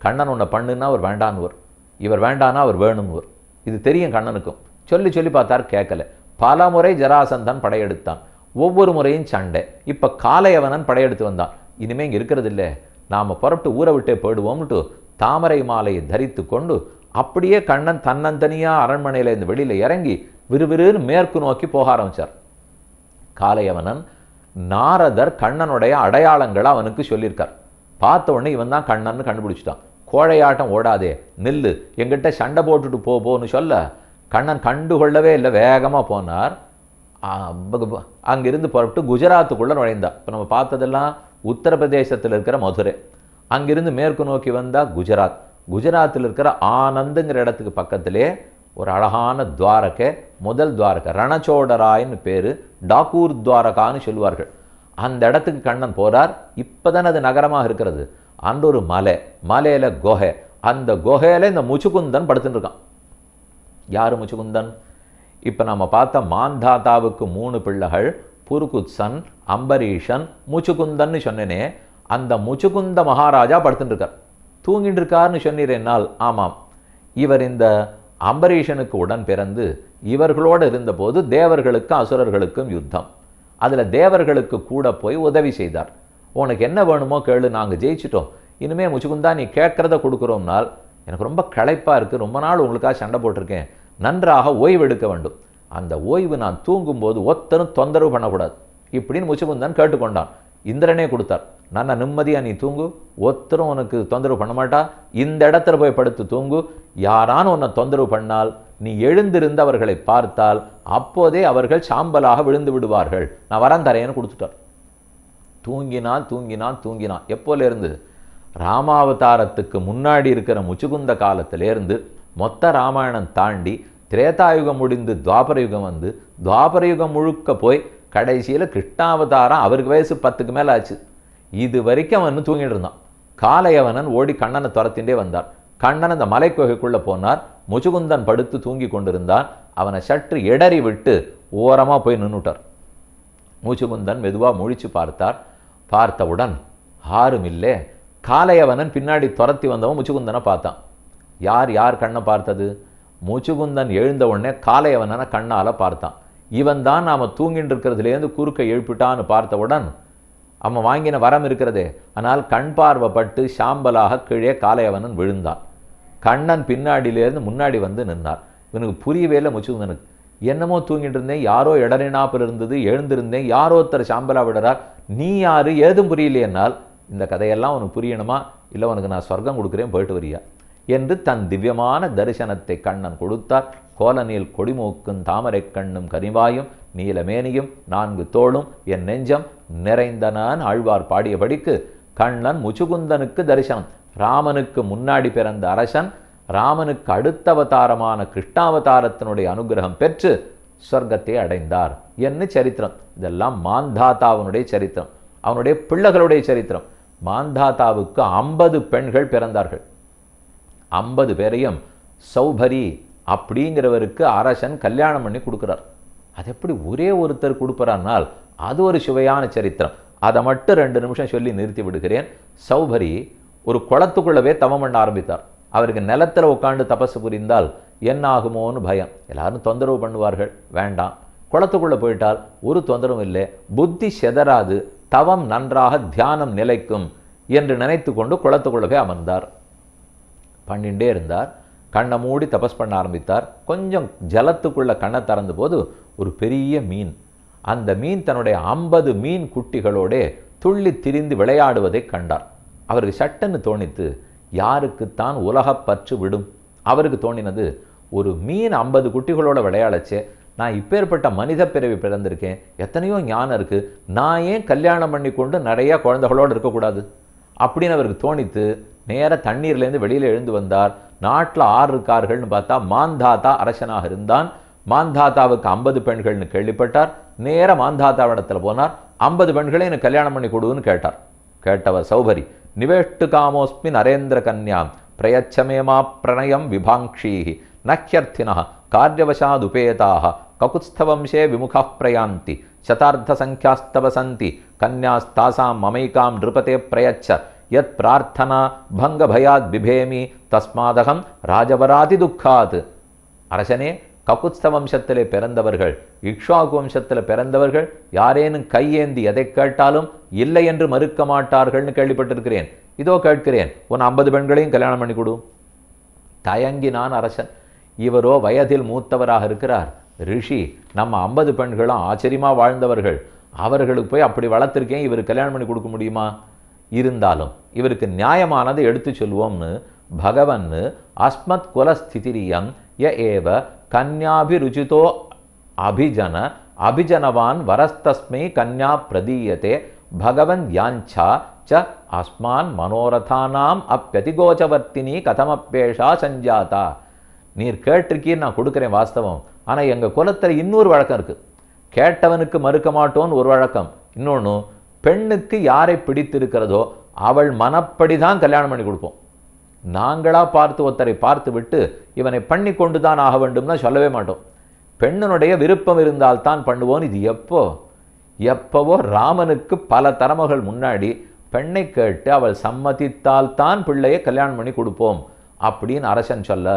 கண்ணன் உன்னை பண்ணுன்னா அவர் வேண்டான்னுவர், இவர் வேண்டானா அவர் வேணும்னுவர். இது தெரியும் கண்ணனுக்கும். சொல்லி சொல்லி பார்த்தார், கேட்கல. பல முறை ஜராசந்தன் படையெடுத்தான். ஒவ்வொரு முறையும் சண்டை. இப்போ காலையவனன் படையெடுத்து வந்தான். இனிமேல் இங்கே இருக்கிறது இல்லை, நாம் புறப்பட்டு ஊரை விட்டே போயிடுவோம்னுட்டு தாமரை மாலையை தரித்து கொண்டு அப்படியே கண்ணன் தன்னந்தனியாக அரண்மனையில் இருந்து வெளியில் இறங்கி விறுவிறுன்னு மேற்கு நோக்கி போக ஆரம்பித்தார். காலையவனன் நாரதர் கண்ணனுடைய அடையாளங்களை அவனுக்கு சொல்லியிருக்கார். பார்த்த உடனே இவன் தான் கண்ணன்னு கண்டுபிடிச்சிட்டான். கோழையாட்டம் ஓடாதே, நில்லு, எங்கிட்ட சண்டை போட்டுட்டு போன்னு சொல்ல கண்ணன் கண்டுகொள்ளவே இல்லை. வேகமாக போனார். அங்கிருந்து புறப்பட்டு குஜராத்துக்குள்ளே நுழைந்தார். இப்போ நம்ம பார்த்ததெல்லாம் உத்தரப்பிரதேசத்தில் இருக்கிற மதுரை. அங்கிருந்து மேற்கு நோக்கி வந்தால் குஜராத். குஜராத்தில் இருக்கிற ஆனந்துங்கிற இடத்துக்கு பக்கத்திலே ஒரு அழகான துவாரகை, முதல் துவாரகை ரணச்சோடராயின்னு பேர், டாக்கூர் துவாரகான்னு சொல்லுவார்கள். அந்த இடத்துக்கு கண்ணன் போகிறார். இப்போ தானே அது நகரமாக இருக்கிறது. அந்த ஒரு மலையில் குகை, அந்த குகையில் இந்த முச்சுகுந்தன் படுத்துட்டு இருக்கான். யார் முச்சுகுந்தன்? இப்போ நம்ம பார்த்த மாந்தாதாவுக்கு 3 பிள்ளைகள், புருகுத்சன், அம்பரீஷன், முச்சுகுந்தன்னு சொன்னேனே, அந்த முச்சுகுந்த மகாராஜா படுத்துட்டு இருக்கார். தூங்கிட்டு இருக்காருன்னு சொன்னீரேனால் ஆமாம். இவர் இந்த அம்பரீஷனுக்கு உடன் பிறந்து இவர்களோடு இருந்தபோது தேவர்களுக்கும் அசுரர்களுக்கும் யுத்தம். அதில் தேவர்களுக்கு கூட போய் உதவி செய்தார். உனக்கு என்ன வேணுமோ கேளு, நாங்கள் ஜெயிச்சிட்டோம், இனிமேல் முச்சுகுந்தா நீ கேட்குறத கொடுக்குறோம்னால் எனக்கு ரொம்ப களைப்பாக இருக்குது, ரொம்ப நாள் உங்களுக்காக சண்டை போட்டிருக்கேன், நன்றாக ஓய்வு எடுக்க வேண்டும். அந்த ஓய்வு நான் தூங்கும்போது ஒத்தரும் தொந்தரவு பண்ணக்கூடாது இப்படின்னு முச்சுகுந்தன் கேட்டுக்கொண்டான். இந்திரனே கொடுத்தார். நல்ல நிம்மதியாக நீ தூங்கு, ஒத்தரும் உனக்கு தொந்தரவு பண்ண மாட்டா, இந்த இடத்துல போய் படுத்து தூங்கு. யாரான உன்னை தொந்தரவு பண்ணால் நீ எழுந்திருந்து அவர்களை பார்த்தால் அப்போதே அவர்கள் சாம்பலாக விழுந்து விடுவார்கள், நான் வரம் தரேன்னு கொடுத்துட்டார். தூங்கினான். எப்போலேருந்து? ராமாவதாரத்துக்கு முன்னாடி இருக்கிற முச்சுகுந்த காலத்திலேருந்து மொத்த ராமாயணம் தாண்டி திரேதாயுகம் முடிந்து துவாபரயுகம் வந்து துவாபரயுகம் முழுக்க போய் கடைசியில் கிருஷ்ணாவதாரம் அவருக்கு வயசு 10க்கு மேலே ஆச்சு. இது வரைக்கும் அவன் தூங்கிட்டு இருந்தான். காலையவனன் ஓடி கண்ணனை துரத்தின்றே வந்தார். கண்ணன் அந்த மலைக்குகைக்குள்ளே போனார். முச்சுகுந்தன் படுத்து தூங்கி கொண்டிருந்தான். அவனை சற்று இடறி விட்டு ஓரமாக போய் நின்றுட்டார். முச்சுகுந்தன் மெதுவாக முழிச்சு பார்த்தார். பார்த்தவுடன் யாரும் இல்லை. காலையவனன் பின்னாடி துரத்தி வந்தவன் முச்சுகுந்தனை பார்த்தான். யார் கண்ணை பார்த்தது? முச்சுகுந்தன் எழுந்த உடனே காலையவனனை கண்ணால் பார்த்தான். இவன் தான் நாம் தூங்கிட்டு இருக்கிறதுலேருந்து குறுக்கை எழுப்பிட்டான்னு பார்த்தவுடன் அவன் வாங்கின வரம் இருக்கிறதே, ஆனால் கண் பார்வைப்பட்டு சாம்பலாக கீழே காலையவனன் விழுந்தான். கண்ணன் பின்னாடியிலேருந்து முன்னாடி வந்து நின்னார். இவனுக்கு புரியவே இல்லை முச்சுகுந்தனுக்கு. என்னமோ தூங்கிட்டு இருந்தேன், யாரோ இடறினாப்பில் இருந்தது, எழுந்திருந்தேன், யாரோ ஒருத்தர் சாம்பலா விடுறார், நீ யார் ஏதும் புரியலையென்னால் இந்த கதையெல்லாம் உனக்கு புரியணுமா, இல்லை உனக்கு நான் சொர்க்கம் கொடுக்குறேன், போயிட்டு வரியா என்று தன் திவ்யமான தரிசனத்தை கண்ணன் கொடுத்தார். கோலனில் கொடிமூக்கும் தாமரை கண்ணும் கனிவாயும் நீலமேனியும் 4 தோளும் என் நெஞ்சம் நிறைந்தனான் ஆழ்வார் பாடியபடிக்கு கண்ணன் முச்சுகுந்தனுக்கு தரிசனம். ராமனுக்கு முன்னாடி பிறந்த அரசன் ராமனுக்கு அடுத்த அவதாரமான கிருஷ்ணாவதாரத்தினுடைய அனுகிரகம் பெற்று சொர்க்கத்தை அடைந்தார் என்ன சரித்திரம். இதெல்லாம் மாந்தாதாவனுடைய சரித்திரம், அவனுடைய பிள்ளைகளுடைய சரித்திரம். மாந்தாதாவுக்கு 50 பெண்கள் பிறந்தார்கள். 50 பேரையும் சௌபரி அப்படிங்கிறவருக்கு அரசன் கல்யாணம் பண்ணி கொடுக்குறார். அது எப்படி ஒரே ஒருத்தர் கொடுப்பறானால் அது ஒரு சுவையான சரித்திரம். அதை மட்டும் 2 நிமிஷம் சொல்லி நிறுத்தி விடுகிறேன். சௌபரி ஒரு குளத்துக்குள்ளவே தவம் பண்ண ஆரம்பித்தார். அவருக்கு நிலத்தில் உட்காந்து தபசு புரிந்தால் என்ன ஆகுமோன்னு பயம். எல்லாரும் தொந்தரவு பண்ணுவார்கள், வேண்டாம். குளத்துக்குள்ளே போயிட்டால் ஒரு தொந்தரவும் இல்லை, புத்தி செதறாது, தவம் நன்றாக தியானம் நிலைக்கும் என்று நினைத்து கொண்டு குளத்துக்குள்ளே போய் அமர்ந்தார். பண்ணிகிட்டே இருந்தார். கண்ணை மூடி தபஸ் பண்ண ஆரம்பித்தார். கொஞ்சம் ஜலத்துக்குள்ள கண்ணை திறந்த போது ஒரு பெரிய மீன், அந்த மீன் தன்னுடைய 50 மீன் குட்டிகளோட துள்ளி திரிந்து விளையாடுவதை கண்டார். அவருக்கு சட்டன்னு தோணித்து, யாருக்குத்தான் உலகப்பற்று விடும்? அவருக்கு தோணினது, ஒரு மீன் 50 குட்டிகளோட விளையாடச்சே, நான் இப்பேற்பட்ட மனித பிறவி பிறந்திருக்கேன், எத்தனையோ ஞானம் இருக்கு, நான் ஏன் கல்யாணம் பண்ணி கொண்டு நிறைய குழந்தைகளோடு இருக்கக்கூடாது அப்படின்னு அவருக்கு தோணித்து நேர தண்ணீர்லேருந்து வெளியில் எழுந்து வந்தார். நாட்டில் 6 இருக்கார்கள்னு பார்த்தா மாந்தாத்தா அரசனாக இருந்தான். மாந்தாத்தாவுக்கு 50 பெண்கள்னு கேள்விப்பட்டார். நேர மாந்தாத்தாவிடத்தில் போனார். 50 பெண்களை எனக்கு கல்யாணம் பண்ணி கொடுன்னு கேட்டார். கேட்டவர் சௌபரி, நிவேஷ்டு காமோஸ்மி நரேந்திர கன்யாம் பிரயச்சமேமா பிரணயம் விபாங்ஷீஹி நஹ்யர்த்தினா காரியவசாதுபேதாக ககுத்ஸ்தவம்சே விமுகா பிரயாந்தி சதார்த்த சங்கியாஸ்தவ சந்தி கன்யாஸ்தாசாம் மமைகாம் நிருபதே பிரயச்ச யத் பிரார்த்தனா பங்க பயாத் பிபேமி தஸ்மாதகம் ராஜவராதி துக்காத். அரசனே, ககுத்ஸ்த வம்சத்திலே பிறந்தவர்கள், இக்ஷ்வாகு வம்சத்தில் பிறந்தவர்கள் யாரேனும் கையேந்தி எதை கேட்டாலும் இல்லை என்று மறுக்க மாட்டார்கள்னு கேள்விப்பட்டிருக்கிறேன். இதோ கேட்கிறேன், உன் 50 பெண்களையும் கல்யாணம் பண்ணி கொடு. தயங்கினான் அரசன். இவரோ வயதில் மூத்தவராக இருக்கிறார், ரிஷி. நம்ம 50 பெண்களும் ஆச்சரியமாக வாழ்ந்தவர்கள், அவர்களுக்கு போய் அப்படி வளர்த்துருக்கேன், இவர் கல்யாணம் பண்ணி கொடுக்க முடியுமா? இருந்தாலும் இவருக்கு நியாயமானதை எடுத்து சொல்வோம்னு பகவன் அஸ்மத் குலஸ்திதிரியம் ய ஏவ கன்யாபிருச்சிதோ அபிஜன அபிஜனவான் வரஸ்தஸ்மை கன்யா பிரதீயத்தே பகவன் யாஞ்சா ச அஸ்மான் மனோரதானாம் அப்பியதிகோச்சவர்த்தினி கதமப்பேஷா சஞ்சாதா. நீர் கேட்டிருக்கீர், நான் கொடுக்குறேன் வாஸ்தவம். ஆனால் எங்கள் குலத்தில் இன்னொரு வழக்கம் இருக்குது. கேட்டவனுக்கு மறுக்க மாட்டோன்னு ஒரு வழக்கம். இன்னொன்று, பெண்ணுக்கு யாரை பிடித்திருக்கிறதோ அவள் மனப்படி தான் கல்யாணம் பண்ணி கொடுப்போம். நாங்களாக பார்த்து ஒருத்தரை பார்த்து விட்டு இவனை பண்ணி கொண்டு தான் ஆக வேண்டும்னா சொல்லவே மாட்டோம். பெண்ணினுடைய விருப்பம் இருந்தால் தான் பண்ணுவோம். இது எப்போவோ ராமனுக்கு பல தலைமுறைகள் முன்னாடி பெண்ணை கேட்டு அவள் சம்மதித்தால் தான் பிள்ளையை கல்யாணம் பண்ணி கொடுப்போம் அப்படின்னு அரசன் சொல்ல,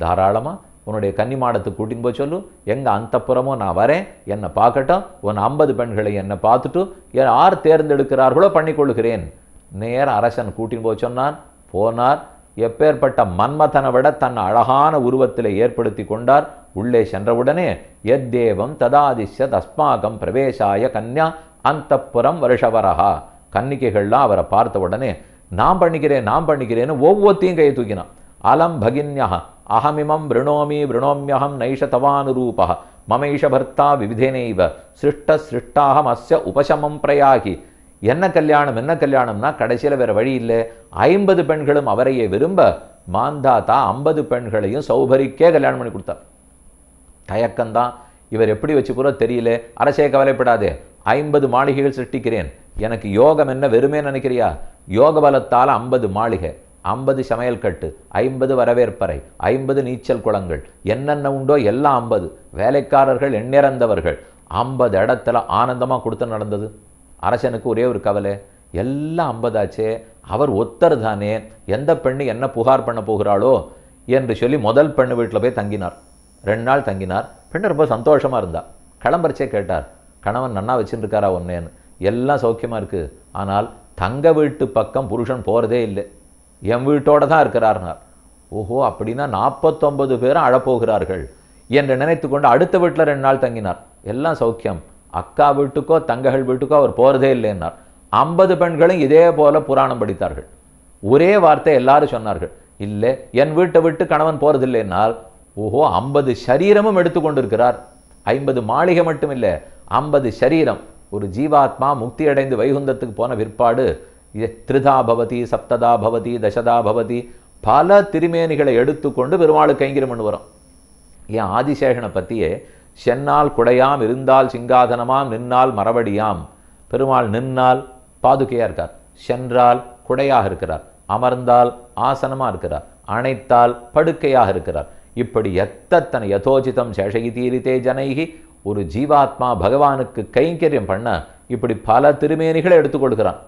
தாராளமாக உன்னுடைய கன்னிமாடத்துக்கு கூட்டின்னு போய் சொல்லு, எங்கள் அந்தப்புறமோ நான் வரேன், என்னை பார்க்கட்டும், உன் 50 பெண்களை என்னை பார்த்துட்டு யார் தேர்ந்தெடுக்கிறார்களோ பண்ணிக்கொள்ளுகிறேன். நேர அரசன் கூட்டின்னு போய் சொன்னான். போனார். எப்பேற்பட்ட மன்மதனை விட தன் அழகான உருவத்தில் ஏற்படுத்தி கொண்டார். உள்ளே சென்றவுடனே எத்தேவம் ததாதிஷ்ய தஸ்மாகம் பிரவேசாய கன்யா அந்தப்புறம் வருஷவரகா. கன்னிகைகள்லாம் அவரை பார்த்த உடனே நான் பண்ணிக்கிறேன்னு ஒவ்வொருத்தையும் கையை தூக்கினான். அலம் பகின்யா அஹமிமம் விருணோமியகம் நைஷ தவானுரூப மமைஷ பர்த்தா விவிதேனைவ சிருஷ்டாகம் அஸ்ய உபசமம் பிரயாகி. என்ன கல்யாணம்னா கடைசியில் வேற வழி இல்லை. 50 பெண்களும் அவரையே விரும்ப மாந்தாத்தா 50 பெண்களையும் சௌபரிக்கே கல்யாணம் பண்ணி கொடுத்தார். தயக்கம்தான், இவர் எப்படி வச்சு போறோ தெரியல. அரசே கவலைப்படாதே, 50 மாளிகைகள் சிருஷ்டிக்கிறேன். எனக்கு யோகம் என்ன வெறுமே நினைக்கிறியா? யோக பலத்தால் 50 மாளிகை, 50 சமையல் கட்டு, 50 வரவேற்பறை, 50 நீச்சல் குளங்கள், என்னென்ன உண்டோ எல்லாம் 50. வேலைக்காரர்கள் எண்ணிறந்தவர்கள். 50 இடத்துல ஆனந்தமாக கொடுத்து நடந்தது. அரசனுக்கு ஒரே ஒரு கவலை, எல்லாம் 50 ஆச்சே, அவர் ஒத்தர் தானே, எந்த பெண்ணு என்ன புகார் பண்ண போகிறாளோ என்று சொல்லி முதல் பெண்ணு வீட்டில் போய் தங்கினார். 2 நாள் தங்கினார். பெண்ணு ரொம்ப சந்தோஷமாக இருந்தா. கிளம்பரிச்சே கேட்டார், கணவன் நன்னா வச்சுருக்காரா ஒன்னேன்னு. எல்லாம் சௌக்கியமாக இருக்குது, ஆனால் தங்க வீட்டு பக்கம் புருஷன் போகிறதே இல்லை, என் வீட்டோடு தான் இருக்கிறார்னார். ஓஹோ, அப்படின்னா 49 பேரும் அழப்போகிறார்கள் என்று நினைத்து கொண்டு அடுத்த வீட்டில் 2 நாள் தங்கினார். எல்லாம் சௌக்கியம், அக்கா வீட்டுக்கோ தங்ககள் வீட்டுக்கோ அவர் போகிறதே இல்லைன்னார். 50 பெண்களும் இதே போல புராணம் படித்தார்கள். ஒரே வார்த்தை எல்லாரும் சொன்னார்கள், இல்லை என் வீட்டை விட்டு கணவன் போகிறதில்லைன்னால். ஓஹோ, 50 சரீரமும் எடுத்து கொண்டிருக்கிறார். 50 மாளிகை மட்டும் இல்லை, 50 சரீரம். ஒரு ஜீவாத்மா முக்தி அடைந்து வைகுந்தத்துக்கு போன பிற்பாடு த்ரிதா பவதி, சப்ததா பவதி, தசதா பவதி, பல திருமேனிகளை எடுத்துக்கொண்டு பெருமாளுக்கு கைங்கரியம் பண்ணு வரும். ஏன் ஆதிசேஷனை பற்றியே சென்னால் குடையாம், இருந்தால் சிங்காதனமாம், நின்னால் மரபடியாம். பெருமாள் நின்னால் பாதுகையாக இருக்கார், சென்றால் குடையாக இருக்கிறார், அமர்ந்தால் ஆசனமாக இருக்கிறார், அணைத்தால் படுக்கையாக இருக்கிறார். இப்படி எத்தனை யதோஜிதம் சேஷகி தீரித்தே ஜனைகி. ஒரு ஜீவாத்மா பகவானுக்கு கைங்கரியம் பண்ண இப்படி பல திருமேனிகளை எடுத்துக்கொள்கிறான்.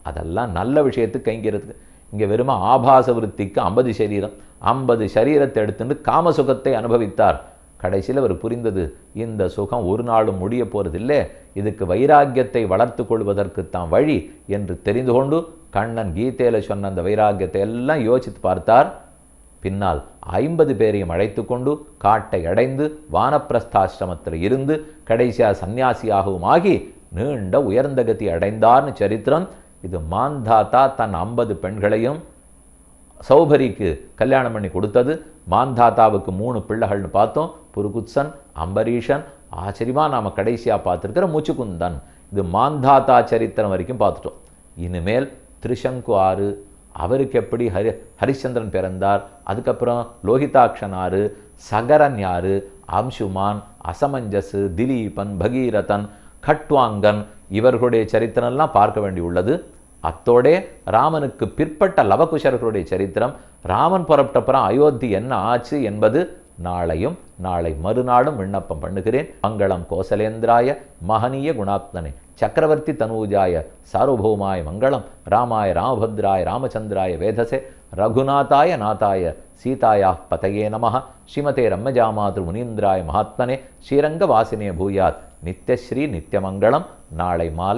அதெல்லாம் நல்ல விஷயத்துக்கு கைங்கிறதுக்கு. இங்கே வெறும் ஆபாச விருத்திக்கு 50 சரீரம், 50 சரீரத்தை எடுத்துட்டு காமசுகத்தை அனுபவித்தார். கடைசியில் அவர் புரிந்தது, இந்த சுகம் ஒரு நாளும் முடிய போறதில்லை, இதுக்கு வைராக்கியத்தை வளர்த்து கொள்வதற்குத்தான் வழி என்று தெரிந்து கொண்டு கண்ணன் கீதையில சொன்ன அந்த வைராக்கியத்தை எல்லாம் யோசித்து பார்த்தார். பின்னால் 50 பேரையும் அழைத்து கொண்டு காட்டை அடைந்து வானப்பிரஸ்தாசிரமத்தில் இருந்து கடைசியா சன்னியாசியாகவும் ஆகி நீண்ட உயர்ந்த கதி அடைந்தார்னு சரித்திரம். இது மாந்தாத்தா தன் 50 பெண்களையும் சௌபரிக்கு கல்யாணம் பண்ணி கொடுத்தது. மாந்தாத்தாவுக்கு 3 பிள்ளைகள்னு பார்த்தோம், புருகுத்சன், அம்பரீஷன், ஆச்சரியமாக நாம் கடைசியாக பார்த்துருக்கிற முச்சுக்குந்தன். இது மாந்தாத்தா சரித்திரம் வரைக்கும் பார்த்துட்டோம். இனிமேல் திரிசங்கு ஆறு, அவருக்கு எப்படி ஹரிச்சந்திரன் பிறந்தார், அதுக்கப்புறம் லோகிதாக்ஷன் ஆறு, சகரன் யாரு, அம்சுமான், அசமஞ்சசு, திலீபன், பகீரதன், கட்வாங்கன், இவர்களுடைய சரித்திரம்லாம் பார்க்க வேண்டியுள்ளது. அத்தோடே ராமனுக்கு பிற்பட்ட லவகுஷர்களுடைய சரித்திரம், ராமன் புறப்பட்டப்புறம் அயோத்தி என்ன ஆச்சு என்பது நாளையும் நாளை மறுநாளும் விண்ணப்பம் பண்ணுகிறேன். மங்களம் கோசலேந்திராய மகனீய குணாத்மனே சக்கரவர்த்தி தனூஜாய சார்வபௌமாய மங்களம். ராமாய ராமபத்ராய ராமச்சந்திராய வேதசே ரகுநாதாய நாதாய சீதாயா பதயே நமः. ஸ்ரீமதே ரம்மஜாமாத்ரு முனீந்திராய மகாத்மனே ஸ்ரீரங்க வாசினே பூயாத். நித்யஸ்ரீ நித்யமங்களம். நாளை மாலை